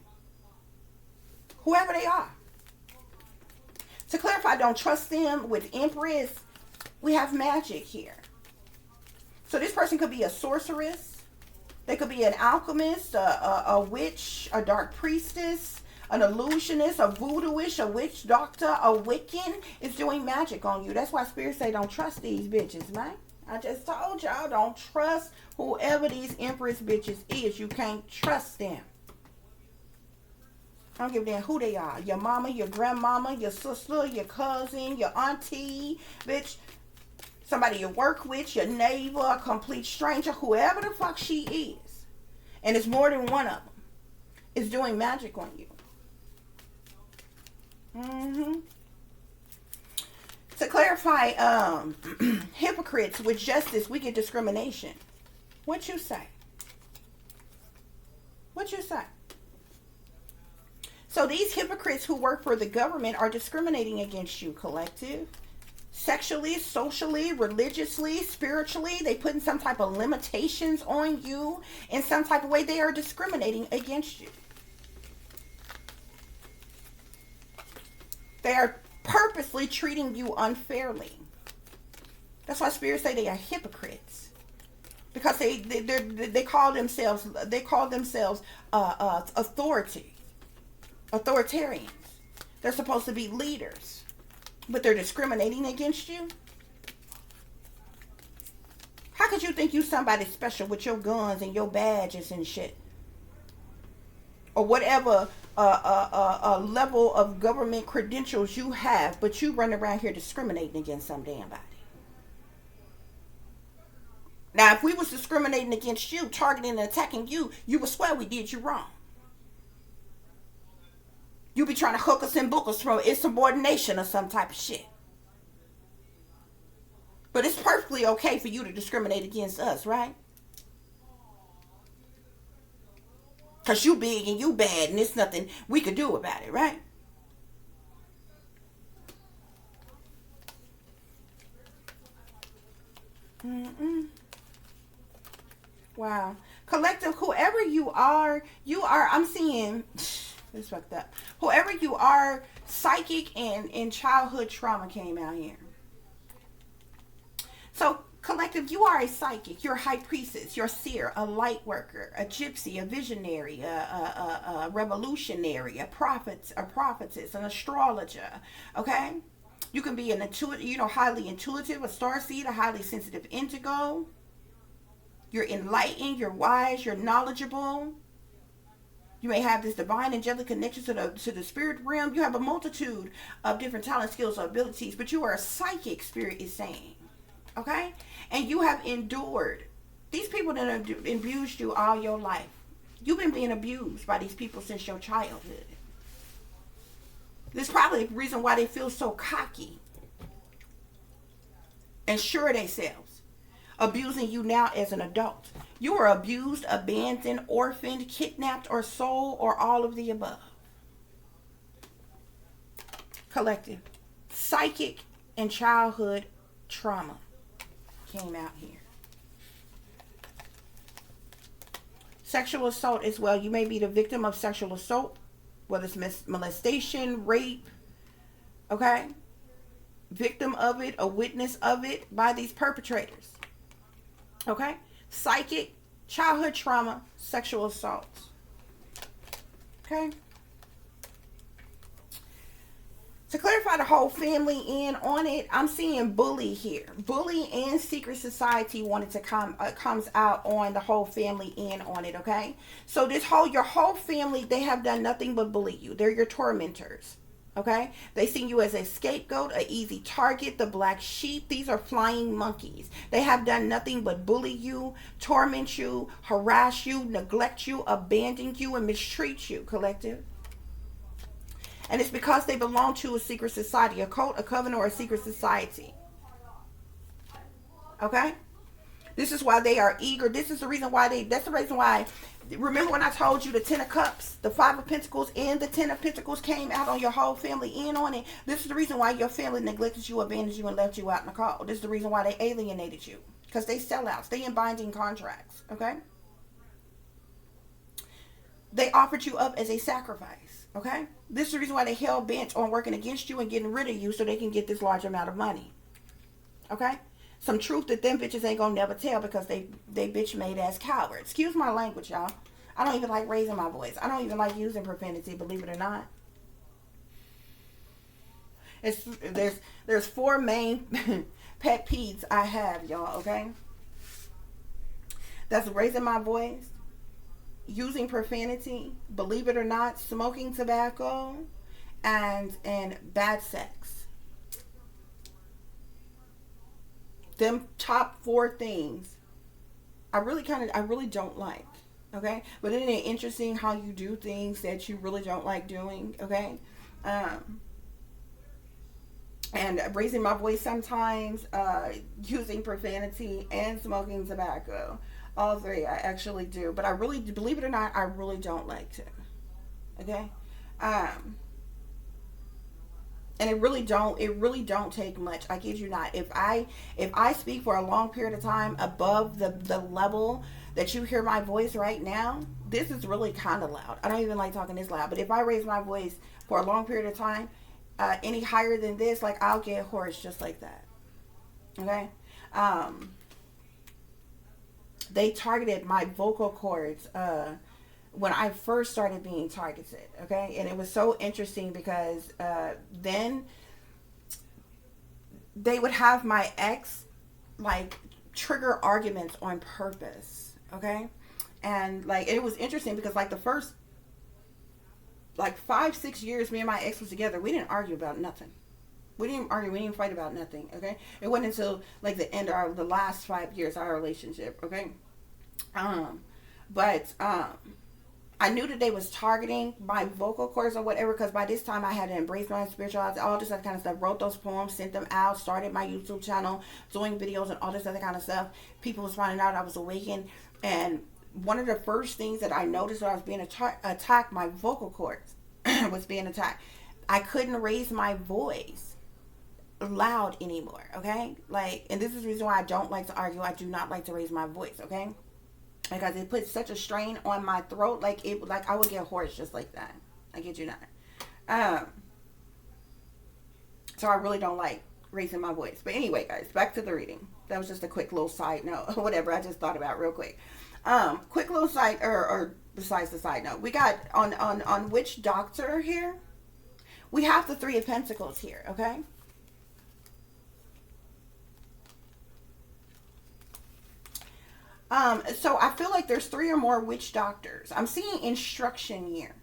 Whoever they are. To clarify, don't trust them with Empress, we have magic here. So this person could be a sorceress. They could be an alchemist, a witch, a dark priestess, an illusionist, a voodooish, a witch doctor, a Wiccan is doing magic on you. That's why Spirit say don't trust these bitches, man. I just told y'all don't trust whoever these Empress bitches is. You can't trust them. I don't give a damn who they are. Your mama, your grandmama, your sister, your cousin, your auntie, bitch. Somebody you work with, your neighbor, a complete stranger, whoever the fuck she is. And it's more than one of them. Is doing magic on you. To clarify, hypocrites with justice, we get discrimination. What you say? What you say? So these hypocrites who work for the government are discriminating against you, collective. Sexually, socially, religiously, spiritually. They putting some type of limitations on you. In some type of way, they are discriminating against you. They are purposely treating you unfairly. That's why spirits say they are hypocrites. Because they call themselves authoritarians. They're supposed to be leaders, but they're discriminating against you. How could you think you somebody special with your guns and your badges and shit, or whatever level of government credentials you have, but you run around here discriminating against some damn body? Now, if we was discriminating against you, targeting and attacking you, you would swear we did you wrong. You be trying to hook us and book us from insubordination or some type of shit. But it's perfectly okay for you to discriminate against us, right? Because you big and you bad and there's nothing we could do about it, right? Wow. Collective, whoever you are, I'm seeing, it's fucked up. Whoever you are, psychic and childhood trauma came out here. So, collective, you are a psychic. You're a high priestess. You're a seer, a light worker, a gypsy, a visionary, a revolutionary, a prophet, a prophetess, an astrologer. Okay? You can be an intuitive, highly intuitive, a starseed, a highly sensitive indigo. You're enlightened, you're wise, you're knowledgeable. You may have this divine angelic connection to the spirit realm. You have a multitude of different talent, skills, or abilities, but you are a psychic, spirit is saying. Okay? And you have endured. These people that have abused you all your life. You've been being abused by these people since your childhood. This is probably the reason why they feel so cocky and sure of themselves, abusing you now as an adult. You were abused, abandoned, orphaned, kidnapped, or sold, or all of the above. Collective. Psychic and childhood trauma came out here. Sexual assault as well. You may be the victim of sexual assault, whether it's molestation, rape, okay? Victim of it, a witness of it by these perpetrators. Okay? Psychic, childhood trauma, sexual assaults. Okay? To clarify the whole family in on it, I'm seeing bully here. Bully and secret society wanted to comes out on the whole family in on it, okay? So your whole family, they have done nothing but bully you. They're your tormentors. Okay? They see you as a scapegoat, an easy target, the black sheep. These are flying monkeys. They have done nothing but bully you, torment you, harass you, neglect you, abandon you, and mistreat you, collective. And it's because they belong to a secret society, a cult, a covenant, or a secret society. Okay? This is why they are eager. This is the reason why that's the reason why. Remember when I told you the 10 of Cups, the 5 of Pentacles, and the 10 of Pentacles came out on your whole family in on it? This is the reason why your family neglected you, abandoned you, and left you out in the cold. This is the reason why they alienated you. Because they sellouts. They in binding contracts. Okay? They offered you up as a sacrifice. Okay? This is the reason why they hell bent on working against you and getting rid of you so they can get this large amount of money. Okay? Some truth that them bitches ain't gonna never tell because they bitch made ass cowards. Excuse my language, y'all. I don't even like raising my voice. I don't even like using profanity, believe it or not. There's 4 main pet peeves I have, y'all, okay? That's raising my voice, using profanity, believe it or not, smoking tobacco, and bad sex. Them top 4 things I really don't like. Okay, but isn't it interesting how you do things that you really don't like doing? Okay, um, and raising my voice sometimes, using profanity and smoking tobacco. All 3 I actually do, but I really, believe it or not, I really don't like to. Okay, um, and it really don't take much. I kid you not. If I speak for a long period of time above the level that you hear my voice right now, this is really kind of loud. I don't even like talking this loud, but if I raise my voice for a long period of time, any higher than this, like, I'll get hoarse just like that. Okay. um they targeted my vocal cords, when I first started being targeted. Okay, and it was so interesting because, then they would have my ex, like, trigger arguments on purpose. Okay, and like, it was interesting because, like, the first, like, 5-6 years me and my ex was together, we didn't argue about nothing. We didn't argue. We didn't fight about nothing. Okay, it wasn't until, like, the end of the last 5 years of our relationship. Okay, um, but I knew that they was targeting my vocal cords or whatever, because by this time I had embraced my spirituality, all this other kind of stuff. Wrote those poems, sent them out, started my YouTube channel, doing videos and all this other kind of stuff. People was finding out I was awakened, and one of the first things that I noticed when I was being attacked, my vocal cords was being attacked. I couldn't raise my voice loud anymore. Okay, like, and this is the reason why I don't like to argue. I do not like to raise my voice. Okay, because it puts such a strain on my throat. Like I would get hoarse just like that. I kid you not. Um, so I really don't like raising my voice. But anyway, guys, back to the reading. That was just a quick little side note, whatever I just thought about real quick. Quick little side, or besides the side note, we got on which doctor here. We have the 3 of Pentacles here. Okay. So I feel like there's 3 or more witch doctors. I'm seeing instruction here.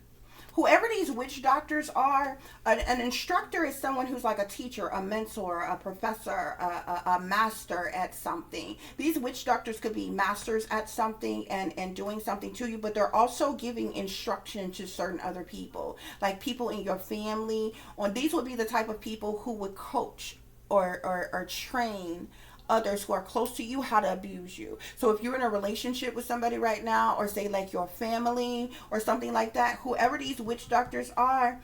Whoever these witch doctors are, an instructor is someone who's like a teacher, a mentor, a professor, a master at something. These witch doctors could be masters at something and doing something to you, but they're also giving instruction to certain other people, like people in your family. These would be the type of people who would coach or train others who are close to you how to abuse you. So if you're in a relationship with somebody right now, or say like your family or something like that, whoever these witch doctors are,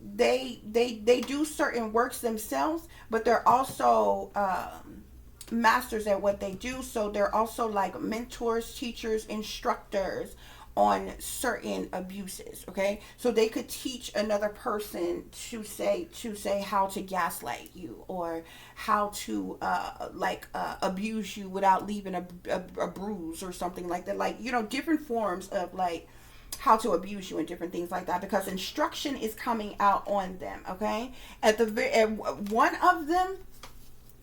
they do certain works themselves, but they're also masters at what they do. So they're also like mentors, teachers, instructors on certain abuses. Okay, so they could teach another person to say how to gaslight you, or how to abuse you without leaving a bruise or something like that, like, different forms of, like, how to abuse you and different things like that, because instruction is coming out on them. Okay,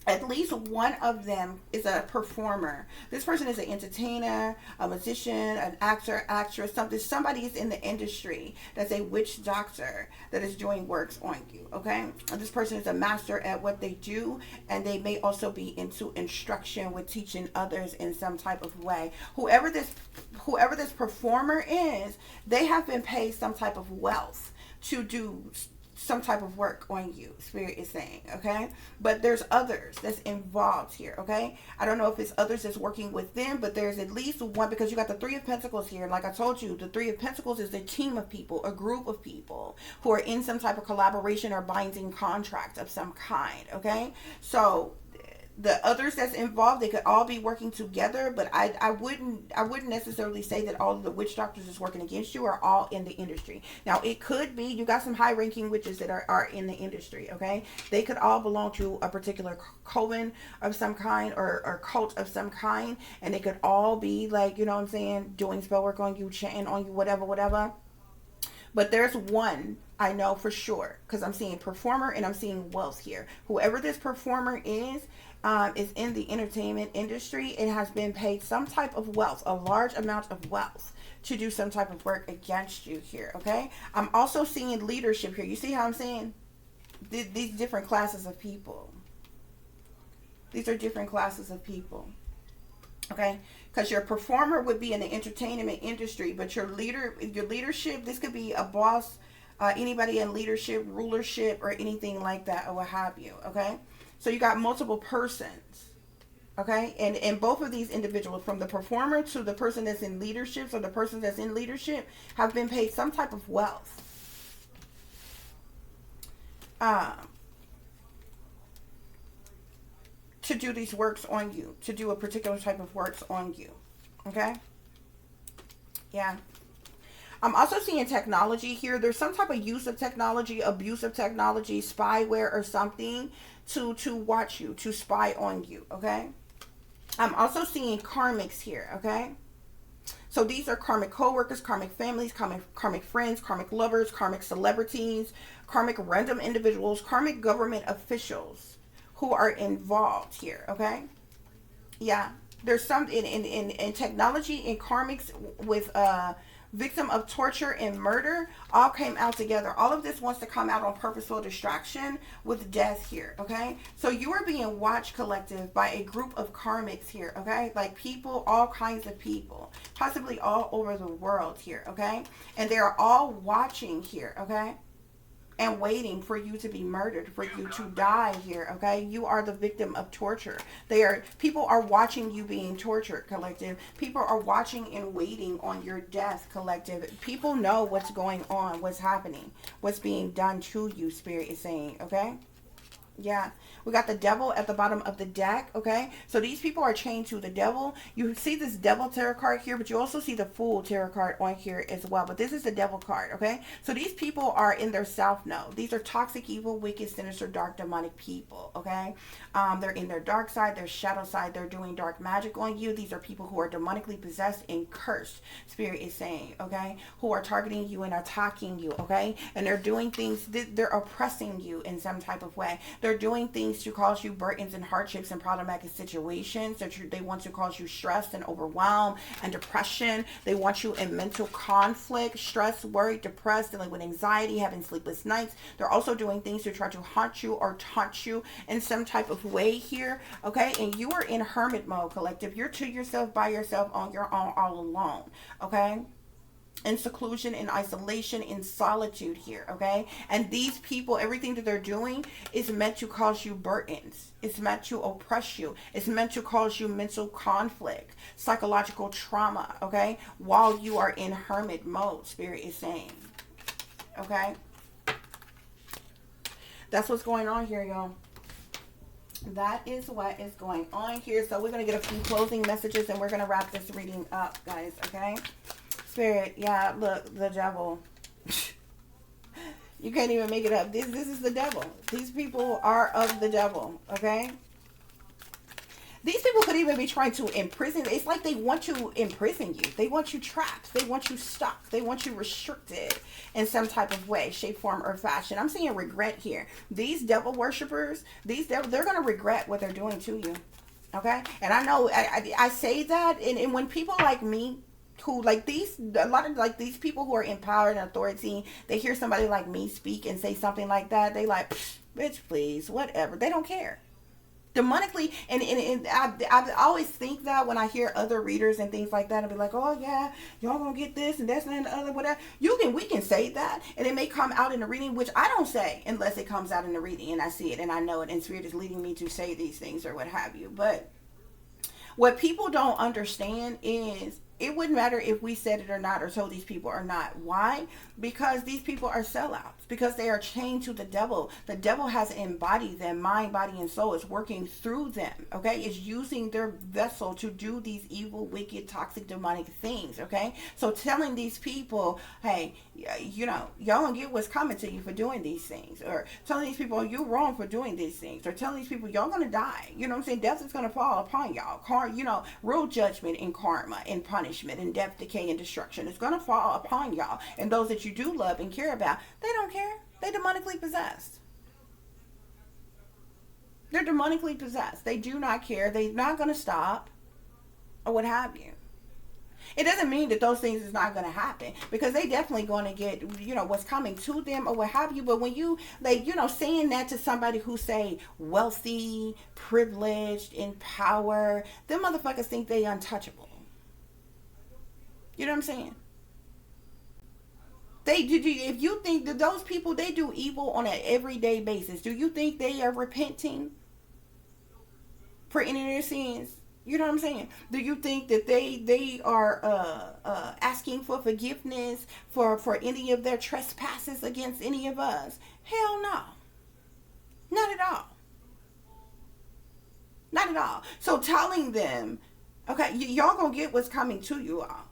at least one of them is a performer. This person is an entertainer, a musician, an actor, actress, somebody is in the industry that's a witch doctor that is doing works on you. Okay, and this person is a master at what they do, and they may also be into instruction with teaching others in some type of way. Whoever this performer is, they have been paid some type of wealth to do some type of work on you, spirit is saying. Okay, but there's others that's involved here. Okay, I don't know if it's others that's working with them, but there's at least one, because you got the 3 of Pentacles here. Like I told you, the 3 of Pentacles is a team of people, a group of people who are in some type of collaboration or binding contract of some kind. Okay, so the others that's involved, they could all be working together, but I wouldn't necessarily say that all of the witch doctors is working against you are all in the industry. Now it could be you got some high ranking witches that are in the industry. Okay, they could all belong to a particular coven of some kind, or cult of some kind, and they could all be, like, doing spell work on you, chanting on you, whatever. But there's one I know for sure because I'm seeing performer and I'm seeing wealth here. Whoever this performer is in the entertainment industry. It has been paid some type of wealth, a large amount of wealth, to do some type of work against you here. Okay. I'm also seeing leadership here. You see how I'm saying these different classes of people. These are different classes of people. Okay, because your performer would be in the entertainment industry, but your leadership, this could be a boss, anybody in leadership, rulership, or anything like that, or what have you. Okay, so you got multiple persons. Okay, and both of these individuals, from the performer to the person that's in leadership, so the person that's in leadership, have been paid some type of wealth. To do these works on you, to do a particular type of works on you. Okay? Yeah. I'm also seeing technology here. There's some type of use of technology, abuse of technology, spyware or something to watch you, to spy on you. Okay? I'm also seeing karmics here. Okay? So these are karmic co-workers, karmic families, karmic friends, karmic lovers, karmic celebrities, karmic random individuals, karmic government officials who are involved here. Okay, yeah, there's some in technology and karmics with victim of torture and murder all came out together. All of this wants to come out on purposeful distraction with death here. Okay, so you are being watched, collective, by a group of karmics here. Okay, like people, all kinds of people, possibly all over the world here. Okay, and they're all watching here. Okay, and waiting for you to be murdered, for you to die here. Okay, you are the victim of torture. People are watching you being tortured, collective. People are watching and waiting on your death, collective. People know what's going on, what's happening, what's being done to you, spirit is saying. Okay, yeah, we got the devil at the bottom of the deck. Okay, so these people are chained to the devil. You see this devil tarot card here, but you also see the fool tarot card on here as well, but this is the devil card. Okay, so these people are in their self node. These are toxic, evil, wicked, sinister, dark, demonic people. Okay, they're in their dark side, their shadow side. They're doing dark magic on you. These are people who are demonically possessed and cursed, spirit is saying. Okay, who are targeting you and attacking you. Okay, and they're doing things, they're oppressing you in some type of way. They're doing things to cause you burdens and hardships and problematic situations. They want to cause you stress and overwhelm and depression. They want you in mental conflict, stress, worry, depressed, dealing with anxiety, having sleepless nights. They're also doing things to try to haunt you or taunt you in some type of way here. Okay, and you are in hermit mode, collective. You're to yourself, by yourself, on your own, all alone. Okay, in seclusion, in isolation, in solitude here. Okay, and these people, everything that they're doing is meant to cause you burdens. It's meant to oppress you. It's meant to cause you mental conflict, psychological trauma. Okay, while you are in hermit mode, spirit is saying. Okay, that's what's going on here, y'all. That is what is going on here. So we're going to get a few closing messages and we're going to wrap this reading up, guys. Okay, spirit, yeah, look, the devil. You can't even make it up. This is the devil. These people are of the devil. Okay, these people could even be trying to imprison. It's like they want to imprison you. They want you trapped. They want you stuck. They want you restricted in some type of way, shape, form, or fashion. I'm seeing regret here. These devil worshippers, they're going to regret what they're doing to you. Okay, and I know I say that, and when people like me, who like a lot of like these people who are in power and authority, they hear somebody like me speak and say something like that, they like, bitch, please, whatever. They don't care. Demonically, and I always think that when I hear other readers and things like that, I'll be like, oh yeah, y'all gonna get this and that's and the other, whatever. We can say that, and it may come out in the reading, which I don't say unless it comes out in the reading and I see it and I know it, and spirit is leading me to say these things or what have you. But what people don't understand is it wouldn't matter if we said it or not, or told these people or not. Why? Because these people are sellouts. Because they are chained to the devil. The devil has embodied them. Mind, body, and soul is working through them. Okay? It's using their vessel to do these evil, wicked, toxic, demonic things. Okay? So telling these people, hey, you know, y'all don't get what's coming to you for doing these things. Or telling these people, you're wrong for doing these things. Or telling these people, y'all gonna die. You know what I'm saying? Death is gonna fall upon y'all. Real judgment and karma and punishment and death, decay, and destruction is gonna fall upon y'all. And those that you do love and care about, they don't care. They demonically possessed. They're demonically possessed. They do not care. They're not going to stop or what have you. It doesn't mean that those things is not going to happen, because they definitely going to get, what's coming to them or what have you. But when you, saying that to somebody who say wealthy, privileged, in power, them motherfuckers think they untouchable. You know what I'm saying? If you think that those people, they do evil on an everyday basis, do you think they are repenting for any of their sins? You know what I'm saying? Do you think that they are asking for forgiveness for any of their trespasses against any of us? Hell no. Not at all. Not at all. So telling them, okay, y'all gonna get what's coming to you all.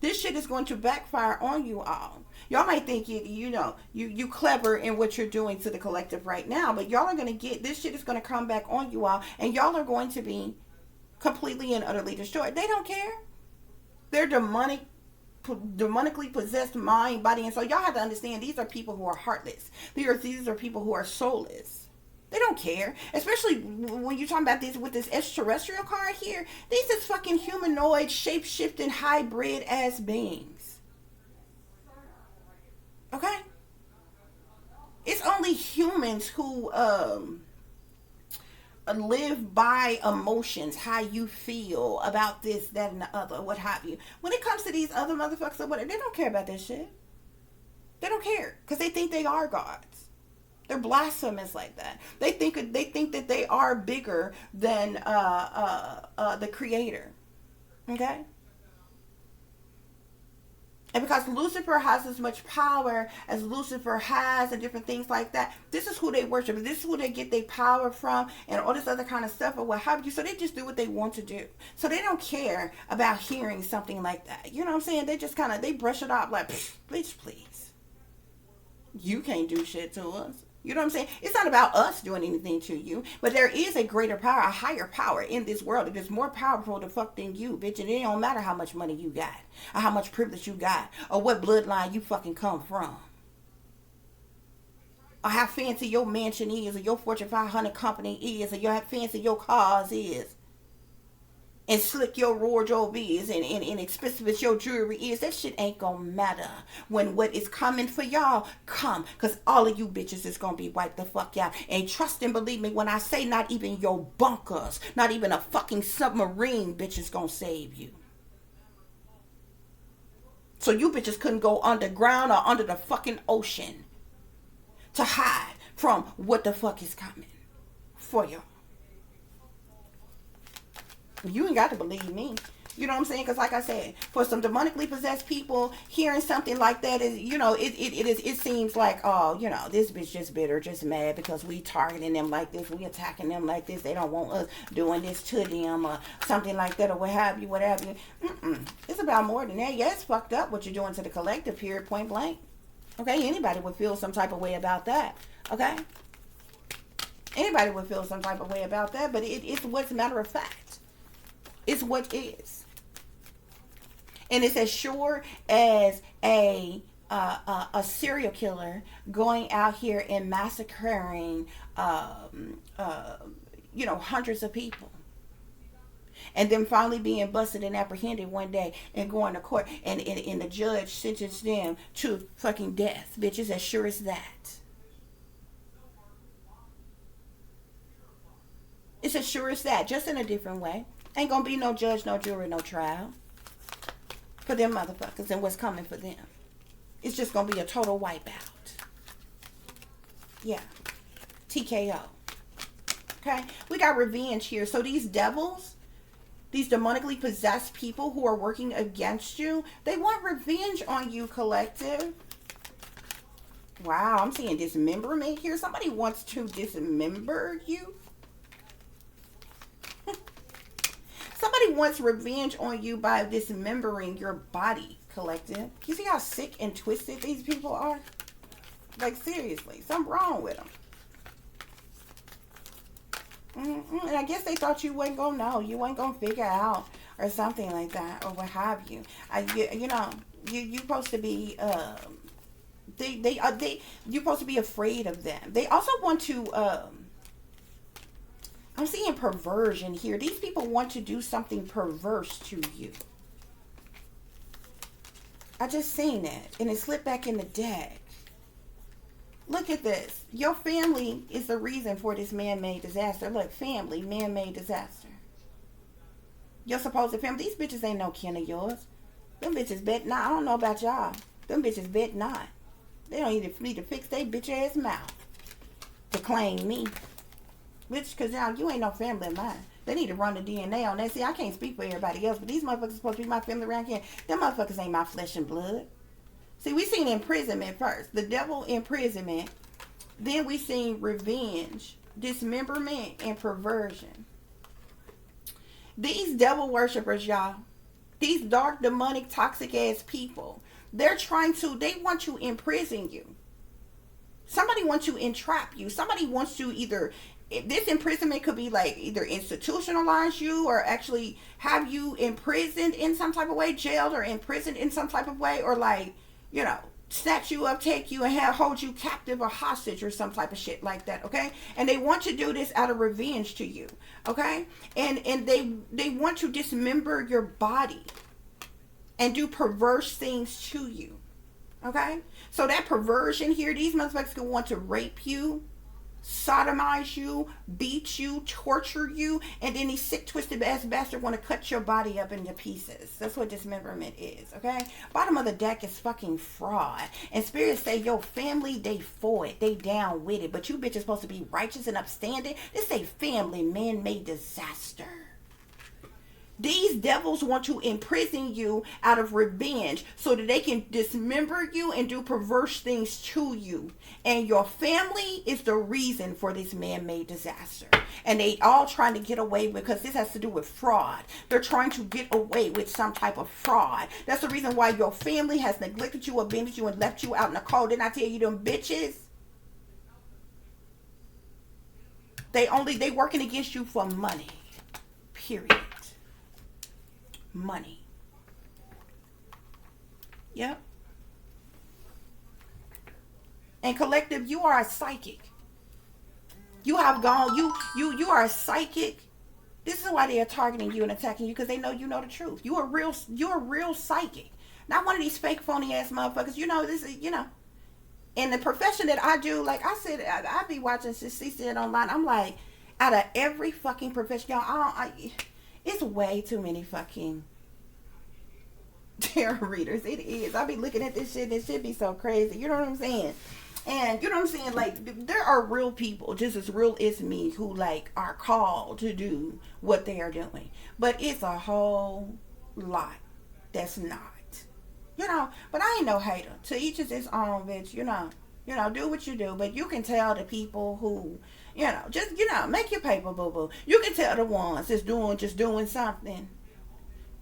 This shit is going to backfire on you all. Y'all might think you clever in what you're doing to the collective right now, but y'all are going to get, this shit is going to come back on you all, and y'all are going to be completely and utterly destroyed. They don't care. They're demonically possessed mind, body, and soul. Y'all have to understand, these are people who are heartless. These are people who are soulless. They don't care. Especially when you're talking about this with this extraterrestrial card here. These is fucking humanoid, shape-shifting, hybrid ass beings. Okay? It's only humans who live by emotions, how you feel about this, that, and the other, what have you. When it comes to these other motherfuckers or whatever, they don't care about that shit. They don't care, because they think they are gods. They're blasphemous like that. They think that they are bigger than the Creator. Okay? And because Lucifer has as much power as Lucifer has and different things like that, this is who they worship. This is who they get their power from and all this other kind of stuff or what have you. So they just do what they want to do. So they don't care about hearing something like that. You know what I'm saying? They just they brush it off like, bitch, please. You can't do shit to us. You know what I'm saying? It's not about us doing anything to you, but there is a greater power, a higher power in this world that is more powerful to fuck than you, bitch. And it don't matter how much money you got, or how much privilege you got, or what bloodline you fucking come from, or how fancy your mansion is, or your Fortune 500 company is, or how fancy your cars is, and slick your wardrobe is, and expensive as your jewelry is. That shit ain't gonna matter when what is coming for y'all come. Because all of you bitches is gonna be wiped the fuck out. And trust and believe me when I say not even your bunkers, not even a fucking submarine bitch is gonna save you. So you bitches couldn't go underground or under the fucking ocean to hide from what the fuck is coming for y'all. You ain't got to believe me. You know what I'm saying? Because like I said, for some demonically possessed people, hearing something like that is, it seems like, oh, this bitch just bitter, just mad because we targeting them like this, we attacking them like this, they don't want us doing this to them or something like that or what have you. It's about more than that. Yeah, it's fucked up what you're doing to the collective, period, point blank. Okay, anybody would feel some type of way about that. Okay? Anybody would feel some type of way about that, but it's what's a matter of fact. It's what is. And it's as sure as a serial killer going out here and massacring, hundreds of people. And then finally being busted and apprehended one day and going to court and the judge sentenced them to fucking death. Bitch, it's as sure as that. It's as sure as that, just in a different way. Ain't gonna be no judge, no jury, no trial for them motherfuckers and what's coming for them. It's just gonna be a total wipeout. Yeah. TKO. Okay? We got revenge here. So these devils, these demonically possessed people who are working against you, they want revenge on you, collective. Wow, I'm seeing dismemberment here. Somebody wants to dismember you. Somebody wants revenge on you by dismembering your body, collective. You see how sick and twisted these people are? Like, seriously, something wrong with them. And I guess they thought you wasn't going to know. You wasn't going to figure out or something like that or what have you. You're supposed to be You're supposed to be afraid of them. They also want to, I'm seeing perversion here. These people want to do something perverse to you. I just seen that, and it slipped back in the deck. Look at this. Your family is the reason for this man-made disaster. Look, family, man-made disaster. Your supposed family. These bitches ain't no kin of yours. Them bitches bet not. I don't know about y'all. Them bitches bet not. They don't even need to fix their bitch ass mouth to claim me. Bitch, because y'all, you ain't no family of mine. They need to run the DNA on that. See, I can't speak for everybody else, but these motherfuckers supposed to be my family around here. Them motherfuckers ain't my flesh and blood. See, we seen imprisonment first. The devil imprisonment. Then we seen revenge, dismemberment, and perversion. These devil worshippers, y'all. These dark, demonic, toxic ass people. They want to imprison you. Somebody wants to entrap you. Somebody wants to either, this imprisonment could be like either institutionalize you or actually have you imprisoned in some type of way, jailed or imprisoned in some type of way, or like, you know, snatch you up, take you, and hold you captive or hostage or some type of shit like that, okay? And they want to do this out of revenge to you, okay? And they want to dismember your body and do perverse things to you, okay? So that perversion here, these motherfuckers can want to rape you, sodomize you, beat you, torture you, and then these sick, twisted ass bastard want to cut your body up into pieces. That's what dismemberment is, okay? Bottom of the deck is fucking fraud. And spirits say, your family, they for it. They down with it. But you bitches supposed to be righteous and upstanding. This say family, man-made disaster. These devils want to imprison you out of revenge so that they can dismember you and do perverse things to you. And your family is the reason for this man-made disaster. And they all trying to get away because this has to do with fraud. They're trying to get away with some type of fraud. That's the reason why your family has neglected you, abandoned you, and left you out in the cold. Didn't I tell you them bitches? They working against you for money. Period. Money. Yep. And collective, you are a psychic. You have gone, you are a psychic. This is why they are targeting you and attacking you, because they know you know the truth. You're a real psychic. Not one of these fake phony ass motherfuckers. You know, this is, you know. In the profession that I do, like I said, I be watching CC online. I'm like, out of every fucking profession, y'all, it's way too many fucking tarot readers. It is. I be looking at this shit and it should be so crazy. You know what I'm saying? And you know what I'm saying? Like, there are real people, just as real as me, who like are called to do what they are doing. But it's a whole lot that's not. You know, but I ain't no hater. To each is his own, bitch. You know, do what you do. But you can tell the people who, you know, just, you know, make your paper, boo-boo. You can tell the ones that's just doing something.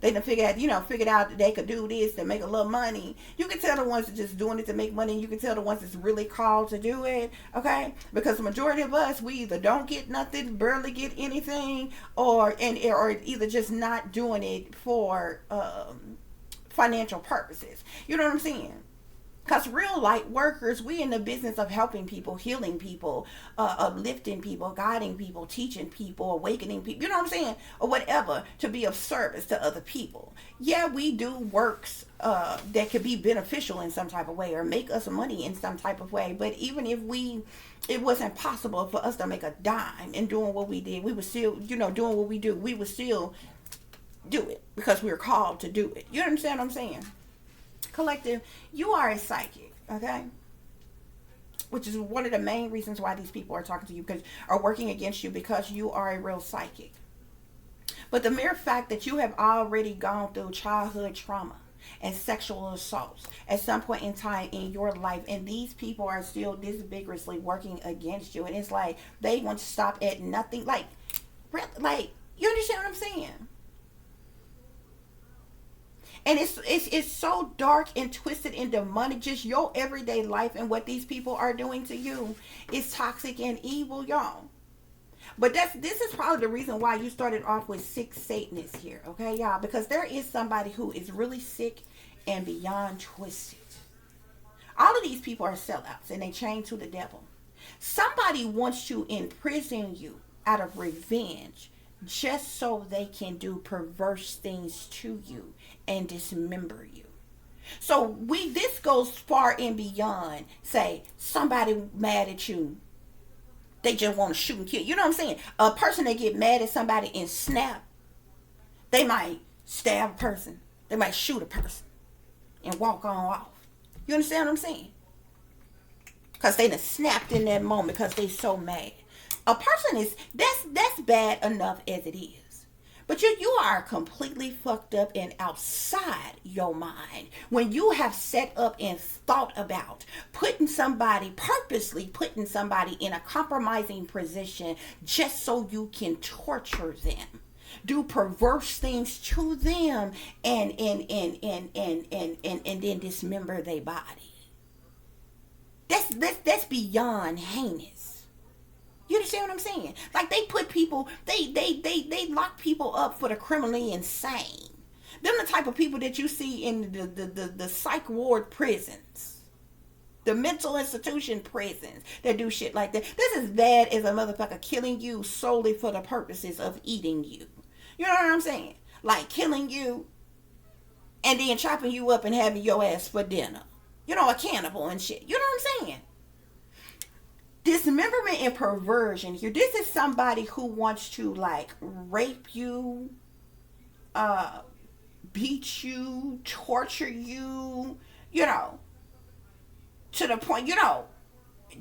They done figured out that they could do this to make a little money. You can tell the ones that just doing it to make money. You can tell the ones that's really called to do it, okay? Because the majority of us, we either don't get nothing, barely get anything, or either just not doing it for financial purposes. You know what I'm saying? Because real light workers, we in the business of helping people, healing people, uplifting people, guiding people, teaching people, awakening people, you know what I'm saying? Or whatever, to be of service to other people. Yeah, we do works that could be beneficial in some type of way or make us money in some type of way. But even if it wasn't possible for us to make a dime in doing what we did, we would still, you know, doing what we do, we would still do it because we were called to do it. You understand what I'm saying? Collective, you are a psychic, okay? Which is one of the main reasons why these people are talking to you, because are working against you, because you are a real psychic. But the mere fact that you have already gone through childhood trauma and sexual assaults at some point in time in your life, and these people are still this vigorously working against you, and it's like they want to stop at nothing. Like you understand what I'm saying? And it's so dark and twisted and demonic. Just your everyday life and what these people are doing to you is toxic and evil, y'all. But this is probably the reason why you started off with 6 Satanists here, okay, y'all? Because there is somebody who is really sick and beyond twisted. All of these people are sellouts and they chained to the devil. Somebody wants to imprison you out of revenge just so they can do perverse things to you and dismember you. So this goes far and beyond, say, somebody mad at you. They just want to shoot and kill. You know what I'm saying? A person that get mad at somebody and snap, they might stab a person. They might shoot a person and walk on off. You understand what I'm saying? Because they done snapped in that moment because they so mad. A person is, that's bad enough as it is. But you are completely fucked up and outside your mind when you have set up and thought about purposely putting somebody in a compromising position just so you can torture them, do perverse things to them, and then dismember their body. That's beyond heinous. You understand what I'm saying? Like, they put people, they lock people up for the criminally insane. Them the type of people that you see in the psych ward prisons, the mental institution prisons that do shit like that. This is bad as a motherfucker killing you solely for the purposes of eating you. You know what I'm saying? Like killing you and then chopping you up and having your ass for dinner. You know, a cannibal and shit. You know what I'm saying? Dismemberment and perversion here. This is somebody who wants to, like, rape you, beat you, torture you, you know, to the point, you know,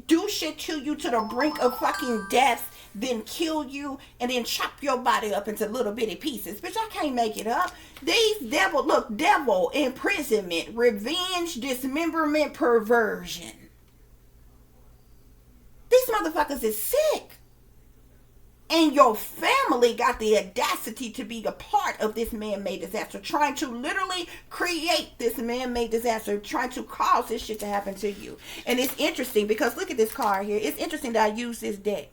do shit to you to the brink of fucking death, then kill you, and then chop your body up into little bitty pieces. Bitch, I can't make it up. These devil, imprisonment, revenge, dismemberment, perversion. These motherfuckers is sick. And your family got the audacity to be a part of this man-made disaster, trying to literally create this man-made disaster, trying to cause this shit to happen to you. And it's interesting because look at this card here. It's interesting that I use this deck.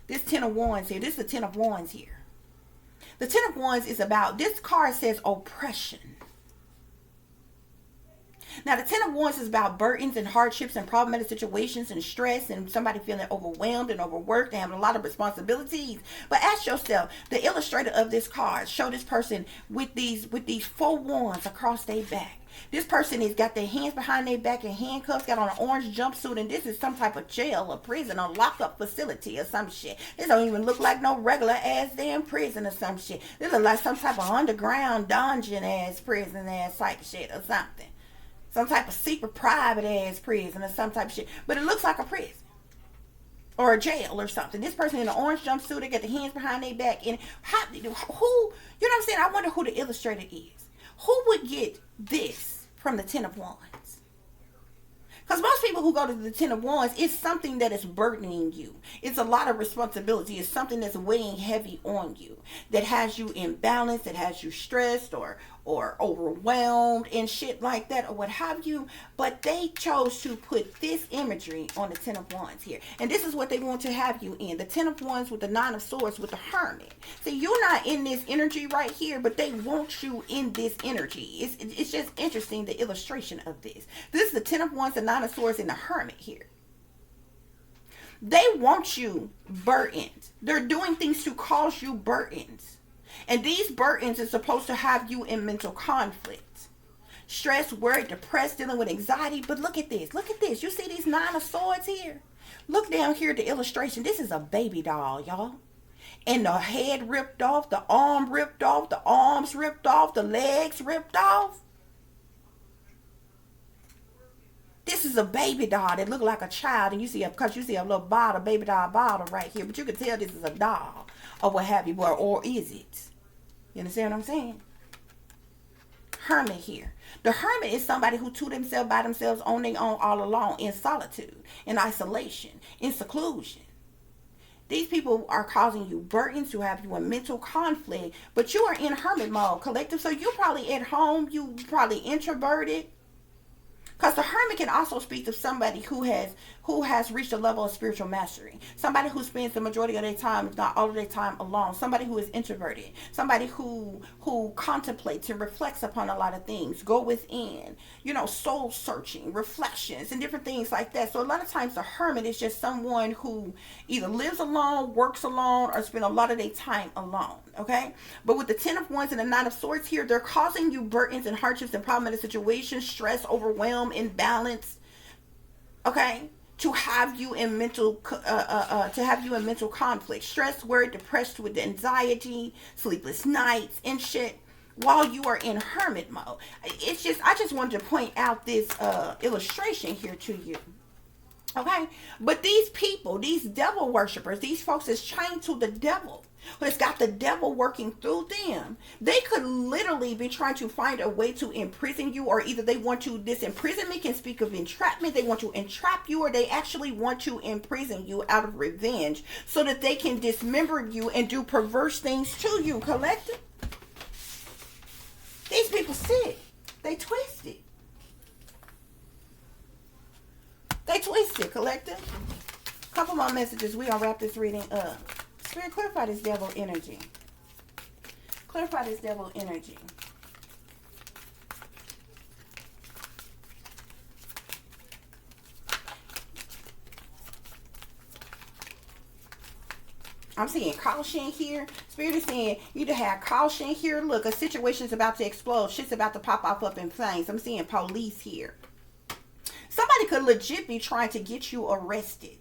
This 10 of Wands here. This is the 10 of Wands here. The 10 of Wands is about, this card says oppression. Now, the 10 of Wands is about burdens and hardships and problematic situations and stress and somebody feeling overwhelmed and overworked and having a lot of responsibilities. But ask yourself, the illustrator of this card, show this person with these 4 wands across their back. This person has got their hands behind their back and handcuffs, got on an orange jumpsuit, and this is some type of jail or prison or lockup facility or some shit. This don't even look like no regular ass damn prison or some shit. This look like some type of underground dungeon ass prison ass type of shit or something. Some type of secret private ass prison or some type of shit. But it looks like a prison. Or a jail or something. This person in an orange jumpsuit, they got the hands behind their back. And who, you know what I'm saying? I wonder who the illustrator is. Who would get this from the 10 of Wands? Because most people who go to the 10 of Wands, it's something that is burdening you. It's a lot of responsibility. It's something that's weighing heavy on you. That has you imbalanced, that has you stressed or overwhelmed and shit like that or what have you. But they chose to put this imagery on the 10 of Wands here. And this is what they want to have you in. The 10 of Wands with the 9 of Swords with the Hermit. See, you're not in this energy right here, but they want you in this energy. It's just interesting, the illustration of this. This is the 10 of Wands, the 9 of Swords, and the Hermit here. They want you burdened. They're doing things to cause you burdens. And these burdens are supposed to have you in mental conflict. Stress, worry, depressed, dealing with anxiety. But look at this. Look at this. You see these 9 of Swords here? Look down here at the illustration. This is a baby doll, y'all. And the head ripped off, the arm ripped off, the arms ripped off, the legs ripped off. This is a baby doll that look like a child. And you see, because you see a little bottle, baby doll bottle right here. But you can tell this is a doll or what have you. Or is it? You understand what I'm saying? Hermit here. The hermit is somebody who to themselves by themselves on their own all alone in solitude, in isolation, in seclusion. These people are causing you burdens, to have you in mental conflict, but you are in hermit mode, collective. So you probably at home, you probably introverted. Because the hermit can also speak of somebody who has reached a level of spiritual mastery. Somebody who spends the majority of their time, if not all of their time, alone. Somebody who is introverted. Somebody who contemplates and reflects upon a lot of things. Go within. Soul searching, reflections, and different things like that. So a lot of times the hermit is just someone who either lives alone, works alone, or spend a lot of their time alone. Okay? But with the 10 of Wands and the 9 of Swords here, they're causing you burdens and hardships and problematic situations, stress, overwhelm, imbalance. Okay? To have you in mental conflict, stress, worry, depressed with anxiety, sleepless nights and shit, while you are in hermit mode. I just wanted to point out this illustration here to you. Okay? But these people, these devil worshippers, these folks is chained to the devil, who has got the devil working through them. They could literally be trying to find a way to imprison you, or either they want to, this imprisonment can speak of entrapment, they want to entrap you, or they actually want to imprison you out of revenge so that they can dismember you and do perverse things to you, collective. These people sick. They twisted. They twisted, collective. Couple more messages. We gonna wrap this reading up. Spirit, clarify this devil energy. Clarify this devil energy. I'm seeing caution here. Spirit is saying you to have caution here. Look, a situation's about to explode. Shit's about to pop off up in flames. I'm seeing police here. Somebody could legit be trying to get you arrested.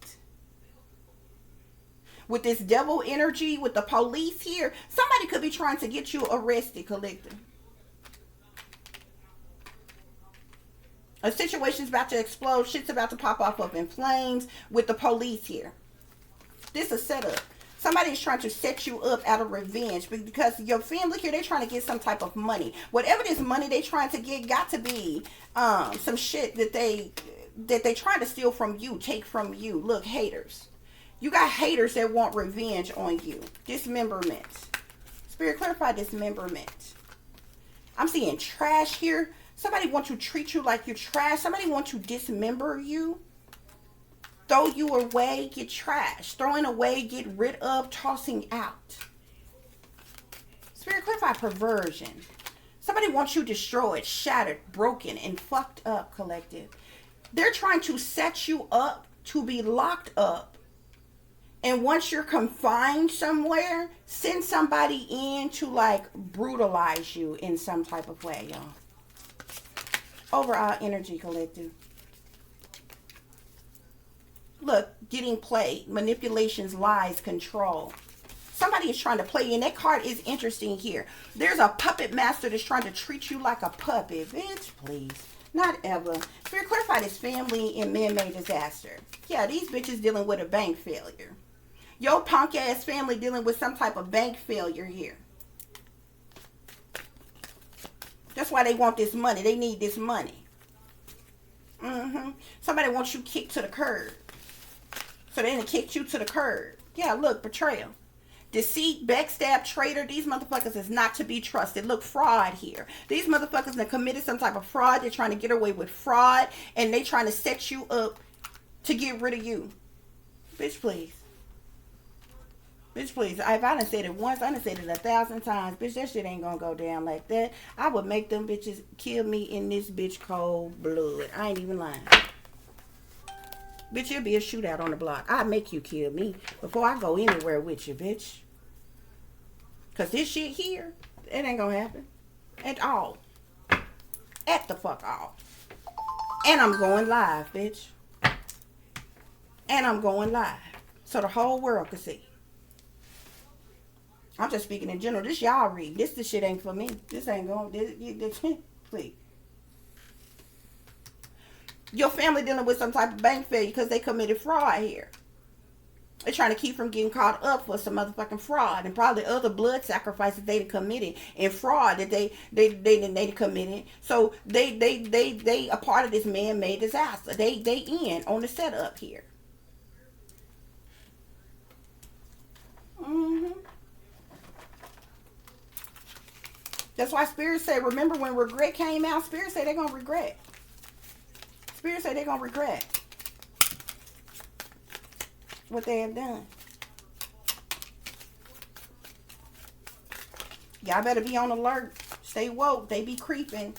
With this devil energy, with the police here, somebody could be trying to get you arrested, collective. A situation's about to explode. Shit's about to pop off up in flames with the police here. This is a setup. Somebody is trying to set you up out of revenge because your family here, they're trying to get some type of money. Whatever this money they trying to get got to be some shit that they trying to steal from you, take from you. Look, haters. You got haters that want revenge on you. Dismemberment. Spirit, clarify dismemberment. I'm seeing trash here. Somebody wants to treat you like you're trash. Somebody wants to dismember you. Throw you away, get trashed. Throwing away, get rid of, tossing out. Spirit, clarify perversion. Somebody wants you destroyed, shattered, broken, and fucked up, collective. They're trying to set you up to be locked up. And once you're confined somewhere, send somebody in to like brutalize you in some type of way, y'all. Overall energy, collective. Look, getting played, manipulations, lies, control. Somebody is trying to play you, and that card is interesting here. There's a puppet master that's trying to treat you like a puppet. Bitch, please. Not ever. Spirit, clarify this family and man-made disaster. Yeah, these bitches dealing with a bank failure. Your punk-ass family dealing with some type of bank failure here. That's why they want this money. They need this money. Somebody wants you kicked to the curb. So they done kicked you to the curb. Yeah, look, betrayal. Deceit, backstab, traitor. These motherfuckers is not to be trusted. Look, fraud here. These motherfuckers have committed some type of fraud. They're trying to get away with fraud. And they trying to set you up to get rid of you. Bitch, please. Bitch, please. If I done said it once, I done said it 1,000 times. Bitch, that shit ain't gonna go down like that. I would make them bitches kill me in this bitch cold blood. I ain't even lying. Bitch, it'll be a shootout on the block. I'll make you kill me before I go anywhere with you, bitch. Because this shit here, it ain't gonna happen. At all. At the fuck all. And I'm going live, bitch. And I'm going live. So the whole world can see. I'm just speaking in general. This y'all read. This shit ain't for me. This ain't going. This please. Your family dealing with some type of bank failure because they committed fraud here. They're trying to keep from getting caught up for some motherfucking fraud and probably other blood sacrifices they committed and fraud that they committed. So they a part of this man-made disaster. They in on the setup here. That's why Spirit said, remember when regret came out? Spirit said they're gonna regret. Spirit say they're going to regret what they have done. Y'all better be on alert. Stay woke. They be creeping.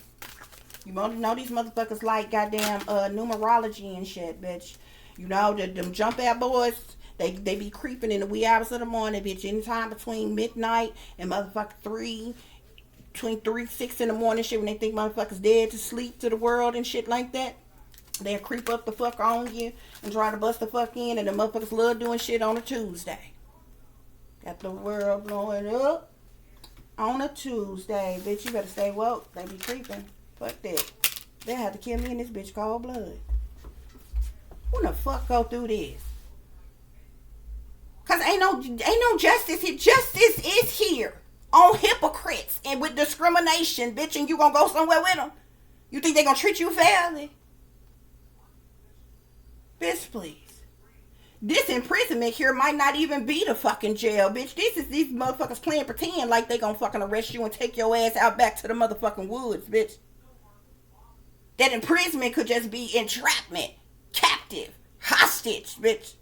You know these motherfuckers like goddamn numerology and shit, bitch. You know, them jump out boys, they be creeping in the wee hours of the morning, bitch. Anytime between midnight and motherfucker between 3, 6 in the morning, shit, when they think motherfuckers dead to sleep to the world and shit like that. They'll creep up the fuck on you and try to bust the fuck in, and the motherfuckers love doing shit on a Tuesday. Got the world blowing up on a Tuesday. Bitch, you better stay woke. They be creeping. Fuck that. They had to kill me in this bitch cold blood. Who the fuck go through this? Cause ain't no justice here. Justice is here on hypocrites and with discrimination, bitch, and you gonna go somewhere with them? You think they gonna treat you fairly? Bitch, please. This imprisonment here might not even be the fucking jail, bitch. This is these motherfuckers playing pretend like they gonna fucking arrest you and take your ass out back to the motherfucking woods, bitch. That imprisonment could just be entrapment, captive, hostage, bitch.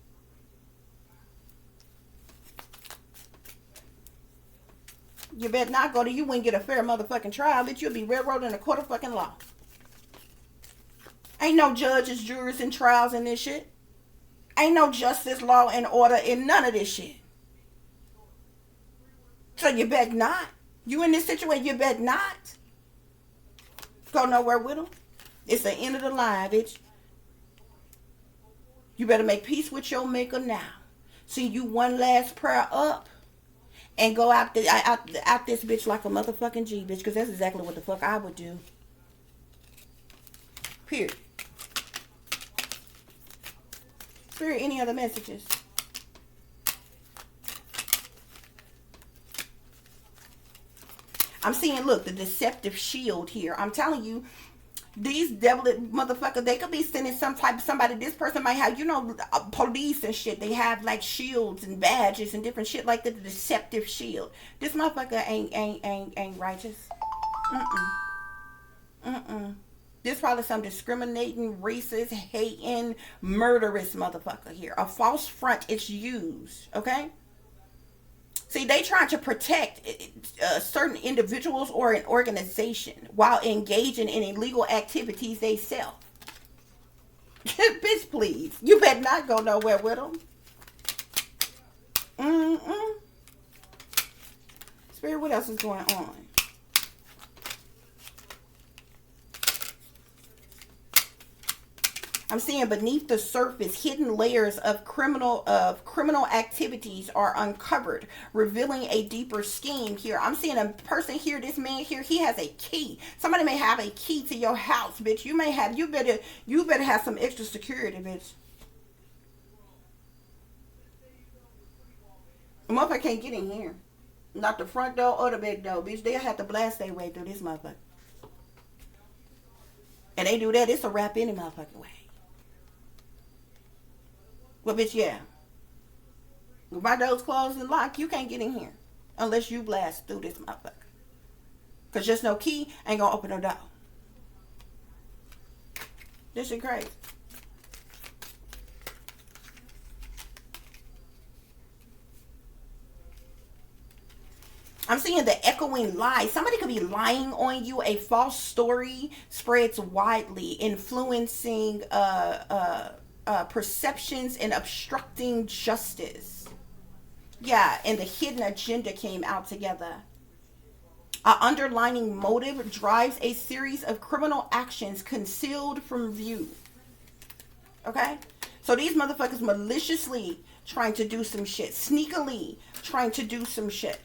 You better not go to you and get a fair motherfucking trial, bitch. You'll be railroaded in a court of fucking law. Ain't no judges, jurors, and trials in this shit. Ain't no justice, law, and order in none of this shit. So you bet not. You in this situation, you bet not. Go nowhere with them. It's the end of the line, bitch. You better make peace with your maker now. See you one last prayer up. And go out this bitch like a motherfucking G, bitch. Because that's exactly what the fuck I would do. Period. Spirit, any other messages? I'm seeing, look, the deceptive shield here. I'm telling you, these devil motherfuckers, they could be sending somebody, this person might have, you know, police and shit. They have like shields and badges and different shit like that. The deceptive shield. This motherfucker ain't righteous. This probably some discriminating, racist, hating, murderous motherfucker here. A false front is used, okay? See, they trying to protect certain individuals or an organization while engaging in illegal activities they self. Bitch, please. You better not go nowhere with them. Spirit, what else is going on? I'm seeing beneath the surface, hidden layers of criminal activities are uncovered, revealing a deeper scheme here. I'm seeing a person here, this man here, he has a key. Somebody may have a key to your house, bitch. You better have some extra security, bitch. A motherfucker can't get in here. Not the front door or the back door, bitch. They'll have to blast their way through this motherfucker. And they do that, it's a wrap any motherfucking way. Well, bitch, yeah. With my doors closed and locked, you can't get in here. Unless you blast through this motherfucker. Because just no key ain't gonna open no door. This shit crazy. I'm seeing the echoing lie. Somebody could be lying on you. A false story spreads widely, influencing perceptions and obstructing justice. Yeah, and the hidden agenda came out together. An underlying motive drives a series of criminal actions concealed from view. Okay? So these motherfuckers maliciously trying to do some shit. Sneakily trying to do some shit.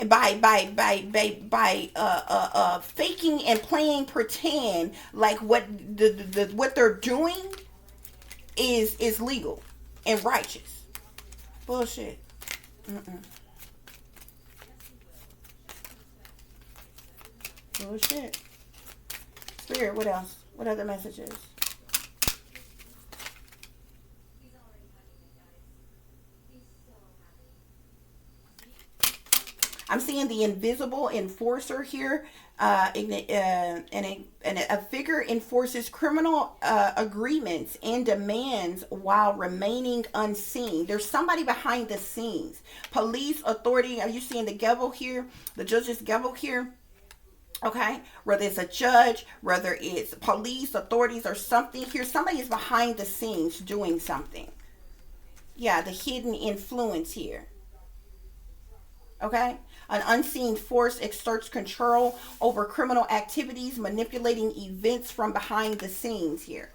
By faking and playing pretend like what they're doing is legal and righteous. Bullshit. Bullshit. Spirit, what else? What other messages? I'm I'm seeing the invisible enforcer here. And a figure enforces criminal agreements and demands while remaining unseen. There's somebody behind the scenes. Police, authority. Are you seeing the gavel here? The judge's gavel here? Okay, whether it's a judge, whether it's police, authorities, or something here, somebody is behind the scenes doing something. Yeah, the hidden influence here. Okay, an unseen force exerts control over criminal activities, manipulating events from behind the scenes here.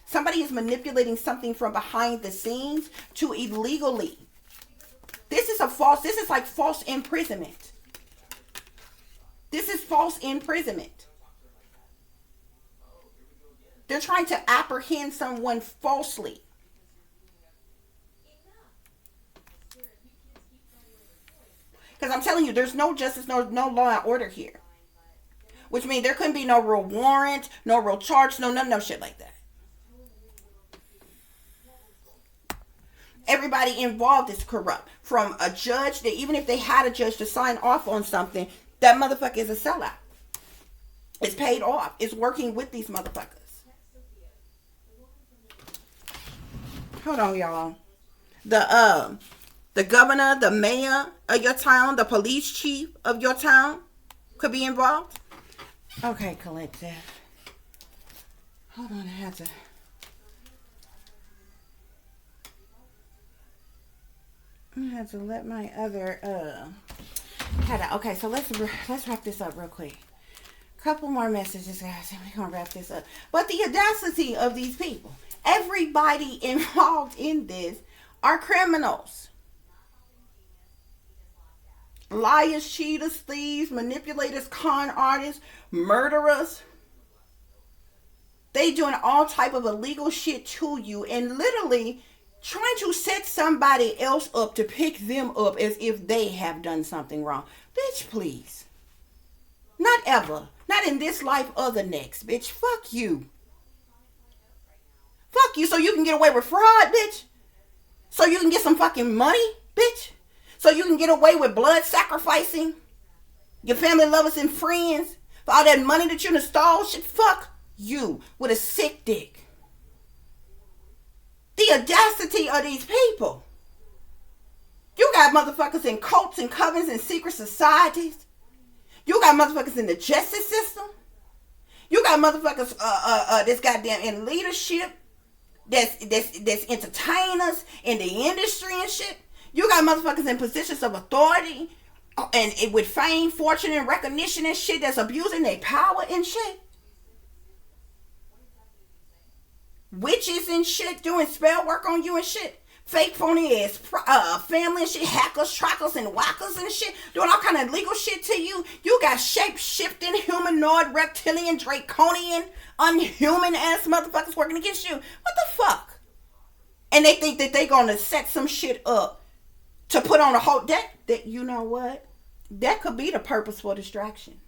Somebody is manipulating something from behind the scenes to illegally. This is like false imprisonment. This is false imprisonment. They're trying to apprehend someone falsely. Because I'm telling you, there's no justice, no law and order here. Which means there couldn't be no real warrant, no real charge, no shit like that. Everybody involved is corrupt. From a judge, that even if they had a judge to sign off on something, that motherfucker is a sellout. It's paid off. It's working with these motherfuckers. Hold on, y'all. The governor, the mayor of your town, the police chief of your town could be involved. Okay, collective. Hold on, I had to let my other okay, so let's wrap this up real quick. Couple more messages, guys, and we're gonna wrap this up. But the audacity of these people, everybody involved in this are criminals. Liars, cheaters, thieves, manipulators, con artists, murderers. They doing all type of illegal shit to you and literally trying to set somebody else up to pick them up as if they have done something wrong. Bitch, please. Not ever. Not in this life or the next, bitch. Fuck you. Fuck you so you can get away with fraud, bitch. So you can get some fucking money, bitch. So you can get away with blood sacrificing your family, lovers, and friends for all that money that you done stole. Shit, fuck you with a sick dick. The audacity of these people. You got motherfuckers in cults and covens and secret societies. You got motherfuckers in the justice system. You got motherfuckers that's goddamn in leadership, that's entertainers in the industry and shit. You got motherfuckers in positions of authority and with fame, fortune, and recognition and shit that's abusing their power and shit. Witches and shit doing spell work on you and shit. Fake phony ass family and shit. Hackers, trackers, and whackers and shit. Doing all kind of legal shit to you. You got shape-shifting, humanoid, reptilian, draconian, unhuman ass motherfuckers working against you. What the fuck? And they think that they gonna set some shit up to put on a whole... That you know what? That could be the purposeful distraction.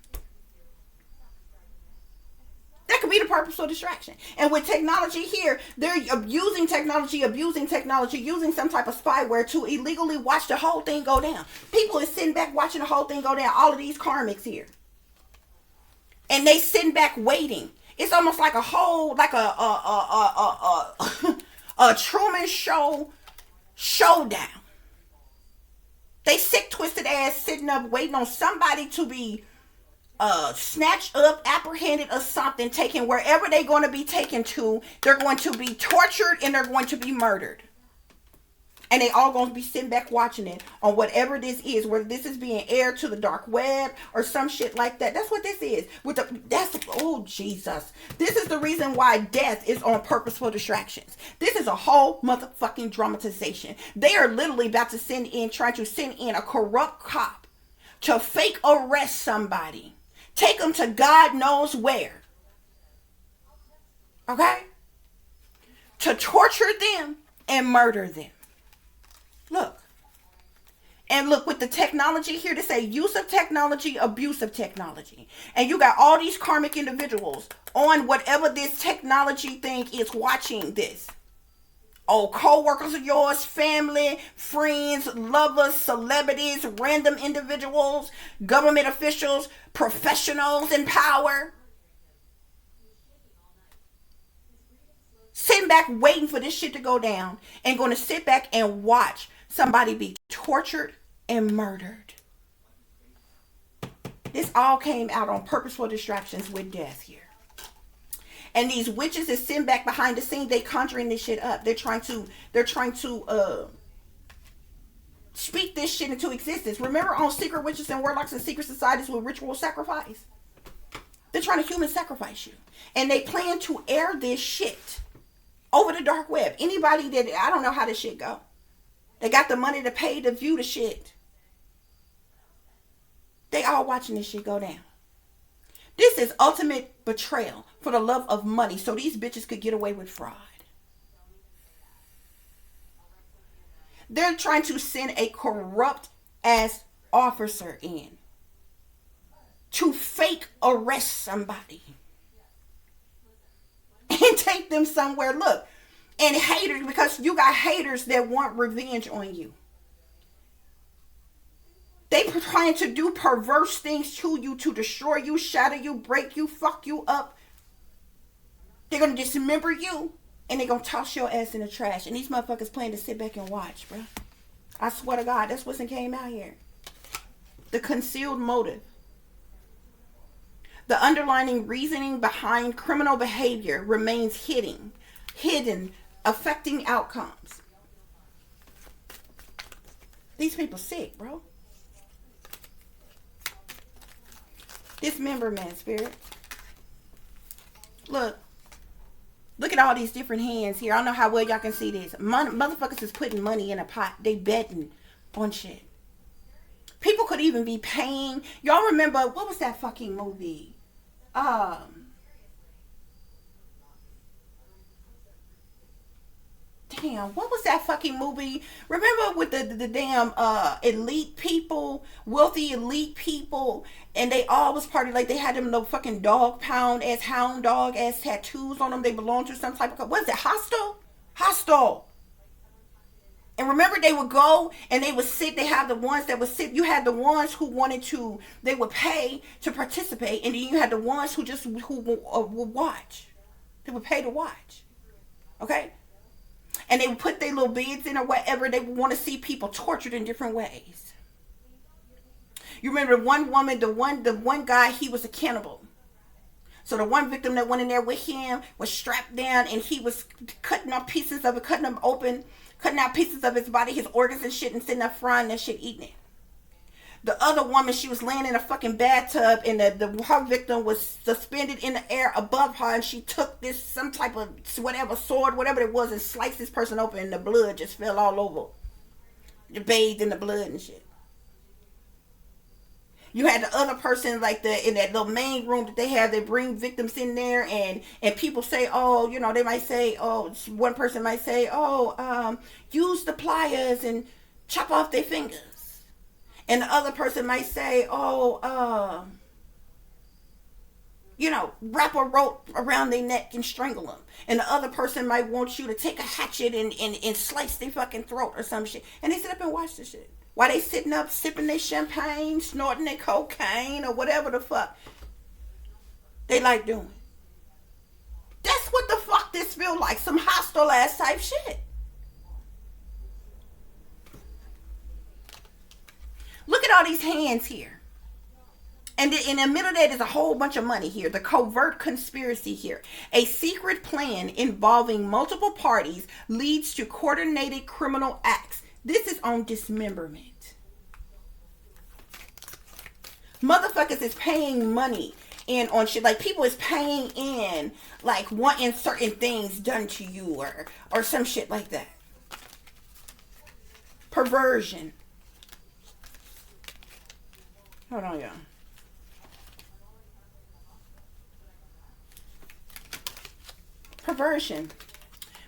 That could be the purposeful distraction. And with technology here, they're abusing technology, using some type of spyware to illegally watch the whole thing go down. People is sitting back watching the whole thing go down. All of these karmics here. And they sitting back waiting. It's almost like a whole, like a Truman Show showdown. They sick, twisted ass sitting up waiting on somebody to be snatched up, apprehended, or something, taken wherever they're going to be taken to. They're going to be tortured and they're going to be murdered. And they all going to be sitting back watching it on whatever this is, whether this is being aired to the dark web or some shit like that. That's what this is. Oh, Jesus. This is the reason why death is on purposeful distractions. This is a whole motherfucking dramatization. They are literally about to try to send in a corrupt cop to fake arrest somebody. Take them to God knows where. Okay? To torture them and murder them. Look. And look, with the technology here, to say use of technology, abuse of technology. And you got all these karmic individuals on whatever this technology thing is watching this. co-workers of yours, family, friends, lovers, celebrities, random individuals, government officials, professionals in power. Sitting back waiting for this shit to go down and going to sit back and watch somebody be tortured and murdered. This all came out on purposeful distractions with death here. And these witches is sitting back behind the scenes, they conjuring this shit up. They're trying to speak this shit into existence. Remember on Secret Witches and Warlocks and Secret Societies with ritual sacrifice? They're trying to human sacrifice you. And they plan to air this shit over the dark web. Anybody that, I don't know how this shit go. They got the money to pay to view the shit. They all watching this shit go down. This is ultimate betrayal for the love of money so these bitches could get away with fraud. They're trying to send a corrupt ass officer in to fake arrest somebody and take them somewhere. Look, and haters, because you got haters that want revenge on you. They trying to do perverse things to you to destroy you, shatter you, break you, fuck you up. They're going to dismember you and they're going to toss your ass in the trash. And these motherfuckers plan to sit back and watch, bro. I swear to God, that's what's came out here. The concealed motive. The underlying reasoning behind criminal behavior remains hidden, affecting outcomes. These people sick, bro. Dismemberment, spirit. Look at all these different hands here. I don't know how well y'all can see this. Motherfuckers is putting money in a pot. They betting on shit. People could even be paying. Y'all remember, what was that fucking movie? Damn, what was that fucking movie? Remember with the damn elite people, wealthy elite people, and they all was party like they had them no fucking dog pound ass, hound dog ass tattoos on them. They belonged to some type of, what is it, Hostel. And remember, they would go and they would sit. They have the ones that would sit. You had the ones who wanted to, they would pay to participate, and then you had the ones who would watch. They would pay to watch. Okay. And they would put their little beds in or whatever. They would want to see people tortured in different ways. You remember the one woman, the one guy, he was a cannibal. So the one victim that went in there with him was strapped down and he was cutting up pieces of it, cutting them open, cutting out pieces of his body, his organs and shit, and sitting up frying that shit, eating it. The other woman, she was laying in a fucking bathtub and her victim was suspended in the air above her, and she took this, some type of whatever sword, whatever it was, and sliced this person open and the blood just fell all over. They bathed in the blood and shit. You had the other person like in that little main room that they have, they bring victims in there and people say, oh, you know, they might say, oh, one person might say, oh, use the pliers and chop off their fingers. And the other person might say, oh, you know, wrap a rope around their neck and strangle them. And the other person might want you to take a hatchet and slice their fucking throat or some shit. And they sit up and watch this shit. While they sitting up, sipping their champagne, snorting their cocaine, or whatever the fuck they like doing. That's what the fuck this feel like. Some hostile ass type shit. Look at all these hands here. And in the middle of that is a whole bunch of money here. The covert conspiracy here. A secret plan involving multiple parties leads to coordinated criminal acts. This is on dismemberment. Motherfuckers is paying money in on shit. Like people is paying in, like wanting certain things done to you or some shit like that. Perversion. Hold on, y'all. Perversion.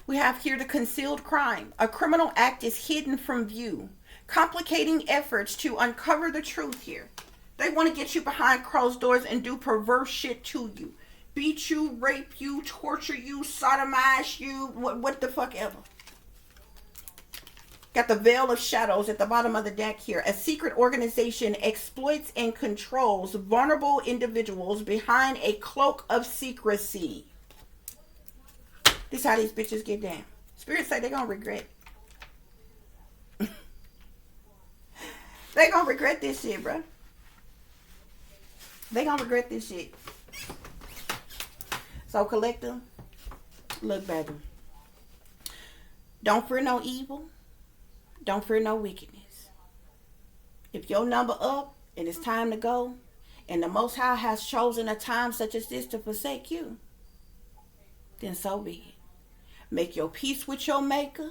We have here the concealed crime. A criminal act is hidden from view, complicating efforts to uncover the truth here. They want to get you behind closed doors and do perverse shit to you. Beat you, rape you, torture you, sodomize you, what the fuck ever. Got the veil of shadows at the bottom of the deck here. A secret organization exploits and controls vulnerable individuals behind a cloak of secrecy. This is how these bitches get down. Spirits say they're going to regret. They're going to regret this shit, bro. They're going to regret this shit. So, collector, look, baby. Don't fear no evil. Don't fear no wickedness. If your number up and it's time to go, and the Most High has chosen a time such as this to forsake you, then so be it. Make your peace with your maker.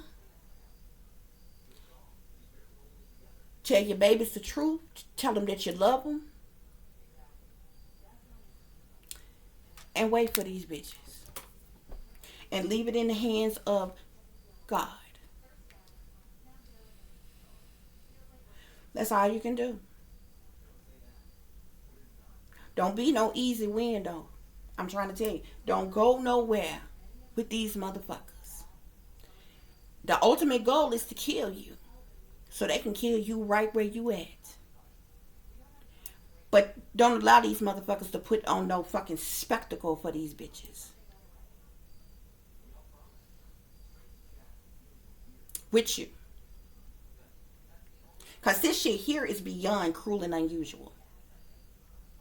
Tell your babies the truth. Tell them that you love them. And wait for these bitches. And leave it in the hands of God. That's all you can do. Don't be no easy win, though. I'm trying to tell you. Don't go nowhere with these motherfuckers. The ultimate goal is to kill you. So they can kill you right where you at. But don't allow these motherfuckers to put on no fucking spectacle for these bitches. With you. Because this shit here is beyond cruel and unusual.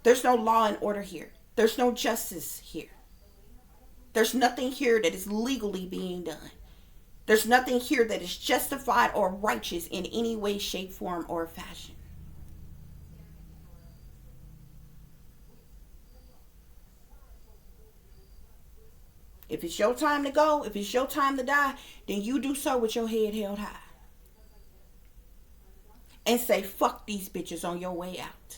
There's no law and order here. There's no justice here. There's nothing here that is legally being done. There's nothing here that is justified or righteous in any way, shape, form, or fashion. If it's your time to go, if it's your time to die, then you do so with your head held high. And say, fuck these bitches on your way out.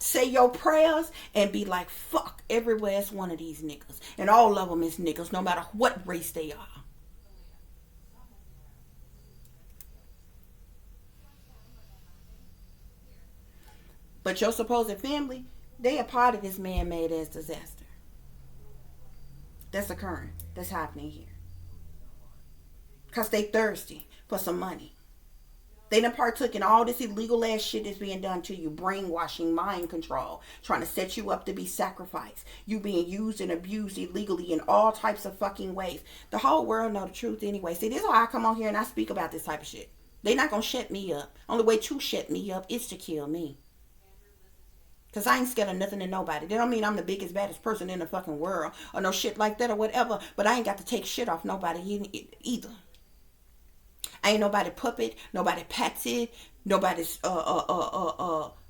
Say your prayers and be like, fuck every last one of these niggas. And all of them is niggas, no matter what race they are. But your supposed family, they are part of this man-made ass disaster. That's occurring. That's happening here. Because they thirsty for some money. They done partook in all this illegal ass shit that's being done to you. Brainwashing, mind control. Trying to set you up to be sacrificed. You being used and abused illegally in all types of fucking ways. The whole world know the truth anyway. See, this is why I come on here and I speak about this type of shit. They not gonna shut me up. Only way to shut me up is to kill me. Because I ain't scared of nothing and nobody. That don't mean I'm the biggest, baddest person in the fucking world. Or no shit like that or whatever. But I ain't got to take shit off nobody either. I ain't nobody puppet, nobody patsy, nobody's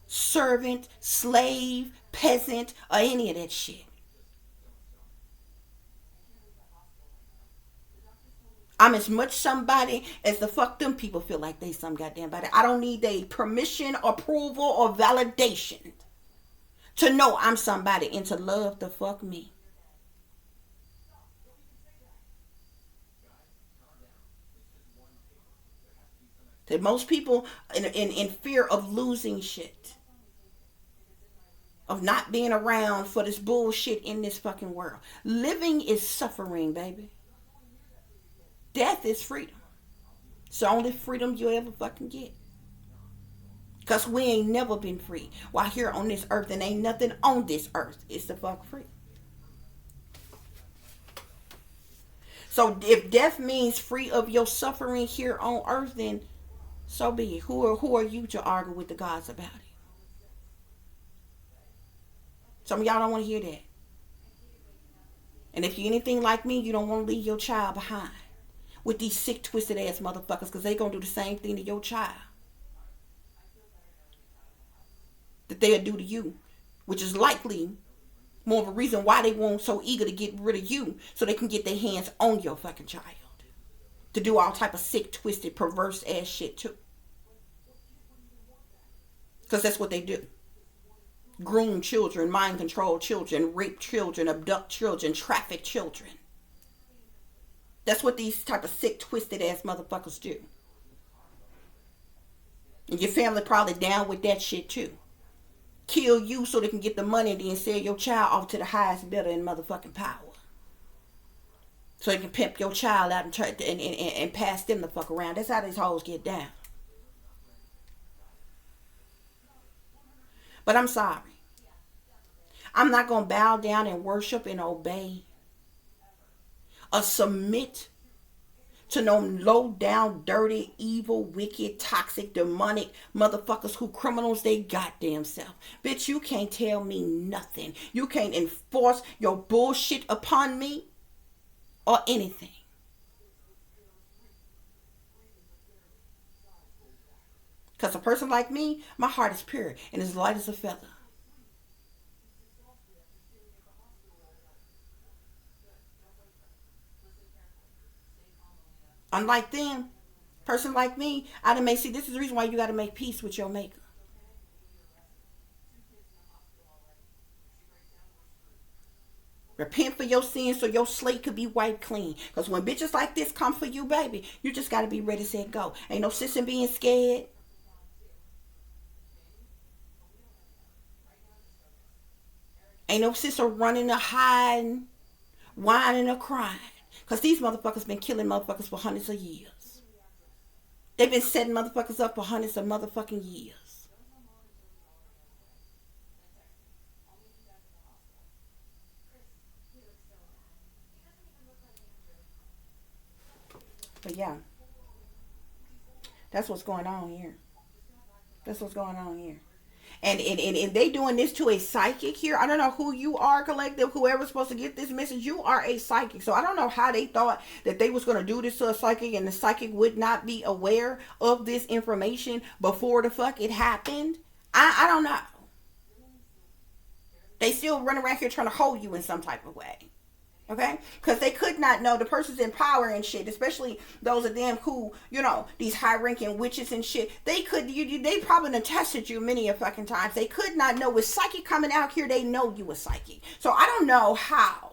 servant, slave, peasant, or any of that shit. I'm as much somebody as the fuck them people feel like they some goddamn body. I don't need their permission, approval, or validation to know I'm somebody and to love the fuck me. That most people in fear of losing shit. Of not being around for this bullshit in this fucking world. Living is suffering, baby. Death is freedom. It's the only freedom you'll ever fucking get. Because we ain't never been free. While here on this earth, and ain't nothing on this earth is the fuck free. So if death means free of your suffering here on earth, then so be it. Who are you to argue with the gods about it? Some of y'all don't want to hear that. And if you're anything like me, you don't want to leave your child behind with these sick, twisted ass motherfuckers, because they going to do the same thing to your child that they'll do to you, which is likely more of a reason why they won't so eager to get rid of you, so they can get their hands on your fucking child. To do all type of sick, twisted, perverse ass shit too. Because that's what they do. Groom children, mind control children, rape children, abduct children, traffic children. That's what these type of sick, twisted ass motherfuckers do. And your family probably down with that shit too. Kill you so they can get the money and then sell your child off to the highest bidder in motherfucking power. So you can pimp your child out and, and pass them the fuck around. That's how these hoes get down. But I'm sorry. I'm not going to bow down and worship and obey or submit to no low down, dirty, evil, wicked, toxic, demonic motherfuckers who criminals they goddamn self. Bitch, you can't tell me nothing. You can't enforce your bullshit upon me or anything. Because a person like me, my heart is pure and as light as a feather. Unlike them, person like me, I done make, see, this is the reason why you got to make peace with your maker. Repent for your sins so your slate could be wiped clean. Because when bitches like this come for you, baby, you just got to be ready, set, go. Ain't no sense in being scared. Ain't no sense of running or hiding, whining or crying. Because these motherfuckers been killing motherfuckers for hundreds of years. They've been setting motherfuckers up for hundreds of motherfucking years. But yeah, that's what's going on here. That's what's going on here. And they doing this to a psychic here. I don't know who you are, collective, whoever's supposed to get this message. You are a psychic. So I don't know how they thought that they was going to do this to a psychic and the psychic would not be aware of this information before the fuck it happened. I don't know. They still run around here trying to hold you in some type of way. Okay? Because they could not know the person's in power and shit, especially those of them who, you know, these high-ranking witches and shit. They could, they probably done tested you many a fucking times. They could not know. With psychic coming out here, they know you a psychic. So I don't know how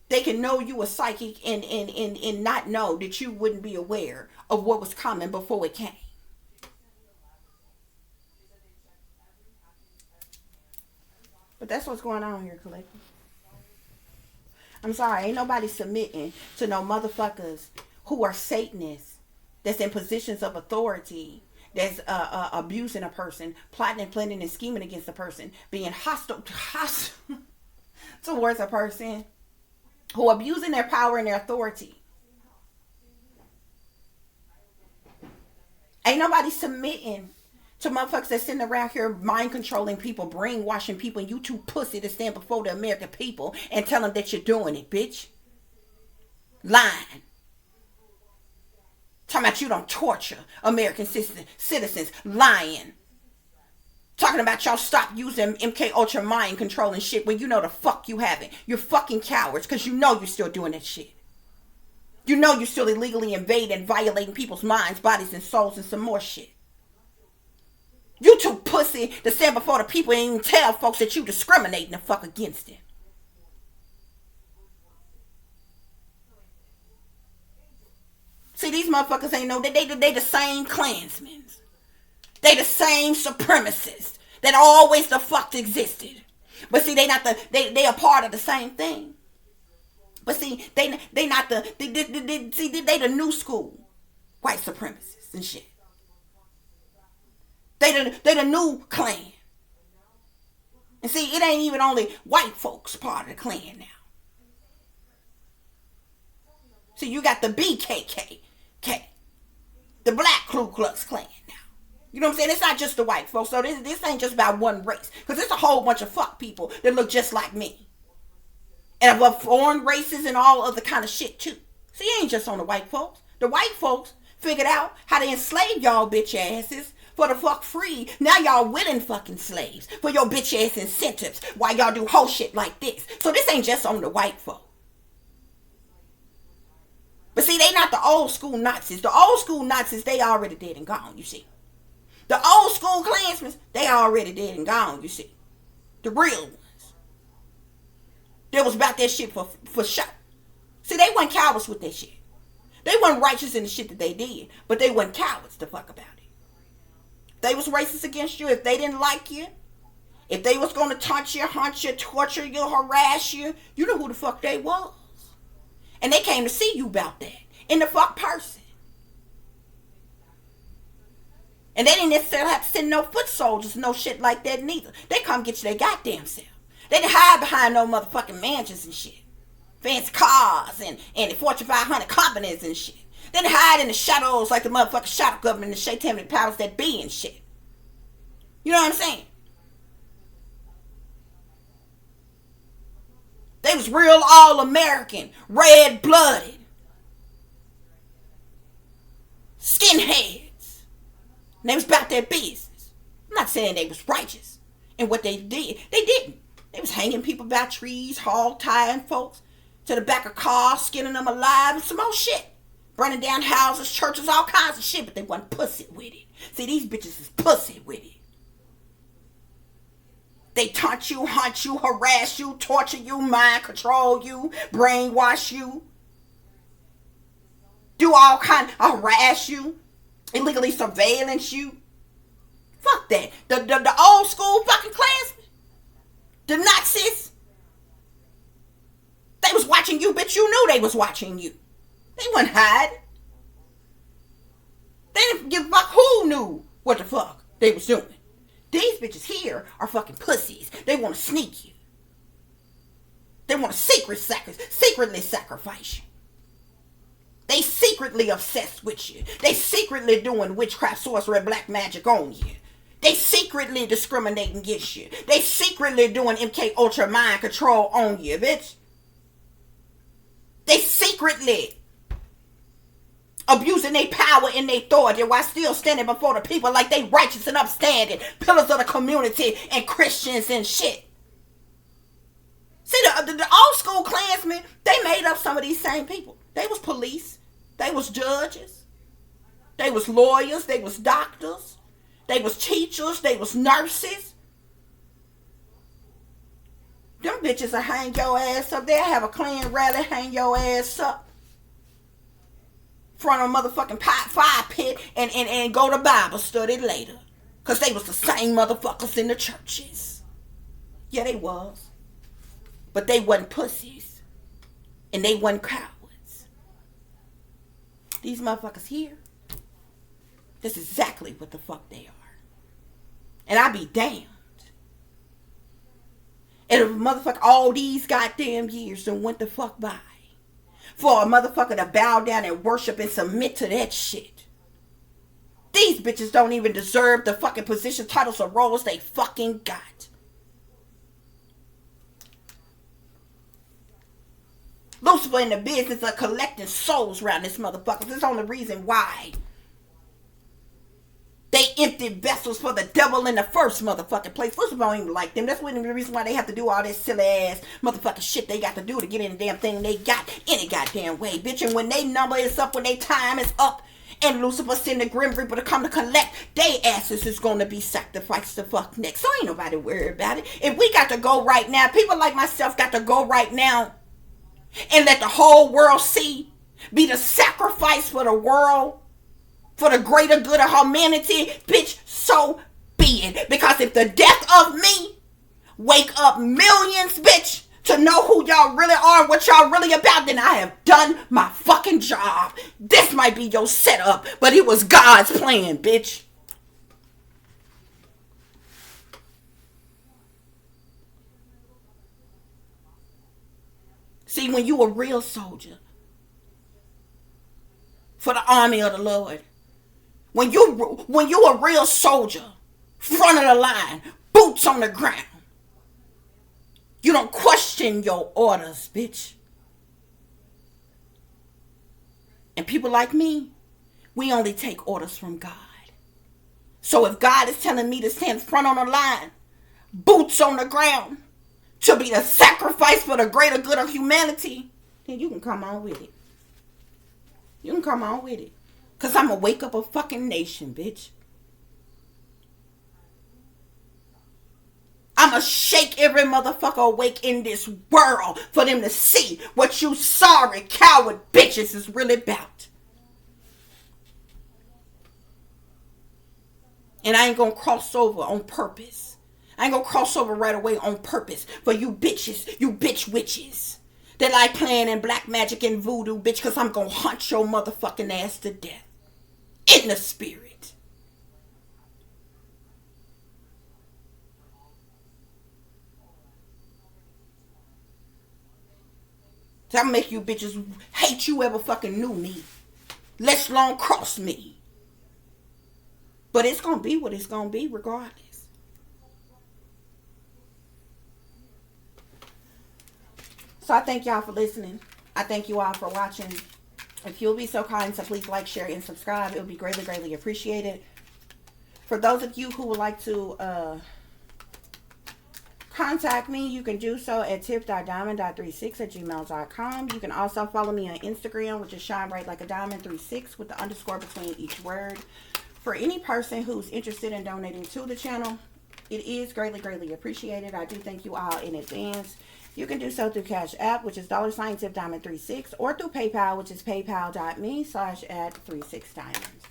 they can know you a psychic and not know that you wouldn't be aware of what was coming before it came. But that's what's going on here, collective. I'm sorry, ain't nobody submitting to no motherfuckers who are Satanists that's in positions of authority, that's abusing a person, plotting and planning and scheming against a person, being hostile towards a person, who are abusing their power and their authority. Ain't nobody submitting to motherfuckers that's sitting around here mind controlling people, brainwashing people, and you too pussy to stand before the American people and tell them that you're doing it, bitch. Lying. Talking about you don't torture American citizens. Lying. Talking about y'all stop using MK Ultra mind controlling shit when you know the fuck you haven't. You're fucking cowards because you know you're still doing that shit. You know you're still illegally invading and violating people's minds, bodies, and souls and some more shit. You too pussy to stand before the people and even tell folks that you discriminating the fuck against them. See, these motherfuckers ain't know that they the same Klansmen. They the same supremacists that always the fuck existed. But see, they a part of the same thing. But see, they not the they the new school white supremacists and shit. They the new Klan. And see, it ain't even only white folks part of the Klan now. See, you got the BKK, the Black Ku Klux Klan now. You know what I'm saying? It's not just the white folks. So this ain't just about one race. Because there's a whole bunch of fuck people that look just like me. And of foreign races and all other kind of shit too. See, it ain't just on the white folks. The white folks figured out how to enslave y'all bitch asses for the fuck free. Now y'all willing fucking slaves for your bitch ass incentives while y'all do whole shit like this. So this ain't just on the white folk. But see, they not the old school Nazis. The old school Nazis, they already dead and gone, you see. The old school Klansmen, they already dead and gone, you see. The real ones. They was about that shit for sure. See, they weren't cowards with that shit. They weren't righteous in the shit that they did, but they weren't cowards to fuck about it. They was racist against you, if they didn't like you, if they was going to taunt you, hunt you, torture you, harass you, you know who the fuck they was. And they came to see you about that in the fuck person. And they didn't necessarily have to send no foot soldiers, no shit like that neither. They come get you their goddamn self. They didn't hide behind no motherfucking mansions and shit. Fancy cars and the Fortune 500 companies and shit. They didn't hide in the shadows like the motherfucking shadow government and the satanic powers that be and shit. You know what I'm saying? They was real all-American, red-blooded, skinheads. And they was about their business. I'm not saying they was righteous in what they did. They didn't. They was hanging people by trees, hog-tying folks to the back of cars, skinning them alive, and some more shit. Burning down houses, churches, all kinds of shit, but they wasn't pussy with it. See, these bitches is pussy with it. They taunt you, hunt you, harass you, torture you, mind control you, brainwash you, do all kind of harass you, illegally surveillance you. Fuck that. The old school fucking classmen, the Nazis, they was watching you, bitch. You knew they was watching you. They wasn't hiding. They didn't give a fuck who knew what the fuck they was doing. These bitches here are fucking pussies. They want to sneak you. They want to secretly sacrifice you. They secretly obsessed with you. They secretly doing witchcraft, sorcery, black magic on you. They secretly discriminating against you. They secretly doing MK Ultra mind control on you, bitch. They secretly abusing their power and their authority while still standing before the people like they righteous and upstanding, pillars of the community and Christians and shit. See, the old school Klansmen, they made up some of these same people. They was police. They was judges. They was lawyers. They was doctors. They was teachers. They was nurses. Them bitches will hang your ass up. They'll have a Klan rally, hang your ass up front of a motherfucking fire pit and go to Bible study later. Because they was the same motherfuckers in the churches. Yeah, they was. But they wasn't pussies. And they wasn't cowards. These motherfuckers here, that's exactly what the fuck they are. And I be damned. And if a motherfucker all these goddamn years done went the fuck by for a motherfucker to bow down and worship and submit to that shit. These bitches don't even deserve the fucking position, titles, or roles they fucking got. Lucifer in the business of collecting souls around this motherfucker. This is the only reason why they emptied vessels for the devil in the first motherfucking place. Lucifer don't even like them. That's one of the reasons why they have to do all this silly ass motherfucking shit they got to do to get in the damn thing they got any goddamn way, bitch. And when they number is up, when they time is up, and Lucifer send the Grim Reaper to come to collect, they asses is going to be sacrificed the fuck next. So ain't nobody worried about it. If we got to go right now, people like myself got to go right now and let the whole world see, be the sacrifice for the world, for the greater good of humanity, bitch, so be it. Because if the death of me wake up millions, bitch, to know who y'all really are and what y'all really about, then I have done my fucking job. This might be your setup, but it was God's plan, bitch. See, when you a real soldier for the army of the Lord, when you a real soldier, front of the line, boots on the ground, you don't question your orders, bitch. And people like me, we only take orders from God. So if God is telling me to stand front on the line, boots on the ground, to be the sacrifice for the greater good of humanity, then you can come on with it. You can come on with it. Because I'm going to wake up a fucking nation, bitch. I'm going to shake every motherfucker awake in this world for them to see what you sorry, coward bitches is really about. And I ain't going to cross over on purpose. I ain't going to cross over right away on purpose for you bitches, you bitch witches. that like playing in black magic and voodoo, bitch, because I'm going to hunt your motherfucking ass to death. In the spirit. So I'll make you bitches hate you ever fucking knew me. Let's long cross me. But it's going to be what it's going to be regardless. So I thank y'all for listening. I thank you all for watching. If you'll be so kind to please like, share, and subscribe, it would be greatly, greatly appreciated. For those of you who would like to contact me, you can do so at tip.diamond.36@gmail.com. You can also follow me on Instagram, which is shine bright like a diamond 36 with the underscore between each word. For any person who's interested in donating to the channel, it is greatly, greatly appreciated. I do thank you all in advance. You can do so through Cash App, which is $tipdiamond36, or through PayPal, which is paypal.me/@36diamonds.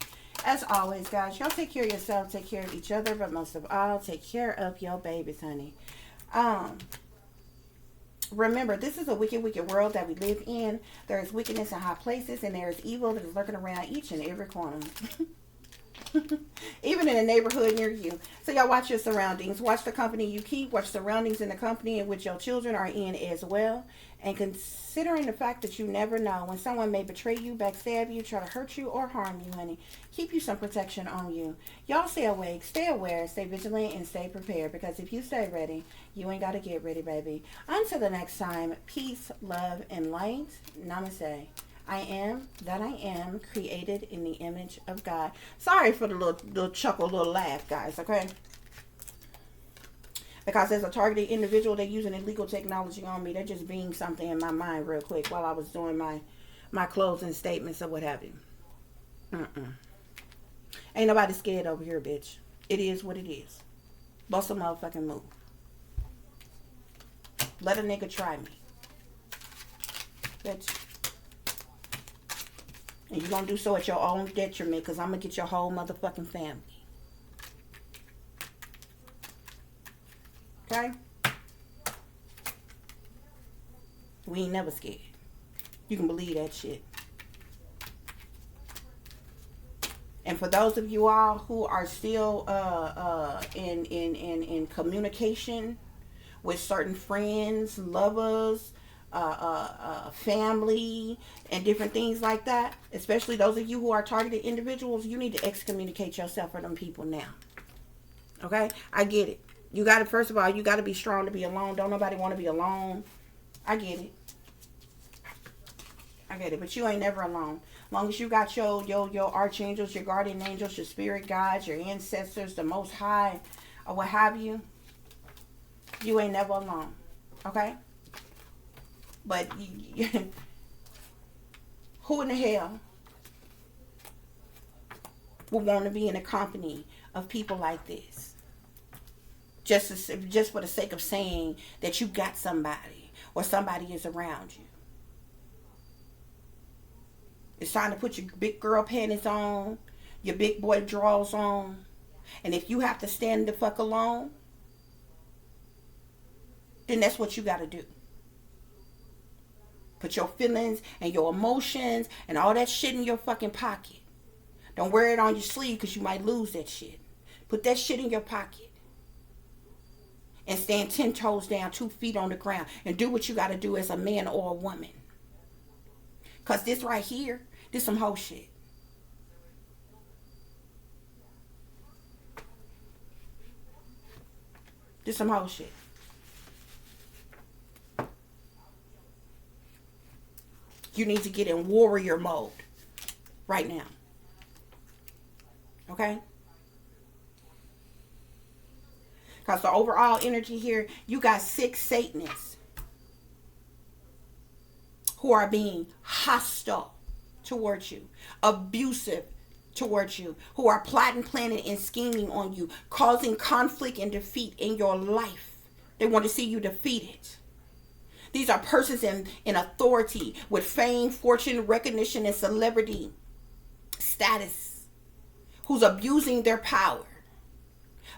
As always, guys, y'all take care of yourself, take care of each other, but most of all, take care of your babies, honey. Remember, this is a wicked, wicked world that we live in. There is wickedness in high places, and there is evil that is lurking around each and every corner. Even in a neighborhood near you. So y'all watch your surroundings. Watch the company you keep. Watch surroundings in the company in which your children are in as well. And considering the fact that you never know when someone may betray you, backstab you, try to hurt you, or harm you, honey, keep you some protection on you. Y'all stay awake, stay aware, stay vigilant, and stay prepared. Because if you stay ready, you ain't got to get ready, baby. Until the next time, peace, love, and light. Namaste. I am that I am, created in the image of God. Sorry for the little chuckle, little laugh, guys, okay? Because as a targeted individual, they're using illegal technology on me. They're just being something in my mind real quick while I was doing my closing statements or what have you. Ain't nobody scared over here, bitch. It is what it is. Bust a motherfucking move. Let a nigga try me. Bitch. And you're going to do so at your own detriment, because I'm going to get your whole motherfucking family. Okay? We ain't never scared. You can believe that shit. And for those of you all who are still in communication with certain friends, lovers, family, and different things like that, especially those of you who are targeted individuals, you need to excommunicate yourself from them people now. Okay? I get it. You got to, first of all, you got to be strong to be alone. Don't nobody want to be alone. I get it. I get it. But you ain't never alone. As long as you got your archangels, your guardian angels, your spirit guides, your ancestors, the Most High, or what have you, you ain't never alone. Okay? But who in the hell would want to be in the company of people like this? Just for the sake of saying that you got somebody or somebody is around you. It's time to put your big girl panties on, your big boy drawers on. And if you have to stand the fuck alone, then that's what you got to do. Put your feelings and your emotions and all that shit in your fucking pocket. Don't wear it on your sleeve because you might lose that shit. Put that shit in your pocket. And stand 10 toes down, 2 feet on the ground. And do what you got to do as a man or a woman. Because this right here, this some whole shit. This some whole shit. You need to get in warrior mode right now. Okay? Because the overall energy here, you got 6 Satanists who are being hostile towards you, abusive towards you, who are plotting, planning, and scheming on you, causing conflict and defeat in your life. They want to see you defeated. These are persons in authority with fame, fortune, recognition, and celebrity status who's abusing their power.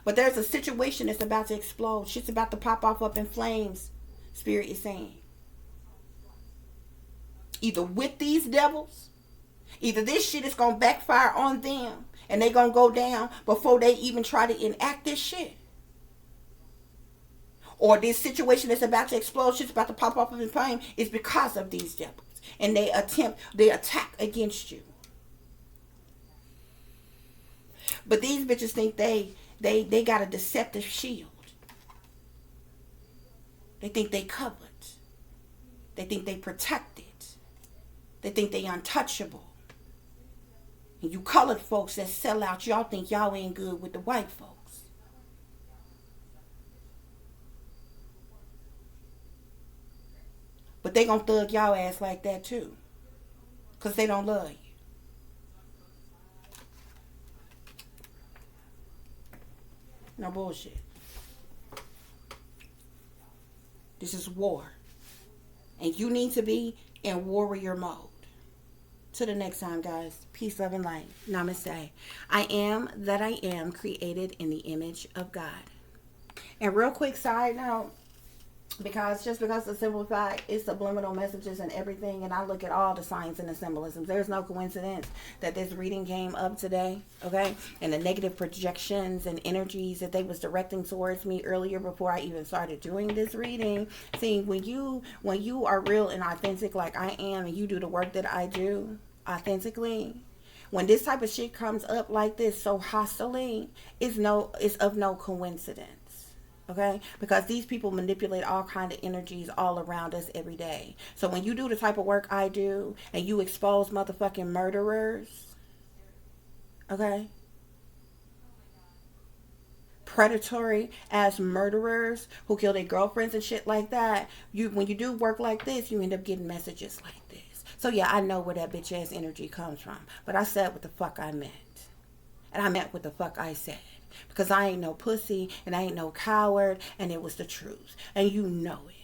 But there's a situation that's about to explode. Shit's about to pop off up in flames. Spirit is saying. Either with these devils, either this shit is going to backfire on them and they going to go down before they even try to enact this shit. Or this situation that's about to explode, shit's about to pop up in flame, is because of these devils. And they attack against you. But these bitches think they got a deceptive shield. They think they covered. They think they protected. They think they untouchable. And you colored folks that sell out, y'all think y'all ain't good with the white folks. But they gonna thug y'all ass like that too. Because they don't love you. No bullshit. This is war. And you need to be in warrior mode. Till the next time, guys. Peace, love, and light. Namaste. I am that I am, created in the image of God. And real quick side note, because the simplified is subliminal messages and everything, and I look at all the signs and the symbolisms. There's no coincidence that this reading came up today, okay? And the negative projections and energies that they was directing towards me earlier before I even started doing this reading. See, when you are real and authentic like I am, and you do the work that I do authentically, when this type of shit comes up like this so hostily, it's of no coincidence. Okay, because these people manipulate all kind of energies all around us every day. So when you do the type of work I do and you expose motherfucking murderers, okay, predatory as murderers who kill their girlfriends and shit like that, when you do work like this, you end up getting messages like this. So yeah, I know where that bitch ass energy comes from, but I said what the fuck I meant, and I meant what the fuck I said. Because I ain't no pussy and I ain't no coward, and it was the truth. And you know it.